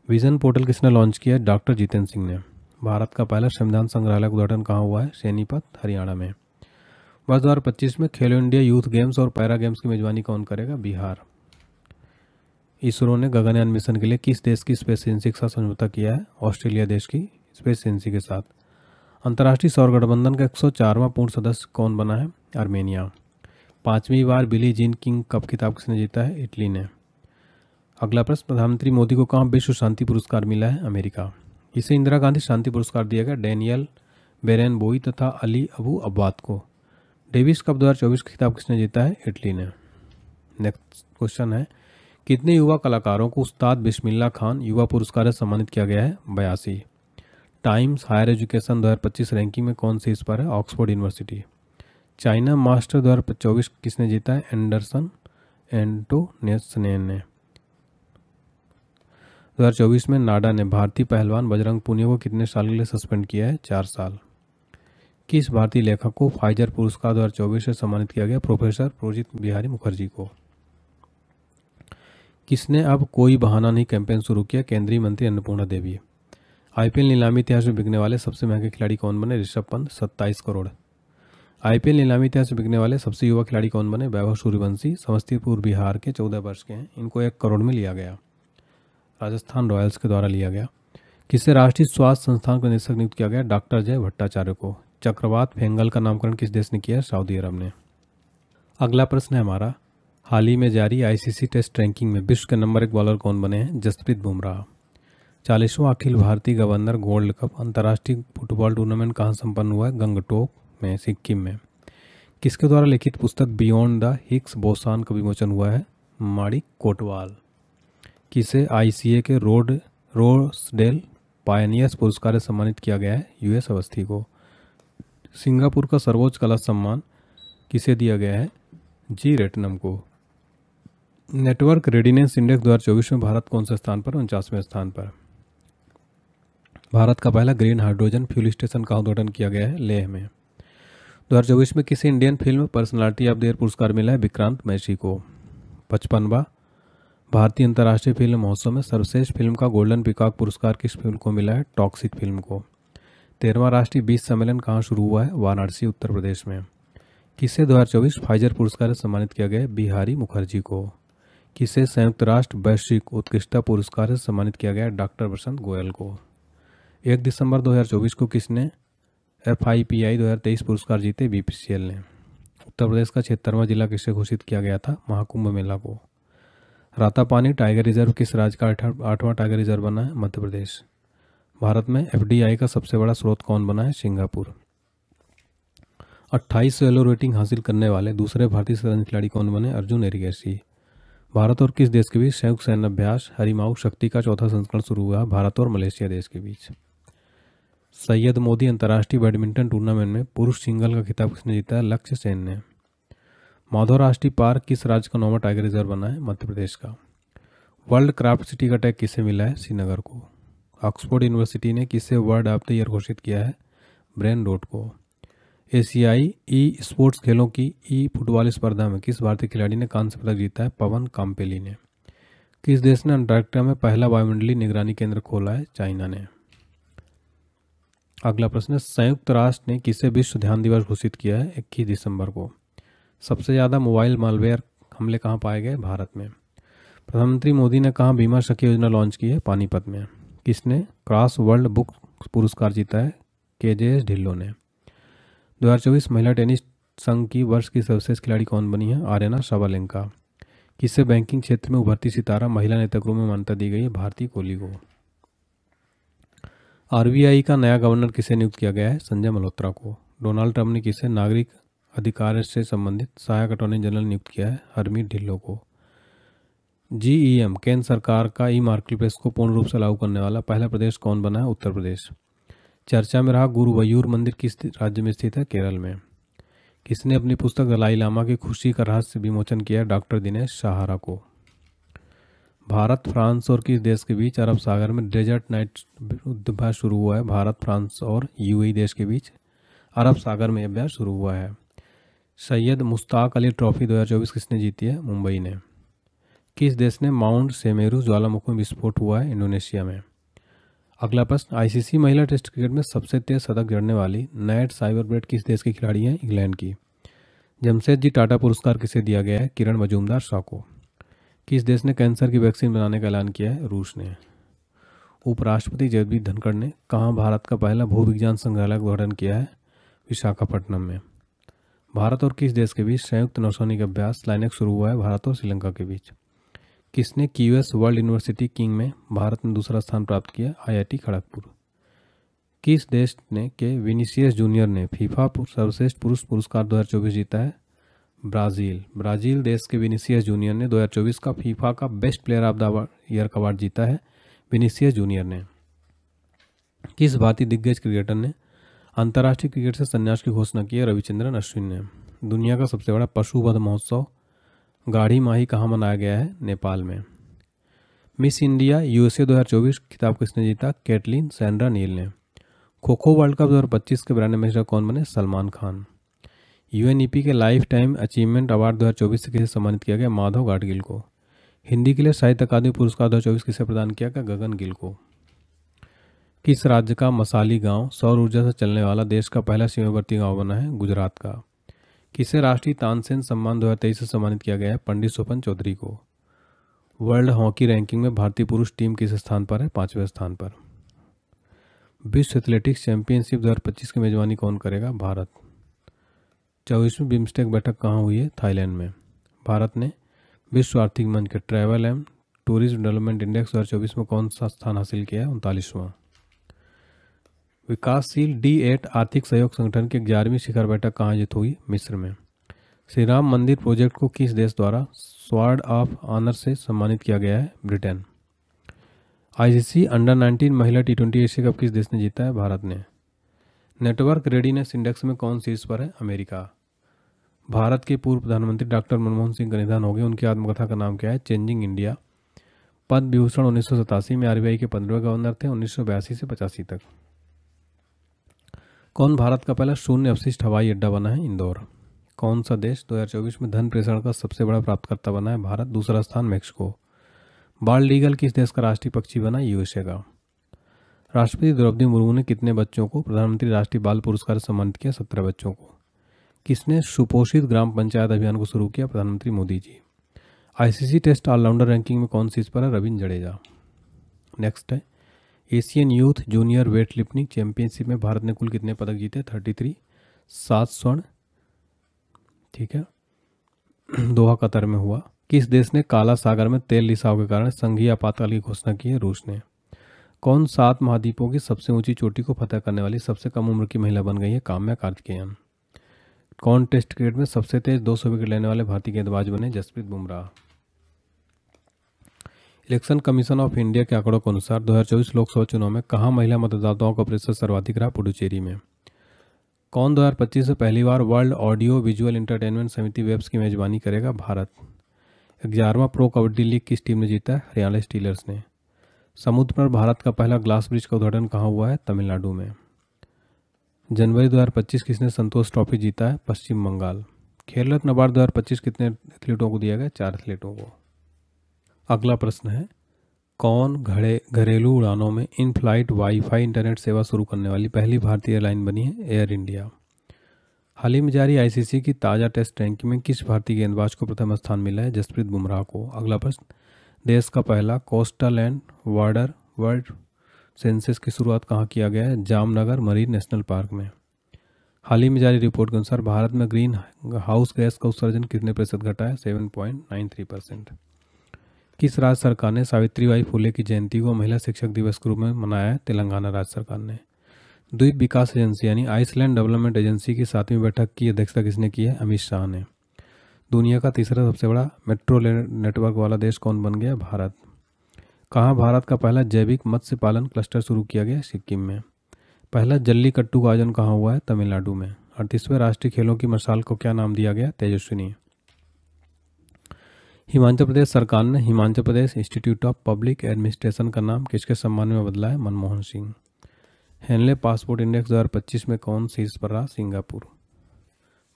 विजन पोर्टल किसने लॉन्च किया है? डॉक्टर जितेंद्र सिंह ने। भारत का पहला संविधान संग्रहालय का उद्घाटन कहाँ हुआ है? सोनीपत, हरियाणा में। वर्ष 2025 में खेलो इंडिया यूथ गेम्स और पैरा गेम्स की मेजबानी कौन करेगा? बिहार। इसरो ने गगनयान मिशन के लिए किस देश की स्पेस एजेंसी के साथ समझौता किया है? ऑस्ट्रेलिया देश की स्पेस एजेंसी के साथ। अंतर्राष्ट्रीय सौर गठबंधन का 104वां पूर्ण सदस्य कौन बना है? आर्मेनिया। 5वीं बार बिली जीन किंग कप खिताब किसने जीता है? इटली ने। अगला प्रश्न, प्रधानमंत्री मोदी को कहाँ विश्व शांति पुरस्कार मिला है? अमेरिका। इसे इंदिरा गांधी शांति पुरस्कार दिया गया डैनियल बेरेनबोई तथा अली अबू अब्बाद को। डेविस कप 2024 का खिताब किसने जीता है? इटली ने। नेक्स्ट क्वेश्चन है, कितने युवा कलाकारों को उस्ताद बिस्मिल्लाह खान युवा पुरस्कार से सम्मानित किया गया है? 82। टाइम्स हायर एजुकेशन 2025 रैंकिंग में कौन सी इस पर है? Oxford university. चाइना मास्टर 2024 किसने जीता है? एंडरसन एंटोनेसनेन ने। 2024 में नाडा ने भारतीय पहलवान बजरंग पुनिया को कितने साल के लिए सस्पेंड किया है? 4 साल। किस भारतीय लेखक को फाइजर पुरस्कार 2024 से सम्मानित किया गया? प्रोफेसर प्रोजित बिहारी मुखर्जी को। किसने अब कोई बहाना नहीं कैंपेन शुरू किया? केंद्रीय मंत्री अन्नपूर्णा देवी। आईपीएल नीलामी इतिहास में बिकने वाले सबसे महंगे खिलाड़ी कौन बने? ऋषभ पंत 27 करोड़। आईपीएल नीलामी इतिहास में बिकने वाले सबसे युवा खिलाड़ी कौन बने? वैभव सूर्यवंशी, समस्तीपुर बिहार के 14 वर्ष के हैं। इनको 1 करोड़ में लिया गया, राजस्थान रॉयल्स के द्वारा लिया गया। किसे राष्ट्रीय स्वास्थ्य संस्थान का निदेशक नियुक्त किया गया? डॉक्टर जय भट्टाचार्य को। चक्रवात फेंगल का नामकरण किस देश ने किया? सऊदी अरब ने। अगला प्रश्न है हमारा, हाल ही में जारी आईसीसी टेस्ट रैंकिंग में विश्व के नंबर 1 बॉलर कौन बने हैं? Jasprit Bumrah. 40वां Akhil Bharatiya governor gold cup अंतर्राष्ट्रीय फुटबॉल टूर्नामेंट कहाँ संपन्न हुआ है? गंगटोक में, सिक्किम में। किसके द्वारा लिखित पुस्तक बियॉन्ड द हिग्स बोसान का विमोचन हुआ है? माणिक कोटवाल। किसे आईसीए के रोसडेल पायनियर्स पुरस्कार से सम्मानित किया गया है? यूएस अवस्थी को। सिंगापुर का सर्वोच्च कला सम्मान किसे दिया गया है? जी रेटनम को। नेटवर्क रेडिनेस इंडेक्स 2024 में भारत कौन से स्थान पर? 49वें स्थान पर। भारत का पहला ग्रीन हाइड्रोजन फ्यूल स्टेशन का उद्घाटन किया गया है? लेह में। 2024 में किसी Indian film personality of the year पुरस्कार मिला है? विक्रांत मैसी को। 55वां भारतीय अंतर्राष्ट्रीय फिल्म महोत्सव में सर्वश्रेष्ठ फिल्म का गोल्डन पीकॉक पुरस्कार किस फिल्म को मिला है? टॉक्सिक फिल्म को। 13वां राष्ट्रीय बीज सम्मेलन कहाँ शुरू हुआ है? वाराणसी, उत्तर प्रदेश में। किसे 2024 फाइजर पुरस्कार से सम्मानित किया गया है? बिहारी मुखर्जी को। किसे संयुक्त राष्ट्र वैश्विक उत्कृष्टता पुरस्कार से सम्मानित किया गया है? डॉक्टर बसंत गोयल को। 1 दिसंबर 2024 को किसने FIPI 2023 पुरस्कार जीते? BPCL ने। उत्तर प्रदेश का 76वां जिला किसे घोषित किया गया था? महाकुंभ मेला को। रातापानी टाइगर रिजर्व किस राज्य का 8वां टाइगर रिजर्व बना है? मध्य प्रदेश। भारत में FDI का सबसे बड़ा स्रोत कौन बना है? सिंगापुर। 28 येलो रेटिंग हासिल करने वाले दूसरे भारतीय शतरंज खिलाड़ी कौन बने? अर्जुन एरिगेसी। भारत और किस देश के बीच संयुक्त सैन्य अभ्यास हरिमाऊ शक्ति का 4था संस्करण शुरू हुआ? भारत और मलेशिया देश के बीच। सैयद मोदी अंतर्राष्ट्रीय बैडमिंटन टूर्नामेंट में पुरुष सिंगल का खिताब किसने जीता है? लक्ष्य सेन ने। माधव राष्ट्रीय पार्क किस राज्य का 9वां टाइगर रिजर्व बना है? मध्य प्रदेश का। वर्ल्ड क्राफ्ट सिटी का टैग किसे मिला है? श्रीनगर को। ऑक्सफोर्ड यूनिवर्सिटी ने किसे वर्ड ऑफ द ईयर घोषित किया है? ब्रेन रोड को। एशियाई ई स्पोर्ट्स खेलों की ई फुटबॉल स्पर्धा में किस भारतीय खिलाड़ी ने कांस्य पदक जीता है? पवन काम्पेली ने। किस देश ने अंटार्कटिका में पहला वायुमंडलीय निगरानी केंद्र खोला है? चाइना ने। अगला प्रश्न है, संयुक्त राष्ट्र ने किसे विश्व ध्यान दिवस घोषित किया है? 21 दिसंबर को। सबसे ज़्यादा मोबाइल मालवेयर हमले कहाँ पाए गए? भारत में। प्रधानमंत्री मोदी ने कहाँ बीमा सखी योजना लॉन्च की है? पानीपत में। किसने क्रॉस वर्ल्ड बुक पुरस्कार जीता है? KJS ढिल्लो ने। 2024 महिला टेनिस संघ की वर्ष की सर्वश्रेष्ठ खिलाड़ी कौन बनी है? आर्यना साबालेंका। किससे बैंकिंग क्षेत्र में उभरती सितारा महिला नेता के रूप में मान्यता दी गई है? भारती कोहली को। RBI का नया गवर्नर किसे नियुक्त किया गया है? संजय मल्होत्रा को। डोनाल्ड ट्रंप ने किसे नागरिक अधिकार से संबंधित सहायक अटॉर्नी जनरल नियुक्त किया है? हरमीत ढिल्लो को। GEM केंद्र सरकार का ई मार्केटप्लेस को पूर्ण रूप से लागू करने वाला पहला प्रदेश कौन बना है? उत्तर प्रदेश। चर्चा में रहा गुरुवयूर मंदिर किस राज्य में स्थित है? केरल में। किसने अपनी पुस्तक दलाई लामा की खुशी का रहस्य विमोचन किया है? डॉक्टर दिनेश सहारा को। भारत, फ्रांस और किस देश के बीच अरब सागर में डेजर्ट नाइट युद्धाभ्यास शुरू हुआ है? भारत, फ्रांस और UAE देश के बीच अरब सागर में अभ्यास शुरू हुआ है। सैयद मुश्ताक अली ट्रॉफी 2024 किसने जीती है? मुंबई ने। किस देश ने माउंट सेमेरू ज्वालामुखी में विस्फोट हुआ है? इंडोनेशिया में। अगला प्रश्न, ICC महिला टेस्ट क्रिकेट में सबसे तेज शतक जड़ने वाली नैट साइबरब्रेड किस देश की खिलाड़ी हैं? इंग्लैंड की। जमशेदजी टाटा पुरस्कार किसे दिया गया है? किरण मजूमदार शाह को। किस देश ने कैंसर की वैक्सीन बनाने का ऐलान किया है? रूस ने। उपराष्ट्रपति जगदीप धनखड़ ने कहाँ भारत का पहला भूविज्ञान संग्रहालय का उद्घाटन किया है? विशाखापट्टनम में। भारत और किस देश के बीच संयुक्त नौसैनिक अभ्यास लाइनेक शुरू हुआ है? भारत और श्रीलंका के बीच। किसने QS वर्ल्ड यूनिवर्सिटी किंग में भारत में दूसरा स्थान प्राप्त किया? IIT खड़गपुर। किस देश ने के विनीसियस जूनियर ने फीफा सर्वश्रेष्ठ पुरुष पुरस्कार 2024 जीता है? ब्राज़ील। ब्राज़ील देश के विनीसियस जूनियर ने 2024 का फीफा का best player of the year का अवार्ड जीता है। विनीसियस जूनियर ने। किस भारतीय दिग्गज क्रिकेटर ने अंतर्राष्ट्रीय क्रिकेट से संन्यास की घोषणा की है? रविचंद्रन अश्विन ने। दुनिया का सबसे बड़ा पशु वध महोत्सव गाढ़ी माही कहाँ मनाया गया है? नेपाल में। मिस इंडिया USA 2024 खिताब किसने जीता? कैटलिन सैंड्रा नील ने। खो खो वर्ल्ड कप 2025 के ब्रांड एम्बेसडर कौन बने? सलमान खान। UNEP के लाइफ टाइम अचीवमेंट अवार्ड 2024 से किसे सम्मानित किया गया? माधव गाडगिल को। हिंदी के लिए साहित्य अकादमी पुरस्कार 2024 किसे प्रदान किया गया? गगन गिल को। किस राज्य का मसाली गांव सौर ऊर्जा से चलने वाला देश का पहला सीमावर्ती गांव बना है? गुजरात का। किसे राष्ट्रीय तानसेन सम्मान 2023 से सम्मानित किया गया है? पंडित स्वपन चौधरी को। वर्ल्ड हॉकी रैंकिंग में भारतीय पुरुष टीम किस स्थान पर है? 5वें स्थान पर। विश्व एथलेटिक्स चैंपियनशिप 2025 की मेजबानी कौन करेगा? भारत। 24वीं बिम्स्टेक बैठक कहाँ हुई है? थाईलैंड में। भारत ने विश्व आर्थिक मंच के travel and tourism development index 2024 में कौन सा स्थान हासिल किया है? 39वां। विकासशील D8 आर्थिक सहयोग संगठन की 11वीं शिखर बैठक कहाँ आयोजित हुई? मिस्र में। श्री राम मंदिर प्रोजेक्ट को किस देश द्वारा स्वॉर्ड ऑफ ऑनर से सम्मानित किया गया है? ब्रिटेन। ICC अंडर 19 महिला T20 एशिया कप किस देश ने जीता है? भारत ने। नेटवर्क रेडीनेस इंडेक्स में कौन शीर्ष पर है? अमेरिका। भारत के पूर्व प्रधानमंत्री डॉक्टर मनमोहन सिंह का निधन हो गया। उनकी आत्मकथा का नाम क्या है? Changing India. पद्म विभूषण 1987 में RBI के 15वें गवर्नर थे, 1982 से 85 तक। कौन भारत का पहला शून्य अपशिष्ट हवाई अड्डा बना है? इंदौर। कौन सा देश 2024 में धन प्रेषण का सबसे बड़ा प्राप्तकर्ता बना है? भारत। दूसरा स्थान मैक्सिको। बाल्ड ईगल किस देश का राष्ट्रीय पक्षी बना? USA का। राष्ट्रपति द्रौपदी मुर्मू ने कितने बच्चों को प्रधानमंत्री राष्ट्रीय बाल पुरस्कार से सम्मानित किया? 17 बच्चों को। किसने सुपोषित ग्राम पंचायत अभियान को शुरू किया? प्रधानमंत्री Modi ji. ICC test allrounder ranking में कौन शीर्ष पर है? रविंद्र जडेजा। नेक्स्ट है Asian youth junior weight lifting championship में भारत ने कुल कितने पदक जीते? 33। 7 स्वर्ण, ठीक है, दोहा कतर में हुआ। किस देश ने काला सागर में तेल रिसाव के कारण संघीय आपातकाल की घोषणा की है? रूस ने। कौन 7 महाद्वीपों की सबसे ऊंची चोटी को फतह करने वाली सबसे कम उम्र की महिला बन गई है? काम्या कार्तिकेयन। कौन टेस्ट क्रिकेट में सबसे तेज 200 विकेट लेने वाले भारतीय गेंदबाज बने? Jasprit Bumrah. Election commission of India के आंकड़ों के अनुसार 2024 लोकसभा चुनाव में कहां महिला मतदाताओं का प्रतिशत सर्वाधिक रहा? पुडुचेरी में। कौन 2025 से पहली बार वर्ल्ड ऑडियो विजुअल एंटरटेनमेंट समिति वेब्स की मेजबानी करेगा? भारत। 11वां प्रो कबड्डी लीग किस टीम ने जीता है? हरियाणा स्टीलर्स ने। समुद्र पर भारत का पहला ग्लास ब्रिज का उद्घाटन कहाँ हुआ है? तमिलनाडु में। जनवरी 2025 किसने संतोष ट्रॉफी जीता है? पश्चिम बंगाल। खेल रत्न अवार्ड 2025 कितने एथलीटों को दिया गया? 4 एथलीटों को। अगला प्रश्न है कौन घरेलू उड़ानों में इन फ्लाइट वाईफाई इंटरनेट सेवा शुरू करने वाली पहली भारतीय एयरलाइन बनी है? Air India. हाल ही में जारी ICC की ताज़ा टेस्ट रैंकिंग में किस भारतीय गेंदबाज को प्रथम स्थान मिला है? जसप्रीत बुमराह को। अगला प्रश्न देश का पहला coastal and warder world census की शुरुआत कहाँ किया गया है? जामनगर मरीन नेशनल पार्क में। हाल ही में जारी रिपोर्ट के अनुसार भारत में ग्रीन हाउस गैस का उत्सर्जन कितने प्रतिशत घटा है? 7.93%। किस राज्य सरकार ने सावित्रीबाई फुले की जयंती को महिला शिक्षक दिवस के रूप में मनाया है? तेलंगाना राज्य सरकार ने। द्वीप विकास एजेंसी यानी आइसलैंड डेवलपमेंट एजेंसी की 7वीं बैठक की अध्यक्षता किसने की है? अमित शाह ने। दुनिया का तीसरा सबसे बड़ा मेट्रो नेटवर्क वाला देश कौन बन गया? भारत। कहाँ भारत का पहला जैविक मत्स्य पालन क्लस्टर शुरू किया गया? सिक्किम में। पहला जल्लीकट्टू का आयोजन कहाँ हुआ है? तमिलनाडु में। 38वें राष्ट्रीय खेलों की मशाल को क्या नाम दिया गया? तेजस्विनी। हिमाचल प्रदेश सरकार ने Himachal Pradesh institute of public administration का नाम किसके सम्मान में बदला है? Manmohan Singh. Henley passport index 2025 में कौन शीर्ष पर रहा? सिंगापुर।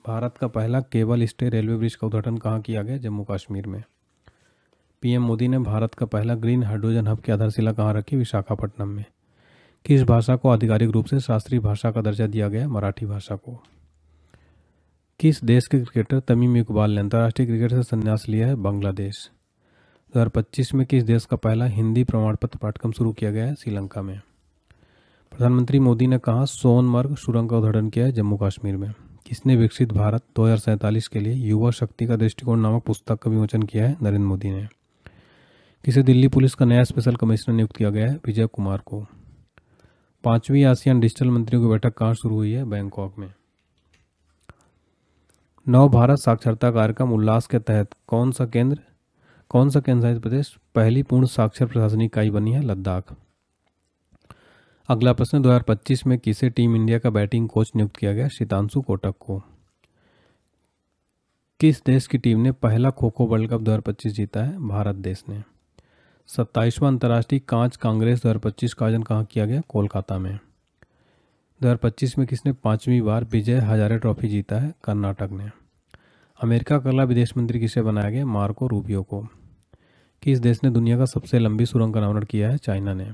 भारत का पहला केबल स्टे रेलवे ब्रिज का उद्घाटन कहाँ किया गया? जम्मू कश्मीर में। PM मोदी ने भारत का पहला ग्रीन हाइड्रोजन हब की आधारशिला कहाँ रखी? विशाखापट्टनम में। किस भाषा को आधिकारिक रूप से शास्त्रीय भाषा का दर्जा दिया गया? मराठी भाषा को। किस देश के क्रिकेटर तमीम इकबाल ने अंतर्राष्ट्रीय क्रिकेट से संन्यास लिया है? बांग्लादेश। 2025 में किस देश का पहला हिंदी प्रमाण पत्र पाठ्यक्रम शुरू किया गया है? श्रीलंका में। प्रधानमंत्री मोदी ने कहा सोनमर्ग सुरंग का उद्घाटन किया है? जम्मू कश्मीर में। किसने विकसित भारत 2047 के लिए युवा शक्ति का दृष्टिकोण नामक पुस्तक का विमोचन किया है? नरेंद्र मोदी ने। किसे दिल्ली पुलिस का नया स्पेशल कमिश्नर नियुक्त किया गया है? विजय कुमार को। 5वीं आसियान डिजिटल मंत्रियों की बैठक कहाँ शुरू हुई है? बैंकॉक में। नव भारत साक्षरता कार्यक्रम उल्लास के तहत कौन सा केंद्र शासित प्रदेश पहली पूर्ण साक्षर प्रशासनिक इकाई बनी है? लद्दाख। अगला प्रश्न 2025 में किसे टीम इंडिया का बैटिंग कोच नियुक्त किया गया? शीतांशु कोटक को। किस देश की टीम ने पहला खो खो वर्ल्ड कप 2025 जीता है? भारत देश ने। 27वां अंतर्राष्ट्रीय कांच कांग्रेस 2025 का आयोजन कहाँ किया गया? कोलकाता में। 2025 में किसने 5वीं बार विजय हजारे ट्रॉफी जीता है? कर्नाटक ने। अमेरिका का अगला विदेश मंत्री किसे बनाया गया? मार्को रूबियो को। किस देश ने दुनिया का सबसे लंबी सुरंग का अनावरण किया है? चाइना ने।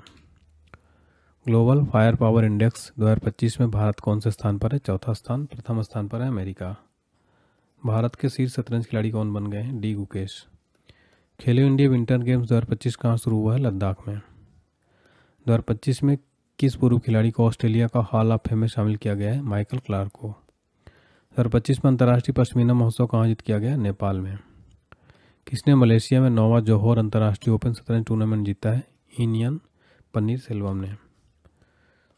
ग्लोबल फायर पावर इंडेक्स 2025 में भारत कौन से स्थान पर है? चौथा स्थान। प्रथम स्थान पर है अमेरिका। भारत के शीर्ष शतरंज खिलाड़ी कौन बन गए हैं? डी गुकेश। खेलो इंडिया विंटर गेम्स 2025 कहाँ शुरू हुआ है? लद्दाख में। 2025 में किस पूर्व खिलाड़ी को ऑस्ट्रेलिया का हॉल ऑफ फेम में शामिल किया गया है? माइकल क्लार्क को। 2025 में अंतर्राष्ट्रीय पश्मीना महोत्सव कहाँ आयोजित किया गया? नेपाल में। किसने मलेशिया में 9वां जोहोर अंतर्राष्ट्रीय ओपन शतरंज टूर्नामेंट जीता है? इनियन पन्नीर सेल्वम ने।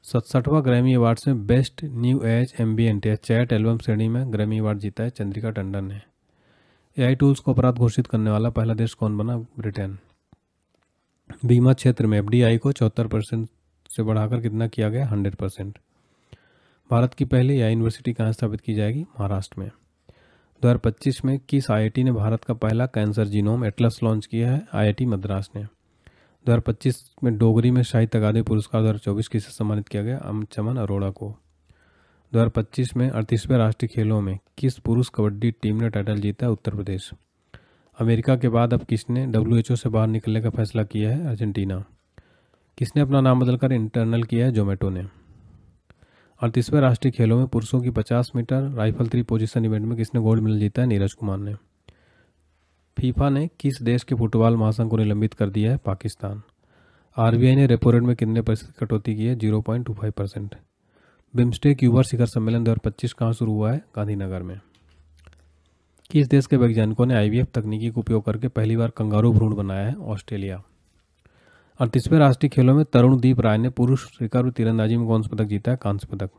67वां ग्रैमी अवार्ड्स में बेस्ट न्यू एज एम्बिएंट या चैट एल्बम श्रेणी में ग्रैमी अवार्ड जीता है चंद्रिका टंडन ने। एआई टूल्स को अपराध घोषित करने वाला पहला देश कौन बना? ब्रिटेन। बीमा क्षेत्र में एफडीआई को 74% से बढ़ाकर कितना किया गया? 100%। भारत की पहली एआई यूनिवर्सिटी कहाँ स्थापित की जाएगी? महाराष्ट्र में। 2025 में किस आईआईटी ने भारत का पहला कैंसर जीनोम एटलस लॉन्च किया है? आईआईटी मद्रास ने। 2025 में डोगरी में साहित्य अकादमी पुरस्कार 2024 किसे सम्मानित किया गया? चमन अरोड़ा को। 2025 में 38वें राष्ट्रीय खेलों में किस पुरुष कबड्डी टीम ने टाइटल जीता है? उत्तर प्रदेश। अमेरिका के बाद अब किसने डब्ल्यूएचओ से बाहर निकलने का फैसला किया है? अर्जेंटीना। किसने अपना नाम बदलकर इंटरनल किया है? जोमेटो ने। 38वें राष्ट्रीय खेलों में पुरुषों की 50 मीटर राइफल 3 पोजीशन इवेंट में किसने गोल्ड मेडल जीता है? नीरज कुमार ने। फीफा ने किस देश के फुटबॉल महासंघ को निलंबित कर दिया है? पाकिस्तान। आरबीआई ने रेपो रेट में कितने प्रतिशत कटौती की है? 0.25%। बिम्स्टेक युवा शिखर सम्मेलन 2025 कहाँ शुरू हुआ है? गांधीनगर में। किस देश के वैज्ञानिकों ने आईवीएफ तकनीकी का उपयोग करके पहली बार कंगारू भ्रूण बनाया है? ऑस्ट्रेलिया। 38वें राष्ट्रीय खेलों में तरुणदीप राय ने पुरुष रिकर्व तीरंदाजी में कौन सा पदक जीता है? कांस्य पदक।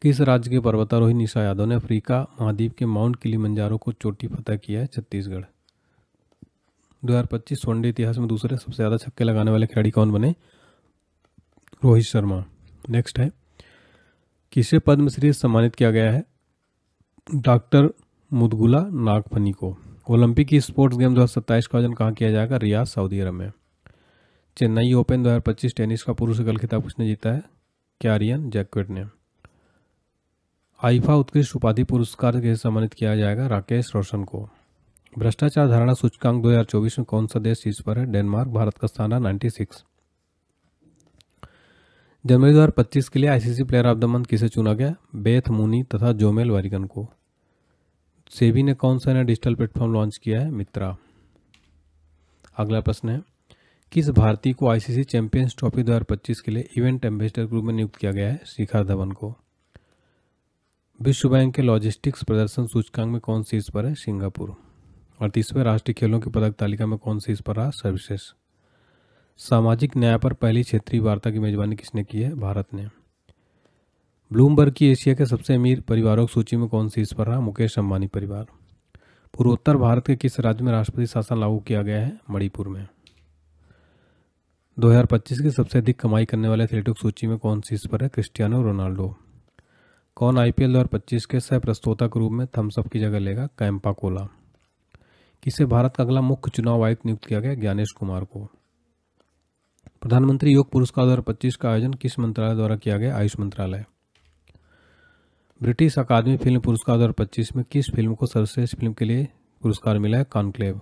किस राज्य के पर्वतारोही निशा यादव ने अफ्रीका महाद्वीप के माउंट किलिमंजारो को चोटी फतह किया है? छत्तीसगढ़। 2025 वनडे इतिहास में दूसरे सबसे ज़्यादा छक्के लगाने वाले खिलाड़ी कौन बने? रोहित शर्मा। नेक्स्ट है, किसे पद्मश्री से सम्मानित किया गया है? डॉक्टर मुदगुला नागफनी को। ओलंपिक की स्पोर्ट्स गेम 2027 का आयोजन कहाँ किया जाएगा? रियाद, सऊदी अरब में। चेन्नई ओपन 2025 टेनिस का पुरुष एकल खिताब किसने जीता है? कैरियन जैक्वेट ने। आईफा उत्कृष्ट उपाधि पुरस्कार के सम्मानित किया जाएगा? राकेश रोशन को। भ्रष्टाचार धारणा सूचकांक 2024 में कौन सा देश शीर्ष पर है? डेनमार्क। भारत का स्थान है 96। जनवरी 2025 के लिए ICC player of the month किसे चुना गया? बेथ मूनी तथा जोमेल वारिगन को। सेबी ने कौन सा नया डिजिटल प्लेटफॉर्म लॉन्च किया है? मित्रा। अगला प्रश्न है, किस भारतीय को आईसीसी चैंपियंस ट्रॉफी 2025 के लिए इवेंट एम्बेसडर के रूप में नियुक्त किया गया है? शिखर धवन को। विश्व बैंक के लॉजिस्टिक्स प्रदर्शन सूचकांक में कौन शीर्ष पर है? सिंगापुर। 38वें राष्ट्रीय खेलों की पदक तालिका में कौन शीर्ष पर रहा? सर्विसेज। सामाजिक न्याय पर पहली क्षेत्रीय वार्ता की मेजबानी किसने की है? भारत ने। ब्लूमबर्ग की एशिया के सबसे अमीर परिवारों की सूची में कौन शीर्ष पर रहा? मुकेश अंबानी परिवार। पूर्वोत्तर भारत के किस राज्य में राष्ट्रपति शासन लागू किया गया है? मणिपुर में। 2025 की सबसे अधिक कमाई करने वाले एथलीटों की सूची में कौन शीर्ष पर है? Cristiano Ronaldo. कौन आईपीएल 2025 के सह प्रस्तोता के रूप में थम्स अप की जगह लेगा? कैंपा कोला। किसे भारत का अगला मुख्य चुनाव आयुक्त नियुक्त किया गया? ज्ञानेश कुमार को। प्रधानमंत्री योग पुरस्कार 2025 का आयोजन किस मंत्रालय द्वारा किया गया? आयुष मंत्रालय। ब्रिटिश अकादमी फिल्म पुरस्कार 2025 में किस फिल्म को सर्वश्रेष्ठ फिल्म के लिए पुरस्कार मिला है? कॉन्क्लेव।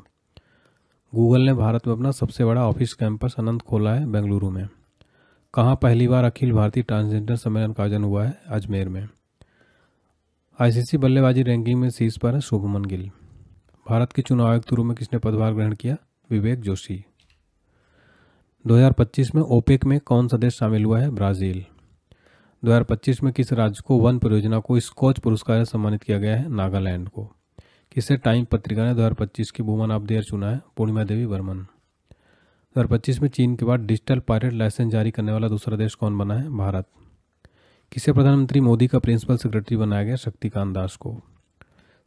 गूगल ने भारत में अपना सबसे बड़ा ऑफिस कैंपस अनंत खोला है? बेंगलुरु में। कहाँ पहली बार अखिल भारतीय ट्रांसजेंडर सम्मेलन का आयोजन हुआ है? अजमेर में। आईसीसी बल्लेबाजी रैंकिंग में शीर्ष पर है शुभमन गिल। भारत के चुनाव आयुक्त के रूप में किसने पदभार ग्रहण किया? विवेक जोशी। 2025 में ओपेक में कौन सा देश शामिल हुआ है? ब्राजील। 2025 में किस राज्य को वन परियोजना को स्कॉच पुरस्कार से सम्मानित किया गया है? नागालैंड को। किसे टाइम पत्रिका ने 2025 की वुमन ऑफ द ईयर चुना है? पूर्णिमा देवी वर्मन। 2025 में चीन के बाद डिजिटल पायरेट लाइसेंस जारी करने वाला दूसरा देश कौन बना है? भारत। किसे प्रधानमंत्री मोदी का प्रिंसिपल सेक्रेटरी बनाया गया? शक्तिकांत दास को।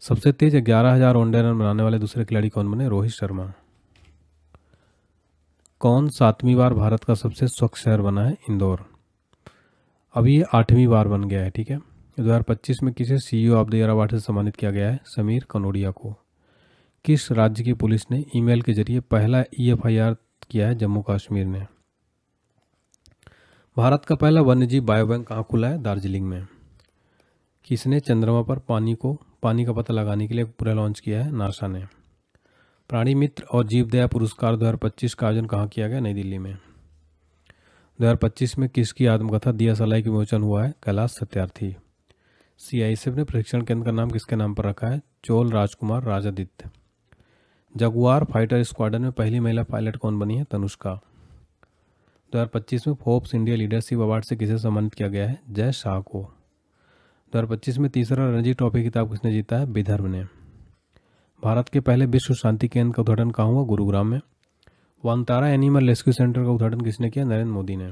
सबसे तेज 11,000 वनडे रन बनाने वाले दूसरे खिलाड़ी कौन बने? रोहित शर्मा। कौन 7वीं बार भारत का सबसे स्वच्छ शहर बना है? इंदौर। अभी ये 8वीं बार बन गया है, ठीक है। 2025 में किसे CEO of the year award से सम्मानित किया गया है? समीर कनोडिया को। किस राज्य की पुलिस ने ईमेल के जरिए पहला ईएफआईआर किया है? जम्मू कश्मीर ने। भारत का पहला वन्यजीव बायोबैंक कहाँ खुला है? दार्जिलिंग में। किसने चंद्रमा पर पानी का पता लगाने के लिए पूरा लॉन्च किया है? नासा ने। प्राणी मित्र और जीव दया पुरस्कार 2025 का आयोजन कहाँ किया गया? नई दिल्ली में। 2025 में किसकी आत्मकथा दिया सलाई की विमोचन हुआ है? कैलाश सत्यार्थी। सीआईएसएफ ने प्रशिक्षण केंद्र का नाम किसके नाम पर रखा है? चोल राजकुमार राजादित्य। जगुआर फाइटर स्क्वाड्रन में पहली महिला पायलट कौन बनी है? तनुष्का। 2025 में फोर्ब्स इंडिया लीडरशिप अवार्ड से किसे सम्मानित किया गया है? जय शाह को। 2025 में तीसरा रणजी ट्रॉफी खिताब किसने जीता है? विदर्भ ने। भारत के पहले विश्व शांति केंद्र का उद्घाटन कहाँ हुआ? गुरुग्राम में। वनतारा एनिमल रेस्क्यू सेंटर का उद्घाटन किसने किया? नरेंद्र मोदी ने।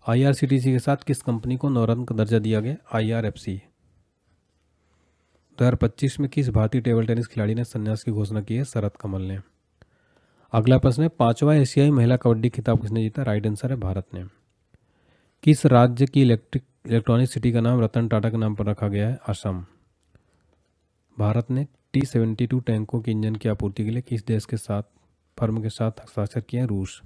आईआरसीटीसी के साथ किस कंपनी को नवरत्न का दर्जा दिया गया? आईआरएफसी। 2025 में किस भारतीय टेबल टेनिस खिलाड़ी ने संन्यास की घोषणा की है? शरत कमल ने। अगला प्रश्न है, 5वां एशियाई महिला कबड्डी खिताब किसने जीता? राइट आंसर है भारत ने। किस राज्य की इलेक्ट्रॉनिक सिटी का नाम रतन टाटा के नाम पर रखा गया है? असम। भारत ने T-72 टैंकों के इंजन की आपूर्ति के लिए किस देश के साथ फर्म के साथ हस्ताक्षर किए हैं? रूस।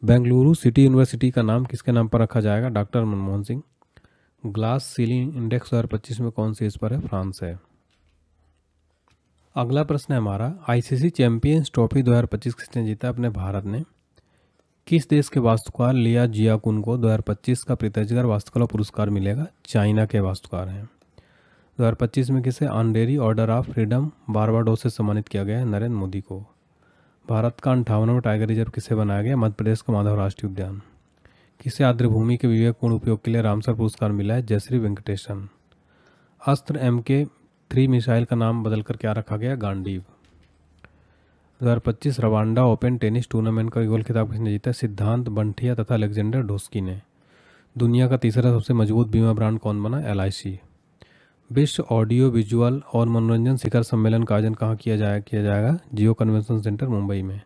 बेंगलुरु सिटी यूनिवर्सिटी का नाम किसके नाम पर रखा जाएगा? Doctor Manmohan Singh. Glass ceiling index 2025 में कौन सी इस पर है? फ्रांस है। अगला प्रश्न है हमारा, आईसीसी चैंपियंस ट्रॉफी 2025 किसने जीता? अपने भारत ने। किस देश के वास्तुकार लिया जियाकुन को 2025 का प्रीतिजगर वास्तुकला पुरस्कार मिलेगा? चाइना के वास्तुकार हैं। 2025 में किसे honorary order of freedom Barbados से सम्मानित किया गया है? नरेंद्र मोदी को। भारत का 58वां टाइगर रिजर्व किसे बनाया गया? मध्य प्रदेश का माधव राष्ट्रीय उद्यान। किसे आर्द्रभूमि के विवेकपूर्ण उपयोग के लिए रामसर पुरस्कार मिला है? जयश्री वेंकटेशन। अस्त्र MK3 मिसाइल का नाम बदलकर क्या रखा गया? Gandiv. 2025 Rwanda open tennis tournament का गोल्ड खिताब किसने जीता? सिद्धांत बंठिया तथा अलेक्जेंडर डोस्की ने। दुनिया का तीसरा सबसे मजबूत बीमा ब्रांड कौन बना? LIC। विश्व ऑडियो विजुअल और मनोरंजन शिखर सम्मेलन का आयोजन कहाँ किया जाएगा? जियो कन्वेंशन सेंटर मुंबई में।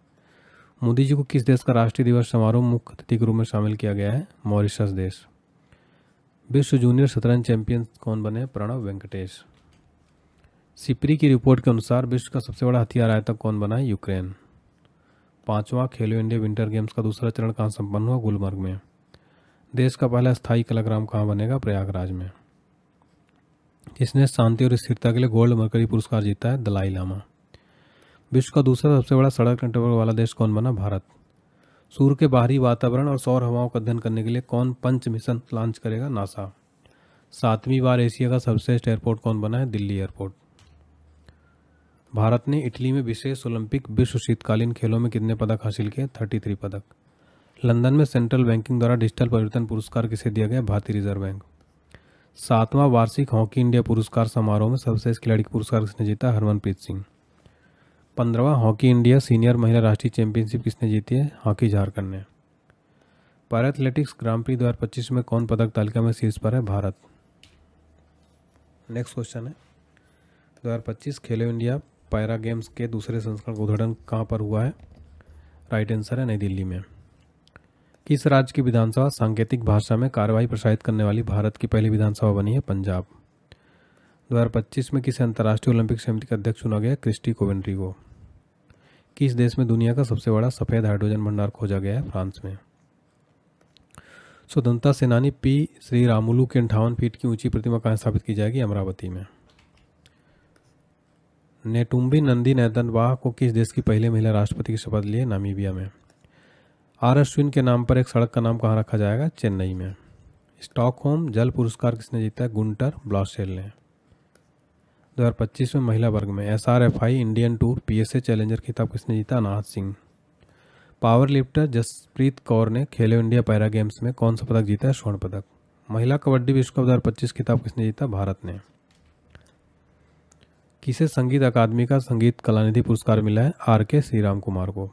मोदी जी को किस देश का राष्ट्रीय दिवस समारोह मुख्य अतिथि के रूप में शामिल किया गया है? मॉरिशस देश। विश्व जूनियर शतरंज चैंपियन कौन बने? प्रणव वेंकटेश। सिपरी की रिपोर्ट के अनुसार विश्व का सबसे बड़ा हथियार आयातक कौन बना है? यूक्रेन। 5वां खेलो इंडिया विंटर गेम्स का दूसरा चरण कहाँ संपन्न हुआ? गुलमर्ग में। देश का पहला स्थायी कलाग्राम कहाँ बनेगा? प्रयागराज में। किसने शांति और स्थिरता के लिए गोल्ड मरकरी पुरस्कार जीता है? दलाई लामा। विश्व का दूसरा सबसे बड़ा सड़क नेटवर्क वाला देश कौन बना? भारत। सूर्य के बाहरी वातावरण और सौर हवाओं का अध्ययन करने के लिए कौन पंच मिशन लॉन्च करेगा? नासा। 7वीं बार एशिया का सर्वश्रेष्ठ एयरपोर्ट कौन बना है? दिल्ली एयरपोर्ट। भारत ने इटली में विशेष ओलंपिक विश्व शीतकालीन खेलों में कितने पदक हासिल किए? 33 पदक। लंदन में सेंट्रल बैंकिंग द्वारा डिजिटल परिवर्तन पुरस्कार किसे दिया गया? भारतीय रिजर्व बैंक। 7वां वार्षिक हॉकी इंडिया पुरस्कार समारोह में सर्वश्रेष्ठ खिलाड़ी का पुरस्कार किसने जीता? हरमनप्रीत सिंह। 15वां हॉकी इंडिया सीनियर महिला राष्ट्रीय चैंपियनशिप किसने जीती है? हॉकी झारखंड ने। पैरा एथलेटिक्स ग्रां प्री 2025 में कौन पदक तालिका में शीर्ष पर है? भारत। नेक्स्ट क्वेश्चन है, 2025 खेलो इंडिया पैरा गेम्स के दूसरे संस्करण का उद्घाटन कहाँ पर हुआ है? राइट आंसर है नई दिल्ली में। किस राज्य की विधानसभा सांकेतिक भाषा में कार्यवाही प्रसारित करने वाली भारत की पहली विधानसभा बनी है? पंजाब। 2025 में किस अंतर्राष्ट्रीय ओलंपिक समिति का अध्यक्ष चुना गया? क्रिस्टी कोवेंट्री को। किस देश में दुनिया का सबसे बड़ा सफ़ेद हाइड्रोजन भंडार खोजा गया है? फ्रांस में। स्वतंत्रता सेनानी P श्रीरामुलु की 58 फीट की ऊंची प्रतिमा कहाँ स्थापित की जाएगी? अमरावती में। नेटुम्बी नंदी नैतनवाह को किस देश की पहली महिला राष्ट्रपति की शपथ ली है? नामीबिया में। R अश्विन के नाम पर एक सड़क का नाम कहाँ रखा जाएगा? चेन्नई में। स्टॉकहोम जल पुरस्कार किसने जीता है? गुंटर ब्लॉसेल ने। 2025 में महिला वर्ग में SRFI Indian tour PSA challenger खिताब किसने जीता? अनाहत सिंह। पावर लिफ्टर जसप्रीत कौर ने खेलो इंडिया पैरा गेम्स में कौन सा पदक जीता है? स्वर्ण पदक। महिला कबड्डी विश्व कप 2025 खिताब किसने जीता? भारत ने। किसे संगीत अकादमी का संगीत कलानिधि पुरस्कार मिला है? RK श्रीराम कुमार को।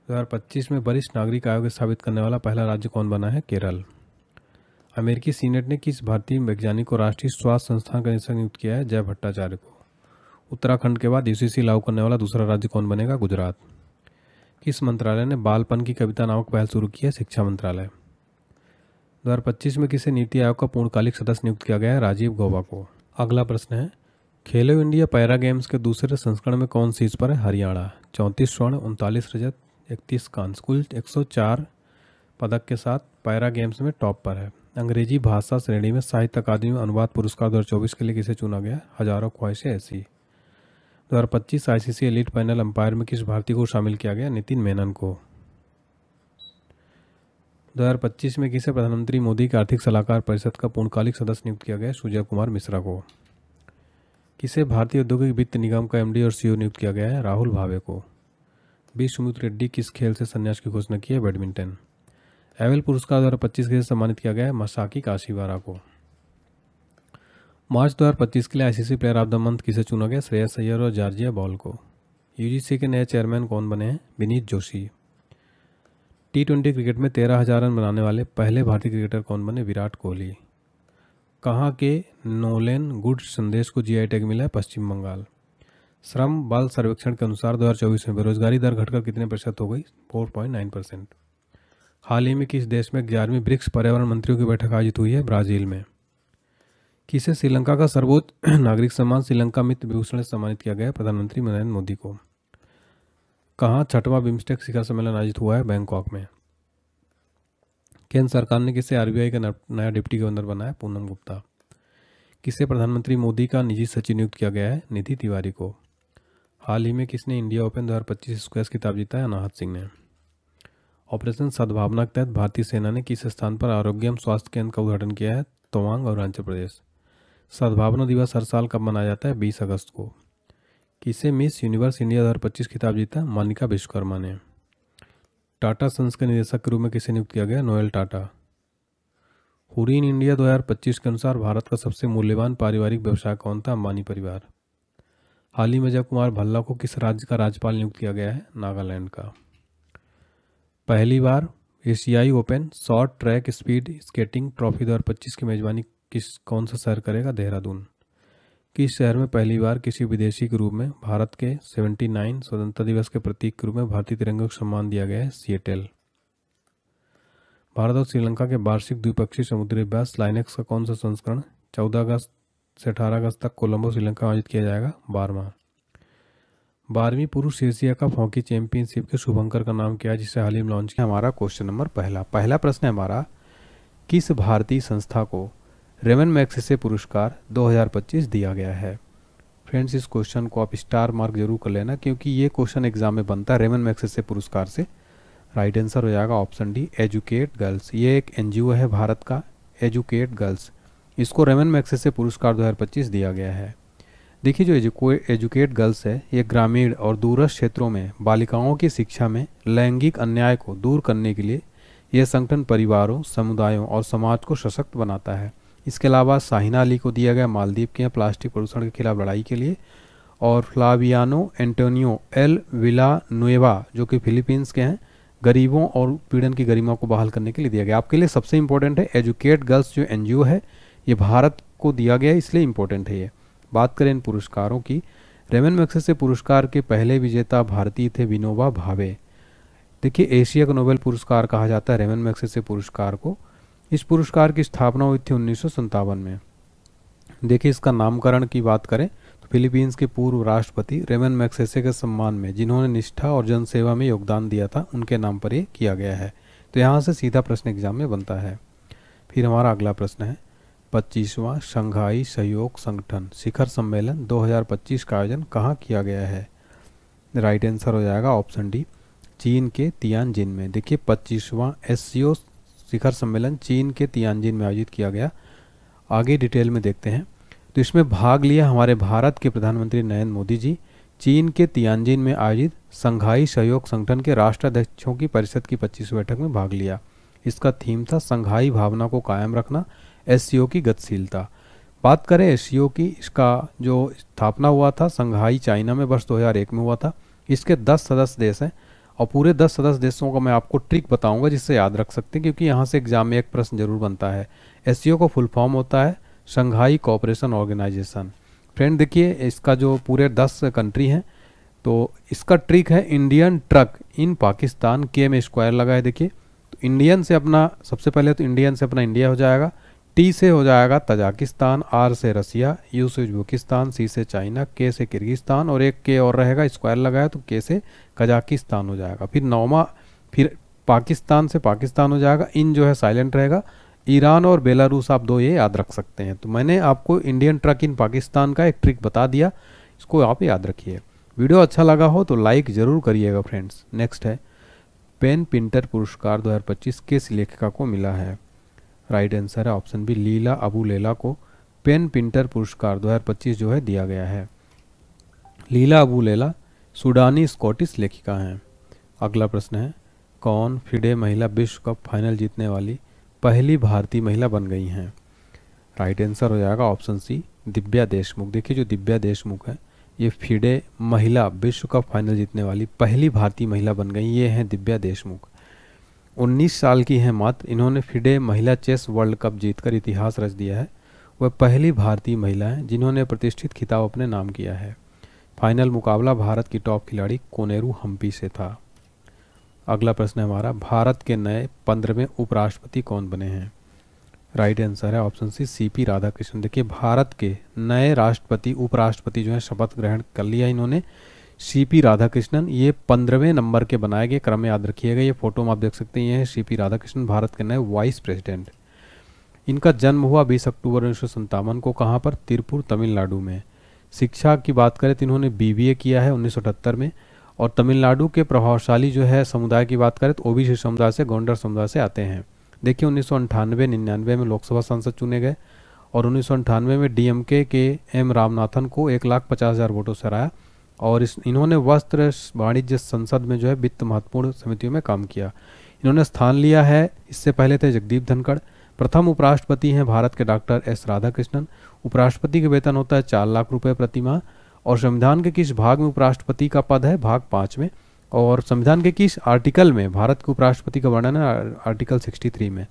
2025 में वरिष्ठ नागरिक आयोग स्थापित करने वाला पहला राज्य कौन बना है? केरल। अमेरिकी सीनेट ने किस भारतीय वैज्ञानिक को राष्ट्रीय स्वास्थ्य संस्थान का निदेशक नियुक्त किया है? जय भट्टाचार्य को। उत्तराखंड के बाद UCC लागू करने वाला दूसरा राज्य कौन बनेगा? गुजरात। किस मंत्रालय ने बालपन की कविता नामक पहल शुरू की है? शिक्षा मंत्रालय। 2025 में किसे नीति आयोग का पूर्णकालिक सदस्य नियुक्त किया गया है? राजीव गौबा को। अगला प्रश्न है, खेलो इंडिया पैरा गेम्स के दूसरे संस्करण में कौन शीर्ष पर है? हरियाणा। 34 स्वर्ण 39 रजत 31 कांस्य, कुल 104 पदक के साथ पैरा गेम्स में टॉप पर है। अंग्रेजी भाषा श्रेणी में साहित्य अकादमी में अनुवाद पुरस्कार 2024 के लिए किसे चुना गया? हजारों ख्वाहिशें ऐसी। 2025 आईसीसी एलीट पैनल अंपायर में किस भारतीय को शामिल किया गया? नितिन मेनन को। 2025 में किसे प्रधानमंत्री मोदी के आर्थिक सलाहकार परिषद का पूर्णकालिक सदस्य नियुक्त किया गया? सुजय कुमार मिश्रा को। किसे भारतीय औद्योगिक वित्त निगम का एमडी और सीईओ नियुक्त किया गया है? राहुल भावे को। बी सुमित रेड्डी किस खेल से संन्यास की घोषणा की है? बैडमिंटन। एवेल पुरस्कार 2025 के लिए सम्मानित किया गया है? मासाकी काशीवारा को। मार्च 2025 के लिए ICC player of the month किसे चुना गया? श्रेयस अय्यर और जॉर्जिया बॉल को। यूजीसी के नए चेयरमैन कौन बने हैं? विनीत जोशी। T20 क्रिकेट में 13,000 रन बनाने वाले पहले भारतीय क्रिकेटर कौन बने? विराट कोहली। कहाँ के नोलेन गुड संदेश को जीआई टैग मिला है? पश्चिम बंगाल। श्रम बल सर्वेक्षण के अनुसार 2024 में बेरोजगारी दर घटकर कितने प्रतिशत हो गई? 4.9%। हाल ही में किस देश में 11वीं ब्रिक्स पर्यावरण मंत्रियों की बैठक आयोजित हुई है? ब्राजील में। किसे श्रीलंका का सर्वोच्च नागरिक सम्मान श्रीलंका मित्र विभूषण से सम्मानित किया गया? प्रधानमंत्री नरेंद्र मोदी को। कहाँ 6वां बिम्स्टेक शिखर सम्मेलन आयोजित हुआ है? बैंकॉक में। केंद्र सरकार ने किसे आरबीआई का नया डिप्टी गवर्नर बनाया? पूनम गुप्ता। किसे प्रधानमंत्री मोदी का निजी सचिव नियुक्त किया गया है? निधि तिवारी को। हाल ही में किसने इंडिया ओपन 2025 स्क्वैश खिताब जीता है? अनाहत सिंह ने। ऑपरेशन सद्भावना के तहत भारतीय सेना ने किस स्थान पर आरोग्यम स्वास्थ्य केंद्र का उद्घाटन किया है? तवांग, अरुणाचल प्रदेश। सद्भावना दिवस हर साल कब मनाया जाता है? 20 अगस्त को। किसे मिस यूनिवर्स इंडिया 2025 खिताब जीता? मानिका विश्वकर्मा ने। टाटा सन्स के निदेशक के रूप में किसे नियुक्त किया गया? नोएल टाटा। हुरीन इंडिया 2025 के अनुसार भारत का सबसे मूल्यवान पारिवारिक व्यवसाय कौन था? अंबानी परिवार। हाल ही में अजय कुमार भल्ला को किस राज्य का राज्यपाल नियुक्त किया गया है? नागालैंड का। पहली बार एशियाई open short track speed skating trophy 2025 की मेजबानी कौन सा शहर करेगा? देहरादून। किस शहर में पहली बार किसी विदेशी के रूप में भारत के 79 स्वतंत्रता दिवस के प्रतीक के रूप में भारतीय तिरंगे को सम्मान दिया गया है? सिएटल। भारत और श्रीलंका के वार्षिक द्विपक्षीय समुद्री अभ्यास लाइनेक्स का कौन सा संस्करण 14 अगस्त से 18 अगस्त तक कोलंबो श्रीलंका में आयोजित किया जाएगा? 12वीं पुरुष एशिया कप हॉकी चैंपियनशिप के शुभंकर का नाम क्या है जिसे हाल ही में लॉन्च किया? हमारा क्वेश्चन नंबर पहला प्रश्न है हमारा, किस भारतीय संस्था को रेमन मैग्सेसे पुरस्कार 2025 दिया गया है? फ्रेंड्स, इस क्वेश्चन को आप स्टार मार्क जरूर कर लेना क्योंकि ये क्वेश्चन एग्जाम में बनता है रेमन मैग्सेसे पुरस्कार से। राइट आंसर हो जाएगा ऑप्शन डी, एजुकेट गर्ल्स। ये एक एनजीओ है भारत का, एजुकेट गर्ल्स। इसको रेमन मैग्सेसे पुरस्कार 2025 दिया गया है। देखिए, जो एजुकेट गर्ल्स है ये ग्रामीण और दूरस्थ क्षेत्रों में बालिकाओं की शिक्षा में लैंगिक अन्याय को दूर करने के लिए यह संगठन परिवारों, समुदायों और समाज को सशक्त बनाता है। इसके अलावा साहिना अली को दिया गया मालदीव के प्लास्टिक प्रदूषण के खिलाफ लड़ाई के लिए, और फ्लावियानो एंटोनियो एल विलानुएवा जो कि फिलीपींस के हैं, गरीबों और पीड़न की गरिमा को बहाल करने के लिए दिया गया। आपके लिए सबसे इंपॉर्टेंट है एजुकेट गर्ल्स जो एनजीओ है ये भारत को दिया गया है, इसलिए इंपॉर्टेंट है ये। बात करें इन पुरस्कारों की, रेमन मैग्सेसे पुरस्कार के पहले विजेता भारतीय थे विनोबा भावे। देखिए, एशिया का नोबेल पुरस्कार कहा जाता है रेमन मैग्सेसे पुरस्कार को। इस पुरस्कार की स्थापना हुई थी 1957 में। देखिए, इसका नामकरण की बात करें तो फिलीपींस के पूर्व राष्ट्रपति रेमन मैग्सेसे के सम्मान में जिन्होंने निष्ठा और जनसेवा में योगदान दिया था उनके नाम पर ये किया गया है। तो यहाँ से सीधा प्रश्न एग्जाम में बनता है। फिर हमारा अगला प्रश्न है, 25वां शंघाई सहयोग संगठन शिखर सम्मेलन 2025 का आयोजन कहाँ किया गया है? राइट आंसर हो जाएगा ऑप्शन डी, चीन के तियानजिन में। देखिए, 25वां एससीओ शिखर सम्मेलन चीन के तियानजिन में आयोजित किया गया। आगे डिटेल में देखते हैं। तो इसमें भाग लिया हमारे भारत के प्रधानमंत्री नरेंद्र मोदी जी। चीन के तियानजिन में आयोजित संघाई सहयोग संगठन के राष्ट्राध्यक्षों की परिषद की 25वीं बैठक में भाग लिया। इसका थीम था संघाई भावना को कायम रखना, एससीओ की गतिशीलता। बात करें एससीओ की, इसका जो स्थापना हुआ था संघाई चाइना में वर्ष 2001 में हुआ था। इसके 10 सदस्य देश हैं और पूरे 10 सदस्य देशों का मैं आपको ट्रिक बताऊंगा जिससे याद रख सकते हैं, क्योंकि यहाँ से एग्जाम में एक प्रश्न जरूर बनता है। एससीओ का फुल फॉर्म होता है शंघाई कोऑपरेशन ऑर्गेनाइजेशन। फ्रेंड देखिए, इसका जो पूरे 10 कंट्री हैं, तो इसका ट्रिक है इंडियन ट्रक इन पाकिस्तान, के में स्क्वायर लगा है। देखिए, तो इंडियन से अपना सबसे पहले तो इंडियन से अपना इंडिया हो जाएगा, टी से हो जाएगा तजाकिस्तान, आर से रसिया, यू से उज्बेकिस्तान, सी से चाइना, के से किर्गिस्तान और एक के और रहेगा स्क्वायर लगाया तो के से कजाकिस्तान हो जाएगा। फिर नौमा, फिर पाकिस्तान से पाकिस्तान हो जाएगा, इन जो है साइलेंट रहेगा, ईरान और बेलारूस आप दो ये याद रख सकते हैं। तो मैंने आपको इंडियन ट्रक इन पाकिस्तान का एक ट्रिक बता दिया। इसको आप याद रखिए। वीडियो अच्छा लगा हो तो लाइक ज़रूर करिएगा फ्रेंड्स। नेक्स्ट है, पेन पिंटर पुरस्कार 2025 किस लेखिका को मिला है? राइट आंसर है ऑप्शन बी, लीला अबू लैला को पेन पिंटर पुरस्कार 2025 जो है दिया गया है। लीला अबू लैला सूडानी स्कॉटिश लेखिका हैं। अगला प्रश्न है, कौन फिडे महिला विश्व कप फाइनल जीतने वाली पहली भारतीय महिला बन गई हैं? राइट आंसर हो जाएगा ऑप्शन सी, दिव्या देशमुख। देखिए जो दिव्या देशमुख है ये फिडे महिला विश्व कप फाइनल जीतने वाली पहली भारतीय महिला बन गई, ये हैं दिव्या देशमुख। 19 साल की हैं मात्र, इन्होंने फिडे महिला चेस वर्ल्ड कप जीतकर इतिहास रच दिया है। वह पहली भारतीय महिला हैं जिन्होंने प्रतिष्ठित खिताब अपने नाम किया है। फाइनल मुकाबला भारत की टॉप खिलाड़ी कोनेरू हम्पी से था। अगला प्रश्न है हमारा, भारत के नए 15वें उपराष्ट्रपति कौन बने हैं? राइट आंसर है ऑप्शन सी, सीपी राधाकृष्णन। देखिए भारत के नए राष्ट्रपति उपराष्ट्रपति जो है शपथ ग्रहण कर लिया इन्होंने, सीपी राधाकृष्णन। ये 15वें नंबर के बनाए गए, क्रम में याद रखिएगा। ये फोटो में आप देख सकते हैं, ये है सीपी राधाकृष्णन, भारत के नए वाइस प्रेसिडेंट। इनका जन्म हुआ 20 अक्टूबर 1957 को, कहाँ पर? तिरुपुर तमिलनाडु में। शिक्षा की बात करें तो इन्होंने बीबीए किया है 1978 में। और तमिलनाडु के प्रभावशाली जो है समुदाय की बात करें तो ओबीसी समुदाय से, गौंडर समुदाय से आते हैं। देखिए 1998-99 में लोकसभा सांसद चुने गए और 1998 में डीएमके के एम रामनाथन को 1,50,000 वोटों से हराया। और इन्होंने वस्त्र वाणिज्य संसद में जो है वित्त महत्वपूर्ण समितियों में काम किया। इन्होंने स्थान लिया है, इससे पहले थे जगदीप धनखड़। प्रथम उपराष्ट्रपति हैं भारत के डॉक्टर एस राधाकृष्णन। उपराष्ट्रपति का वेतन होता है 4 लाख रुपए प्रति माह। और संविधान के किस भाग में उपराष्ट्रपति का पद है? भाग 5 में। और संविधान के किस आर्टिकल में भारत के उपराष्ट्रपति का वर्णन है? आर्टिकल 63 में।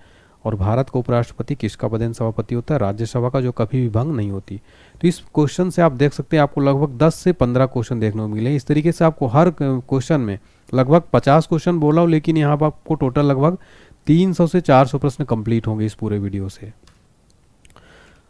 और भारत का उपराष्ट्रपति किसका पदेन सभापति होता है? राज्यसभा का, जो कभी भी भंग नहीं होती। तो इस क्वेश्चन से आप देख सकते हैं आपको लगभग 10 से 15 क्वेश्चन देखने को मिले। इस तरीके से आपको हर क्वेश्चन में लगभग 50 क्वेश्चन बोला हूँ, लेकिन यहाँ पर आपको टोटल लगभग 300 से 400 प्रश्न कंप्लीट होंगे इस पूरे वीडियो से।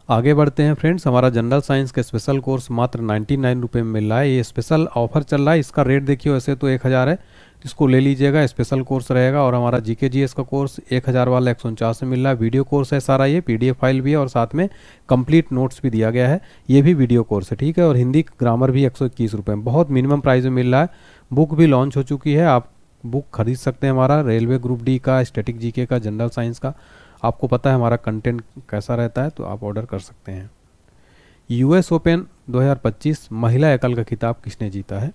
आगे बढ़ते हैं फ्रेंड्स, हमारा जनरल साइंस का स्पेशल कोर्स मात्र 99 रुपये में मिल रहा है। ये स्पेशल ऑफर चल रहा है, इसका रेट देखिए वैसे तो 1000 है, इसको ले लीजिएगा, स्पेशल कोर्स रहेगा। और हमारा जीके जीएस का कोर्स 1000 वाला 149 में मिल रहा है। वीडियो कोर्स है सारा, ये पीडीएफ फाइल भी है और साथ में कंप्लीट नोट्स भी दिया गया है, ये भी वीडियो कोर्स है, ठीक है। और हिंदी ग्रामर भी 121 रुपये में, बहुत मिनिमम प्राइस में मिल रहा है। बुक भी लॉन्च हो चुकी है, आप बुक खरीद सकते हैं। हमारा रेलवे ग्रुप डी का, स्टैटिक जीके का, जनरल साइंस का, आपको पता है हमारा कंटेंट कैसा रहता है, तो आप ऑर्डर कर सकते हैं। यूएस ओपन 2025 महिला एकल का खिताब किसने जीता है?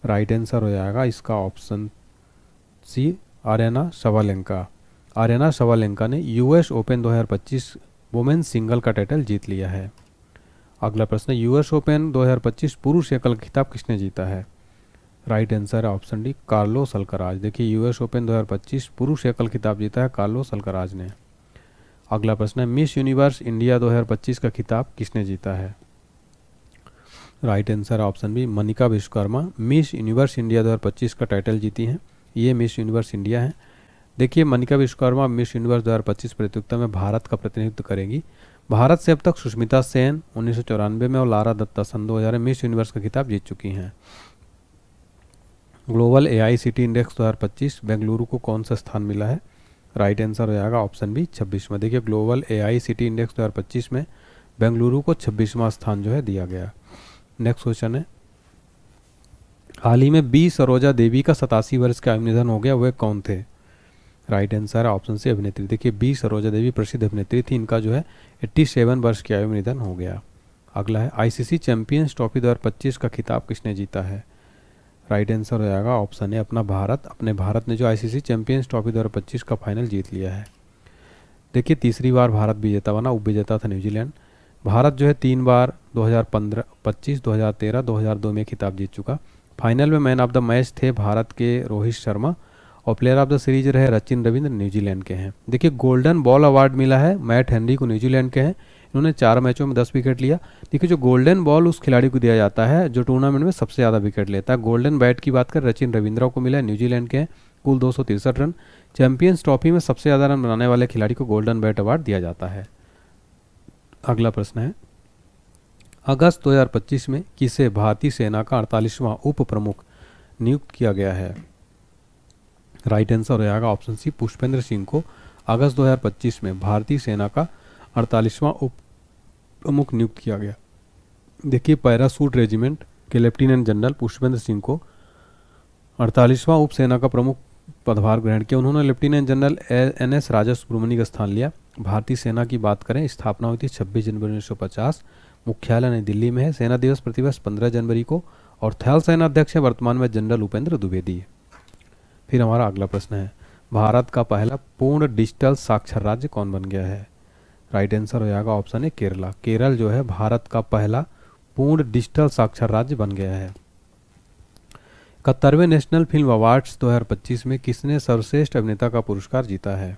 राइट आंसर हो जाएगा इसका ऑप्शन सी, आर्यना सवालेंका। आर्यना सवालेंका ने यूएस ओपन 2025 वुमेन सिंगल का टाइटल जीत लिया है। अगला प्रश्न, यूएस ओपन 2025 पुरुष एकल का खिताब किसने जीता है? राइट आंसर है ऑप्शन डी, कार्लोस अल्कराज। देखिए यूएस ओपन 2025 पुरुष एकल खिताब जीता है कार्लोस अल्कराज ने। अगला प्रश्न है, मिस यूनिवर्स इंडिया 2025 का खिताब किसने जीता है? Right answer option B, Manika Vishwakarma Miss Universe India 2025 का टाइटल जीती हैं। ये मिस यूनिवर्स इंडिया है। देखिए मनिका विश्वकर्मा मिस यूनिवर्स 2025 प्रतियोगिता में भारत का प्रतिनिधित्व करेंगी। भारत से अब तक सुष्मिता सेन 1994 में और लारा दत्ता सन 2000 में मिस यूनिवर्स का खिताब जीत चुकी हैं। ग्लोबल AICTE इंडेक्स 2025 बेंगलुरु को कौन सा स्थान मिला है? राइट आंसर हो जाएगा ऑप्शन बी, 26वां। देखिए ग्लोबल AICTE इंडेक्स 2025 में बेंगलुरु को 26वां स्थान जो है दिया गया। नेक्स्ट क्वेश्चन है, हाल ही में बी सरोजा देवी का 87 वर्ष का निधन हो गया, वे कौन थे? राइट आंसर है ऑप्शन सी, अभिनेत्री। देखिए बी सरोजा देवी प्रसिद्ध अभिनेत्री थी, इनका जो है 87 वर्ष की आयु में निधन हो गया। अगला है, ICC चैंपियंस ट्रॉफी 2025 का खिताब किसने जीता है? राइट आंसर हो जाएगा ऑप्शन है अपना भारत। अपने भारत ने जो ICC चैंपियंस ट्रॉफी 2025 का फाइनल जीत लिया है। देखिए तीसरी बार भारत विजेता बना, उप विजेता था न्यूजीलैंड। भारत जो है 3 बार 2015, 25, 2013, 2002 में खिताब जीत चुका। फाइनल में मैन ऑफ द मैच थे भारत के रोहित शर्मा और प्लेयर ऑफ द सीरीज रहे सचिन रविंद्र, न्यूजीलैंड के हैं। देखिए गोल्डन बॉल अवार्ड मिला है मैट हेनरी को, न्यूजीलैंड के हैं। इन्होंने 4 मैचों में 10 विकेट लिया। देखिए जो गोल्डन बॉल उस खिलाड़ी को दिया जाता है जो टूर्नामेंट में सबसे ज़्यादा विकेट लेता है। गोल्डन बैट की बात कर सचिन रविंद्रा को मिला है, न्यूजीलैंड के हैं, कुल 263 रन। चैंपियंस ट्रॉफी में सबसे ज़्यादा रन बनाने वाले खिलाड़ी को गोल्डन बैट अवार्ड दिया जाता है। अगला प्रश्न है, अगस्त 2025 में किसे भारतीय सेना का 48वां उप प्रमुख नियुक्त किया गया है? राइट आंसर हो जाएगा ऑप्शन सी, पुष्पेंद्र सिंह को अगस्त 2025 में भारतीय सेना का 48वां उप प्रमुख नियुक्त किया गया। देखिए पैरासूट रेजिमेंट के लेफ्टिनेंट जनरल पुष्पेंद्र सिंह को 48वां उप सेना का प्रमुख पदभार ग्रहण किया। उन्होंने लेफ्टिनेंट जनरल NS राजा सुब्रमण्य का स्थान लिया। भारतीय सेना की बात करें, स्थापना हुई थी 26 जनवरी 1950। मुख्यालय नई दिल्ली में है। सेना दिवस प्रतिवर्ष 15 जनवरी को और थल सेना अध्यक्ष है वर्तमान में जनरल उपेंद्र द्विवेदी। फिर हमारा अगला प्रश्न है, भारत का पहला पूर्ण डिजिटल साक्षर राज्य कौन बन गया है? राइट आंसर हो जाएगा ऑप्शन है केरला। केरल जो है भारत का पहला पूर्ण डिजिटल साक्षर राज्य बन गया है। 71वें नेशनल फिल्म अवार्ड्स 2025 में किसने सर्वश्रेष्ठ अभिनेता का पुरस्कार जीता है?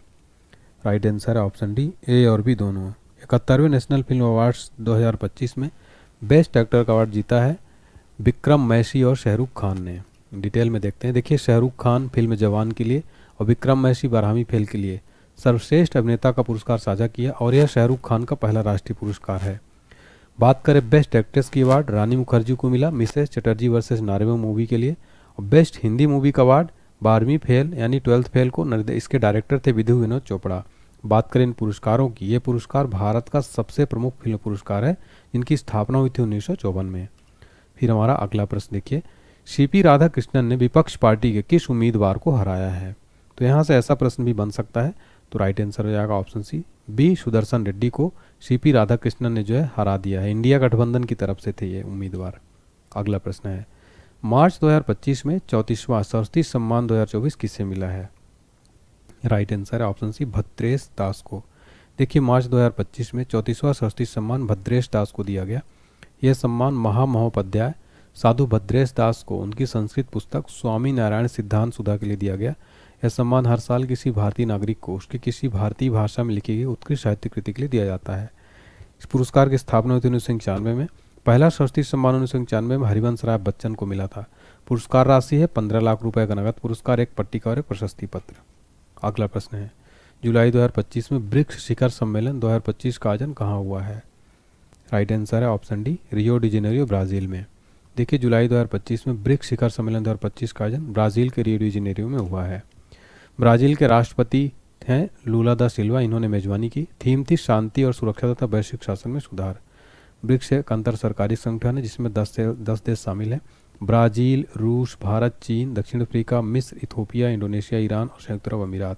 राइट आंसर है ऑप्शन डी, ए और बी दोनों। 71वें नेशनल फिल्म अवार्ड्स 2025 में बेस्ट एक्टर का अवार्ड जीता है विक्रम मैसी और शाहरुख खान ने। डिटेल में देखते हैं। देखिए शाहरुख खान फिल्म जवान के लिए और विक्रम मैसी बारहवीं फेल के लिए सर्वश्रेष्ठ अभिनेता का पुरस्कार साझा किया और यह शाहरुख खान का पहला राष्ट्रीय पुरस्कार है। बात करें बेस्ट एक्ट्रेस की अवार्ड रानी मुखर्जी को मिला Mrs Chatterjee versus Norway movie के लिए। और बेस्ट हिंदी मूवी का अवार्ड 12वीं फेल यानी 12th फेल को इसके डायरेक्टर थे विधु विनोद चोपड़ा। बात करें इन पुरस्कारों की, ये पुरस्कार भारत का सबसे प्रमुख फिल्म पुरस्कार है जिनकी स्थापना हुई थी 1954 में। फिर हमारा अगला प्रश्न देखिए, सीपी राधाकृष्णन ने विपक्ष पार्टी के किस उम्मीदवार को हराया है? तो यहाँ से ऐसा प्रश्न भी बन सकता है। तो राइट आंसर हो जाएगा option C, B Sudarshan Reddy को सीपी राधाकृष्णन ने जो है हरा दिया है। इंडिया गठबंधन की तरफ से थे ये उम्मीदवार। अगला प्रश्न है, मार्च 2025 में 34वां सरस्वती सम्मान 2024 किससे मिला है? राइट आंसर है ऑप्शन सी, भद्रेश दास को। देखिए मार्च 2025 में 34वां सरस्वती सम्मान भद्रेश दास को दिया गया। यह सम्मान महामहोपाध्याय साधु भद्रेश दास को उनकी संस्कृत पुस्तक स्वामी नारायण सिद्धांत सुधा के लिए दिया गया। यह सम्मान हर साल किसी भारतीय नागरिक को उसकी किसी भारतीय भाषा में लिखी गई उत्कृष्ट साहित्य कृति के लिए दिया जाता है। इस पुरस्कार की स्थापना हुई थी 1991 में। पहला सरस्वती सम्मान 1991 में हरिवंश राय बच्चन को मिला था। पुरस्कार राशि है 15 लाख रुपए का नगद पुरस्कार, एक पट्टिका और एक प्रशस्ति पत्र। अगला प्रश्न है, जुलाई 2025 में ब्रिक्स शिखर सम्मेलन 2025 का आयोजन कहाँ हुआ है? राइट आंसर है option D, Rio de Janeiro Brazil में। देखिए जुलाई 2025 में ब्रिक्स शिखर सम्मेलन 2025 का आयोजन ब्राज़ील के रियो डी जेनेरियो में हुआ है। ब्राज़ील के राष्ट्रपति हैं लूला दा सिल्वा, इन्होंने मेजबानी की। थीम थी शांति और सुरक्षा तथा वैश्विक शासन में सुधार। ब्रिक्स एक अंतर सरकारी संगठन है जिसमें 10 देश शामिल हैं, ब्राज़ील, रूस, भारत, चीन, दक्षिण अफ्रीका, मिस्र, इथोपिया, इंडोनेशिया, ईरान और संयुक्त अरब अमीरात।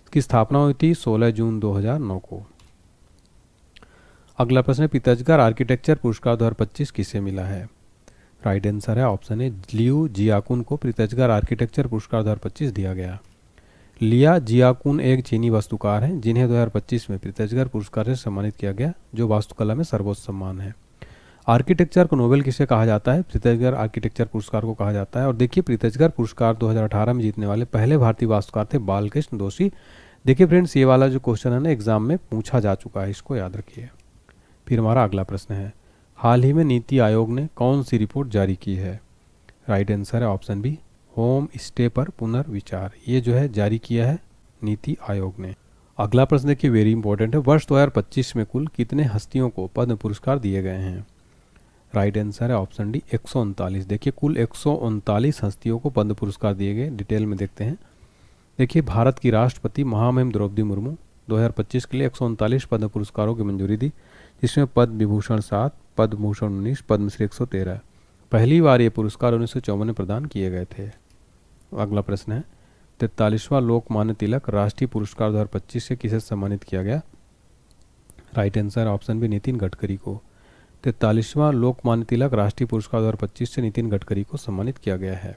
इसकी स्थापना हुई थी 16 जून 2009 को। अगला प्रश्न है, पितजगर आर्किटेक्चर पुरस्कार 2025 किसे मिला है? राइट आंसर है ऑप्शन ए, लियू जियाकुन को पितजगर आर्किटेक्चर पुरस्कार 2025 दिया गया। लिया जियाकुन एक चीनी वास्तुकार हैं जिन्हें 2025 में पितजगर पुरस्कार से सम्मानित किया गया, जो वास्तुकला में सर्वोच्च सम्मान है। आर्किटेक्चर को नोबेल किसे कहा जाता है? पितजगर आर्किटेक्चर पुरस्कार को कहा जाता है। और देखिए पितजगर पुरस्कार 2018 में जीतने वाले पहले भारतीय वास्तुकार थे बालकृष्ण दोषी। देखिए फ्रेंड्स, ये वाला जो क्वेश्चन है ना एग्जाम में पूछा जा चुका है, इसको याद रखिए। फिर हमारा अगला प्रश्न है, हाल ही में नीति आयोग ने कौन सी रिपोर्ट जारी की है? राइट आंसर है ऑप्शन बी, होम स्टे पर पुनर्विचार। ये जो है जारी किया है नीति आयोग ने। अगला प्रश्न देखिए वेरी इंपॉर्टेंट है, वर्ष 2025 में कुल कितने हस्तियों को पद्म पुरस्कार दिए गए हैं? राइट आंसर है ऑप्शन डी, 139। देखिए कुल 139 हस्तियों को पद्म पुरस्कार दिए गए। डिटेल में देखते हैं। देखिए भारत की राष्ट्रपति महामहिम द्रौपदी मुर्मू 2025 के लिए 139 पद्म पुरस्कारों की मंजूरी दी, जिसमें पद्म विभूषण 7, पद्म भूषण 19, पद्मश्री 113। पहली बार ये पुरस्कार 1954 में प्रदान किए गए थे। अगला प्रश्न है, 43वां लोकमान्य तिलक राष्ट्रीय पुरस्कार 2025 से किसे सम्मानित किया गया? Right answer option B, Nitin Gadkari को। 43वां लोकमान्य तिलक राष्ट्रीय पुरस्कार 2025 से नितिन गडकरी को सम्मानित किया गया है।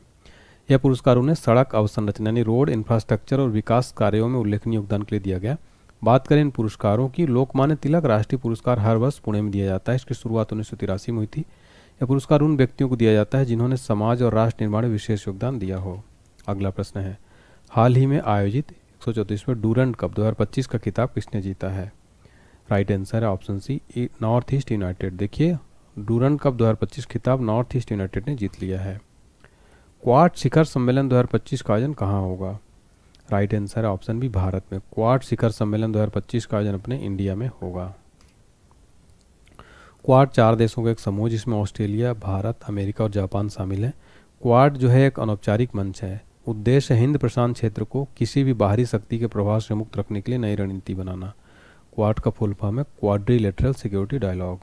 यह पुरस्कार उन्हें सड़क अवसंरचना यानी रोड इंफ्रास्ट्रक्चर और विकास कार्यों में उल्लेखनीय योगदान के लिए दिया गया। बात करें इन पुरस्कारों की, लोकमान्य तिलक राष्ट्रीय पुरस्कार हर वर्ष पुणे में दिया जाता है। इसकी शुरुआत 1983 में हुई थी। यह पुरस्कार उन व्यक्तियों को दिया जाता है जिन्होंने समाज और राष्ट्र निर्माण में विशेष योगदान दिया हो। अगला प्रश्न है, हाल ही में आयोजित 134वें डूरंड कप 2025 का खिताब किसने जीता है? राइट आंसर है option C, north east united. देखिए डूरंड कप 2025 खिताब नॉर्थ ईस्ट यूनाइटेड ने जीत लिया है। क्वाड शिखर सम्मेलन 2025 का आयोजन कहाँ होगा? राइट आंसर है ऑप्शन बी, भारत में। क्वाड शिखर सम्मेलन 2025 का आयोजन अपने इंडिया में होगा। क्वाड 4 देशों का एक समूह जिसमें ऑस्ट्रेलिया, भारत, अमेरिका और जापान शामिल है। क्वाड जो है एक अनौपचारिक मंच है। उद्देश्य हिंद प्रशांत क्षेत्र को किसी भी बाहरी शक्ति के प्रभाव से मुक्त रखने के लिए नई रणनीति बनाना। क्वाड का फुल फॉर्म है क्वाड्रिलेटरल सिक्योरिटी डायलॉग।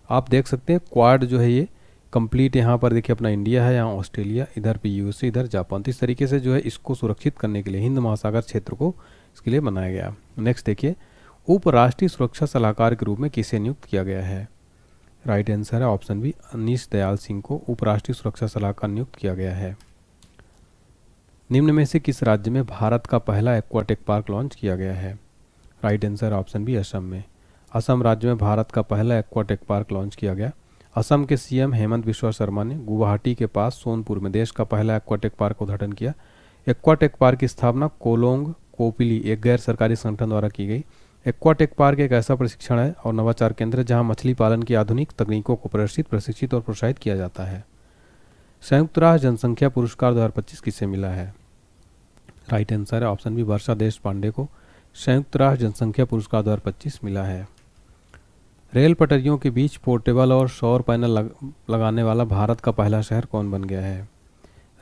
आप देख सकते हैं क्वाड जो है ये कंप्लीट, यहाँ पर देखिए अपना इंडिया है, यहाँ ऑस्ट्रेलिया, इधर पे यूएसए, इधर जापान। तो इस तरीके से जो है इसको सुरक्षित करने के लिए हिंद महासागर क्षेत्र को इसके लिए बनाया गया। नेक्स्ट देखिए, उपराष्ट्रीय सुरक्षा सलाहकार के रूप में किसे नियुक्त किया गया है? राइट आंसर है ऑप्शन बी, अनीश दयाल सिंह को उपराष्ट्रीय सुरक्षा सलाहकार नियुक्त किया गया है। निम्न में से किस राज्य में भारत का पहला एक्वाटिक पार्क लॉन्च किया गया है? Right answer option B, Assam में। असम राज्य में भारत का पहला एक्वाटिक पार्क लॉन्च किया गया। असम के सीएम हेमंत बिश्वा शर्मा ने गुवाहाटी के पास सोनपुर में देश का पहला एक्वाटिक पार्क का उद्घाटन किया। एक्वाटिक पार्क की स्थापना कोलोंग कोपिली, एक गैर सरकारी संगठन द्वारा की गई। एक्वाटिक पार्क एक ऐसा प्रशिक्षण है और नवाचार केंद्र है जहां मछली पालन की आधुनिक तकनीकों को प्रशिक्षित और प्रोत्साहित किया जाता है। संयुक्त राष्ट्र जनसंख्या पुरस्कार 2025 किसे मिला है? राइट आंसर है ऑप्शन बी, वर्षा देश पांडे को संयुक्त राष्ट्र जनसंख्या पुरस्कार 2025 मिला है। रेल पटरियों के बीच पोर्टेबल और सौर पैनल लगाने वाला भारत का पहला शहर कौन बन गया है?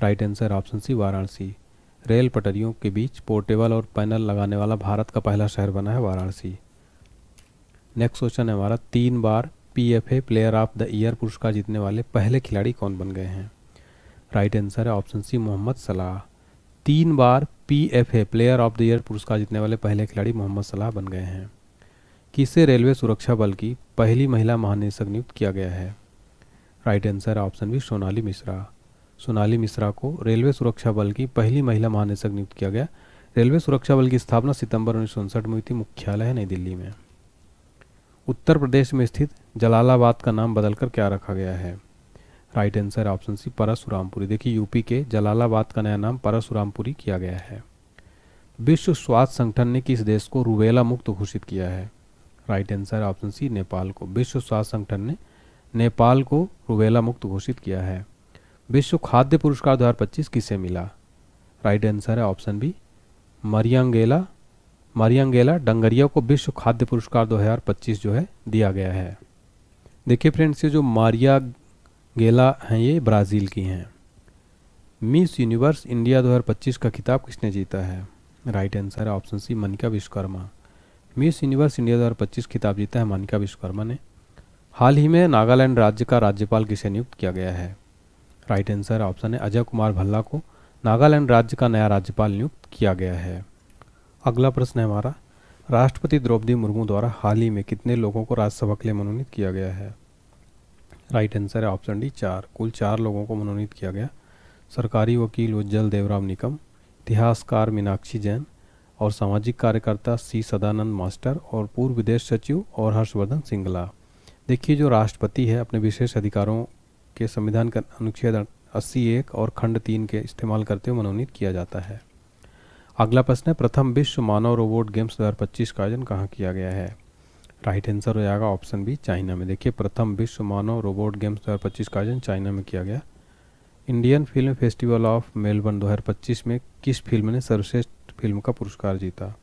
Right answer option C, Varanasi. Rail पटरियों के बीच पोर्टेबल और पैनल लगाने वाला भारत का पहला शहर बना है वाराणसी। नेक्स्ट क्वेश्चन है हमारा, 3 बार PFA player of the year पुरस्कार जीतने वाले पहले खिलाड़ी कौन बन गए हैं? राइट आंसर है ऑप्शन सी, मोहम्मद सलाह। 3 बार PFA player of the year पुरस्कार जीतने वाले पहले खिलाड़ी मोहम्मद सलाह बन गए हैं। किसे रेलवे सुरक्षा बल की पहली महिला महानिदेशक नियुक्त किया गया है? राइट आंसर है ऑप्शन बी, सोनाली मिश्रा। सोनाली मिश्रा को रेलवे सुरक्षा बल की पहली महिला महानिदेशक नियुक्त किया गया। रेलवे सुरक्षा बल की स्थापना सितंबर 1959 में हुई थी। मुख्यालय है नई दिल्ली में। उत्तर प्रदेश में स्थित जलालाबाद का नाम बदलकर क्या रखा गया है? Right answer option C, Parshurampuri. देखिए यूपी के जलालाबाद का नया नाम परशुरामपुरी किया गया है। विश्व स्वास्थ्य संगठन ने किस देश को रूबेला मुक्त घोषित किया है? Right answer option C, Nepal को। विश्व स्वास्थ्य संगठन ने नेपाल को रूबेला मुक्त घोषित किया है। विश्व खाद्य पुरस्कार 2025 किसे मिला? राइट आंसर है ऑप्शन बी, मरियंगेला डंगरिया को विश्व खाद्य पुरस्कार 2025 जो है दिया गया है। देखिए फ्रेंड्स, ये जो मारिया गेला हैं ये ब्राज़ील की हैं। मिस यूनिवर्स इंडिया 2025 का खिताब किसने जीता है? राइट आंसर है option C, Manika Vishwakarma. Miss Universe India 2025 खिताब जीता है मनिका विश्वकर्मा ने। हाल ही में नागालैंड राज्य का राज्यपाल किसे नियुक्त किया गया है? राइट आंसर ऑप्शन है, अजय कुमार भल्ला को नागालैंड राज्य का नया राज्यपाल नियुक्त किया गया है। अगला प्रश्न है हमारा, राष्ट्रपति द्रौपदी मुर्मू द्वारा हाल ही में कितने लोगों को राज्यसभा के लिए मनोनीत किया गया है? राइट आंसर है ऑप्शन डी, 4। कुल 4 लोगों को मनोनीत किया गया। सरकारी वकील उज्जवल देवराम निकम, इतिहासकार मीनाक्षी जैन और सामाजिक कार्यकर्ता सी सदानंद मास्टर और पूर्व विदेश सचिव और हर्षवर्धन सिंगला। देखिए जो राष्ट्रपति है अपने विशेष अधिकारों के संविधान का अनुच्छेद 80(1) और खंड 3 के इस्तेमाल करते हुए मनोनीत किया जाता है। अगला प्रश्न है, प्रथम विश्व मानव रोबोट गेम्स 2025 का आयोजन कहाँ किया गया है? राइट आंसर हो जाएगा ऑप्शन बी, चाइना में। देखिए प्रथम विश्व मानव रोबोट गेम्स 2025 का आयोजन चाइना में किया गया। Indian film festival of Melbourne 2025 में किस फिल्म ने सर्वश्रेष्ठ फिल्म का पुरस्कार जीता?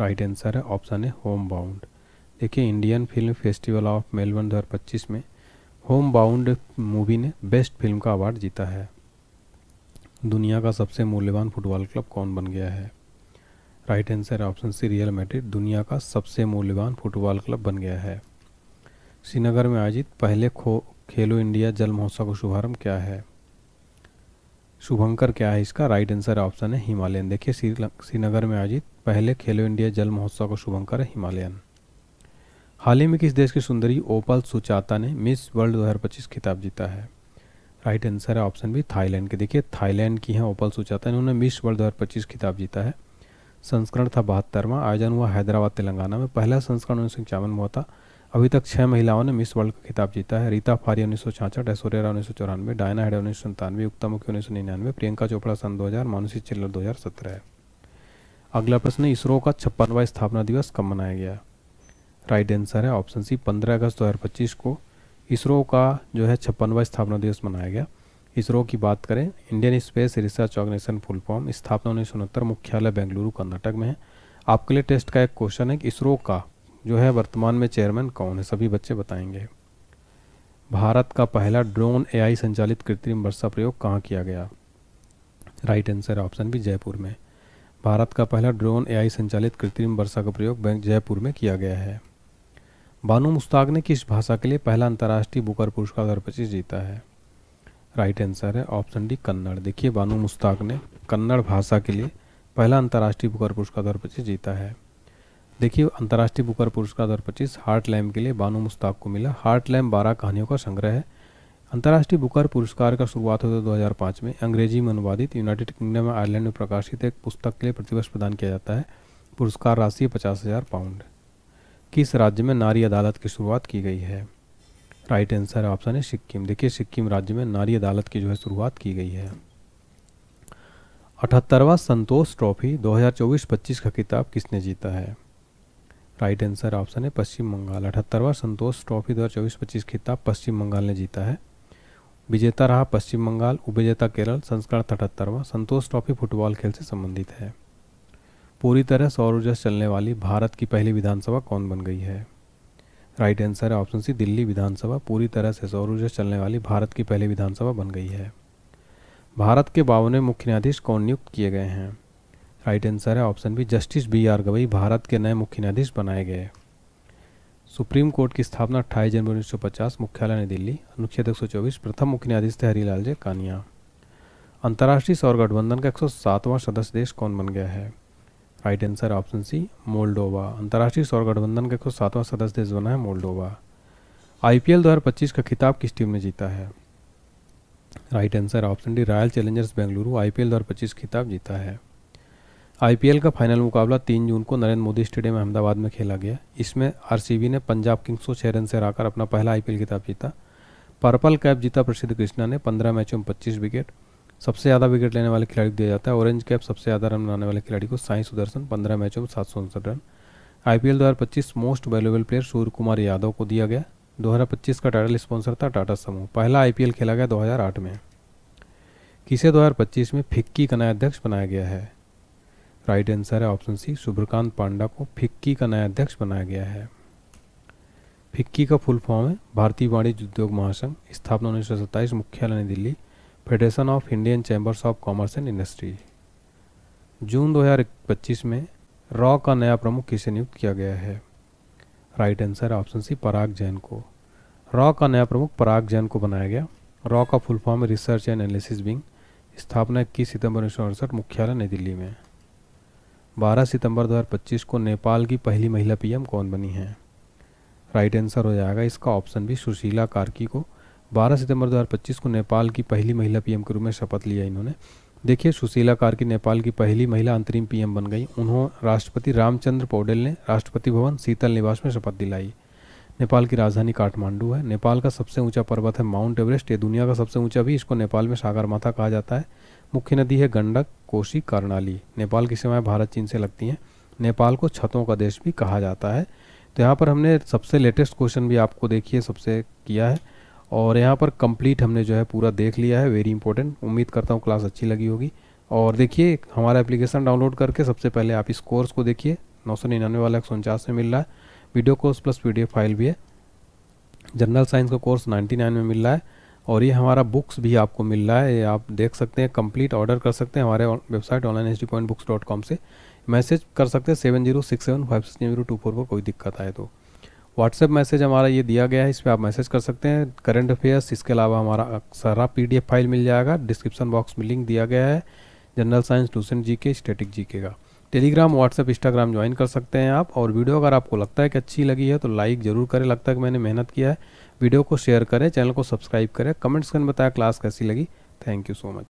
राइट आंसर है ऑप्शन ए, होम बाउंड। देखिए Indian film festival of Melbourne 2025 में होम बाउंड मूवी ने बेस्ट फिल्म का अवार्ड जीता है। दुनिया का सबसे मूल्यवान फुटबॉल क्लब कौन बन गया है? Right answer option C, Real Madrid दुनिया का सबसे मूल्यवान फुटबॉल क्लब बन गया है। श्रीनगर में आयोजित पहले खेलो इंडिया जल महोत्सव का शुभारंभ क्या है? शुभंकर क्या है इसका? राइट आंसर ऑप्शन है, हिमालयन। देखिए श्रीनगर में आयोजित पहले खेलो इंडिया जल महोत्सव का शुभंकर है हिमालयन। हाल ही में किस देश की सुंदरी ओपल सुचाता ने मिस वर्ल्ड 2025 खिताब जीता है? राइट आंसर है ऑप्शन बी, थाईलैंड के। देखिए थाईलैंड की हैं ओपल सुचाता, इन्होंने मिस वर्ल्ड 2025 खिताब जीता है। संस्करण था 72वां, आयोजन हुआ हैदराबाद तेलंगाना में। पहला संस्करण 1951 में हुआ था। अभी तक 6 महिलाओं ने मिस वर्ल्ड का खिताब जीता है। रीता फारिया 1966, ऐश्वर्या राय 1994, डायना हेडे 1997, युक्ता मुखी 1999, प्रियंका चोपड़ा सन 2000, मानुषी चिल्लर 2017। अगला प्रश्न है, इसरो का 56वां स्थापना दिवस कब मनाया गया? राइट आंसर है ऑप्शन सी, 15 अगस्त 2025 को इसरो का जो है 56वां स्थापना दिवस मनाया गया। इसरो की बात करें, Indian space research organisation full form, स्थापना 1969, मुख्यालय बेंगलुरु कर्नाटक में है। आपके लिए टेस्ट का एक क्वेश्चन है कि इसरो का जो है वर्तमान में चेयरमैन कौन है? सभी बच्चे बताएंगे। भारत का पहला ड्रोन एआई संचालित कृत्रिम वर्षा प्रयोग कहाँ किया गया? Right answer option B, Jaipur में। भारत का पहला ड्रोन एआई संचालित कृत्रिम वर्षा का प्रयोग जयपुर में किया गया है। बानू मुश्ताक ने किस भाषा के लिए पहला अंतर्राष्ट्रीय बुकर पुरस्कार 2025 जीता है? राइट आंसर है ऑप्शन डी कन्नड़। देखिए बानू मुश्ताक ने कन्नड़ भाषा के लिए पहला अंतर्राष्ट्रीय बुकर पुरस्कार 2025 जीता है। देखिए अंतर्राष्ट्रीय बुकर पुरस्कार 2025 हार्ट लैम्प के लिए बानू मुश्ताक को मिला। हार्ट लैम्प 12 कहानियों का संग्रह है। अंतर्राष्ट्रीय बुकर पुरस्कार का शुरुआत होता है 2005 में। अंग्रेजी में अनुवादित यूनाइटेड किंगडम और आयरलैंड में प्रकाशित एक पुस्तक के लिए प्रतिवर्ष प्रदान किया जाता है। पुरस्कार राशि 50,000 पाउंड। किस राज्य में नारी अदालत की शुरुआत की गई है? राइट आंसर है ऑप्शन है सिक्किम। देखिए सिक्किम राज्य में नारी अदालत की शुरुआत की गई है। 78वां संतोष ट्रॉफी 2024-25 का खिताब किसने जीता है? राइट आंसर ऑप्शन है पश्चिम बंगाल। 78वां संतोष ट्रॉफी 2024-25 खिताब पश्चिम बंगाल ने जीता है। विजेता रहा पश्चिम बंगाल, उपविजेता केरल। संस्करण 78वां। संतोष ट्रॉफी फुटबॉल खेल से संबंधित है। पूरी तरह सौर ऊर्जा से चलने वाली भारत की पहली विधानसभा कौन बन गई है? राइट आंसर है ऑप्शन सी दिल्ली विधानसभा। पूरी तरह से सौर ऊर्जा से चलने वाली भारत की पहली विधानसभा बन गई है। भारत के 52वें मुख्य न्यायाधीश कौन नियुक्त किए गए हैं? राइट आंसर है option B justice BR Gavai Bharat के नए मुख्य न्यायाधीश बनाए गए। सुप्रीम कोर्ट की स्थापना 28 जनवरी 1950, मुख्यालय नई दिल्ली। अनुच्छेद 124। प्रथम मुख्य न्यायाधीश थे हरिलाल जे कानिया। अंतर्राष्ट्रीय सौर गठबंधन का 107वां सदस्य देश कौन बन गया है? Right answer option C Moldova. अंतर्राष्ट्रीय सौर गठबंधन का 107वां सदस्य देश बना है मोल्डोवा। IPL 2025 का खिताब किस टीम ने जीता है? Right answer option D royal Challengers Bengaluru IPL 2025 खिताब जीता है। IPL का फाइनल मुकाबला 3 जून को नरेंद्र मोदी स्टेडियम अहमदाबाद में खेला गया। इसमें RCB ने पंजाब किंग्स को 6 रन से हराकर अपना पहला IPL खिताब जीता। पर्पल कैप जीता प्रसिद्ध कृष्णा ने 15 मैचों में 25 विकेट। सबसे ज़्यादा विकेट लेने वाले खिलाड़ी को दिया जाता है। ऑरेंज कैप सबसे ज़्यादा रन बनाने वाले खिलाड़ी को साई सुदर्शन 15 मैचों में 759 रन। IPL 2025 most valuable player Surya Kumar Yadav को दिया गया। 2025 का टाइटल स्पॉन्सर था टाटा समूह। पहला IPL खेला गया 2008 में। किसे 2025 में फिक्की का नया अध्यक्ष बनाया गया है? राइट आंसर है ऑप्शन सी शुभ्रकांत पांडा को फिक्की का नया अध्यक्ष बनाया गया है। फिक्की का फुल फॉर्म है भारतीय वाणिज्य उद्योग महासंघ। स्थापना 1927, मुख्यालय New Delhi. Federation of Indian chambers of commerce and industry. जून 2025 में रॉ का नया प्रमुख किसे नियुक्त किया गया है? राइट आंसर है ऑप्शन सी पराग जैन को। रॉ का नया प्रमुख पराग जैन को बनाया गया। रॉ का फुल फॉर्म है रिसर्च एंड एनालिसिस विंग। स्थापना 21 सितंबर 1968, मुख्यालय नई दिल्ली में। 12 सितंबर 2025 को नेपाल की पहली महिला PM कौन बनी है? राइट आंसर हो जाएगा इसका ऑप्शन बी सुशीला कार्की को। 12 सितंबर 2025 को नेपाल की पहली महिला PM के रूप में शपथ लिया इन्होंने। देखिए सुशीला कार्की नेपाल की पहली महिला अंतरिम PM बन गई। उन्होंने राष्ट्रपति रामचंद्र पौडेल ने राष्ट्रपति भवन शीतल निवास में शपथ दिलाई। नेपाल की राजधानी काठमांडू है। नेपाल का सबसे ऊंचा पर्वत है माउंट एवरेस्ट। ये दुनिया का सबसे ऊंचा भी। इसको नेपाल में सागरमाथा कहा जाता है। मुख्य नदी है गंडक, कोसी, कर्णाली। नेपाल की सीमाएं भारत चीन से लगती हैं। नेपाल को छतों का देश भी कहा जाता है। तो यहाँ पर हमने सबसे लेटेस्ट क्वेश्चन भी आपको देखिए सबसे किया है और यहाँ पर कंप्लीट हमने जो है पूरा देख लिया है। Very important. उम्मीद करता हूँ क्लास अच्छी लगी होगी। और देखिए हमारा एप्लीकेशन डाउनलोड करके सबसे पहले आप इस कोर्स को देखिए। 999 वाला 149 में मिल रहा है। Video course plus PDF file भी है। जनरल साइंस का कोर्स 99 में मिल रहा है और ये हमारा बुक्स भी आपको मिल रहा है। ये आप देख सकते हैं, कंप्लीट ऑर्डर कर सकते हैं हमारे वेबसाइट onlinehbooks.com से। मैसेज कर सकते हैं 7067560244 पर कोई दिक्कत आए तो। व्हाट्सएप मैसेज हमारा ये दिया गया है, इस पर आप मैसेज कर सकते हैं। करंट अफेयर्स, इसके अलावा हमारा सारा PDF फाइल मिल जाएगा। डिस्क्रिप्शन बॉक्स में लिंक दिया गया है। General science, tuition GK, static GK का। टेलीग्राम, व्हाट्सएप, इंस्टाग्राम ज्वाइन कर सकते हैं आप। और वीडियो अगर आपको लगता है कि अच्छी लगी है तो लाइक ज़रूर करें। लगता है कि मैंने मेहनत किया है। वीडियो को शेयर करें, चैनल को सब्सक्राइब करें, कमेंट्स करके बताएं क्लास कैसी लगी। Thank you so much.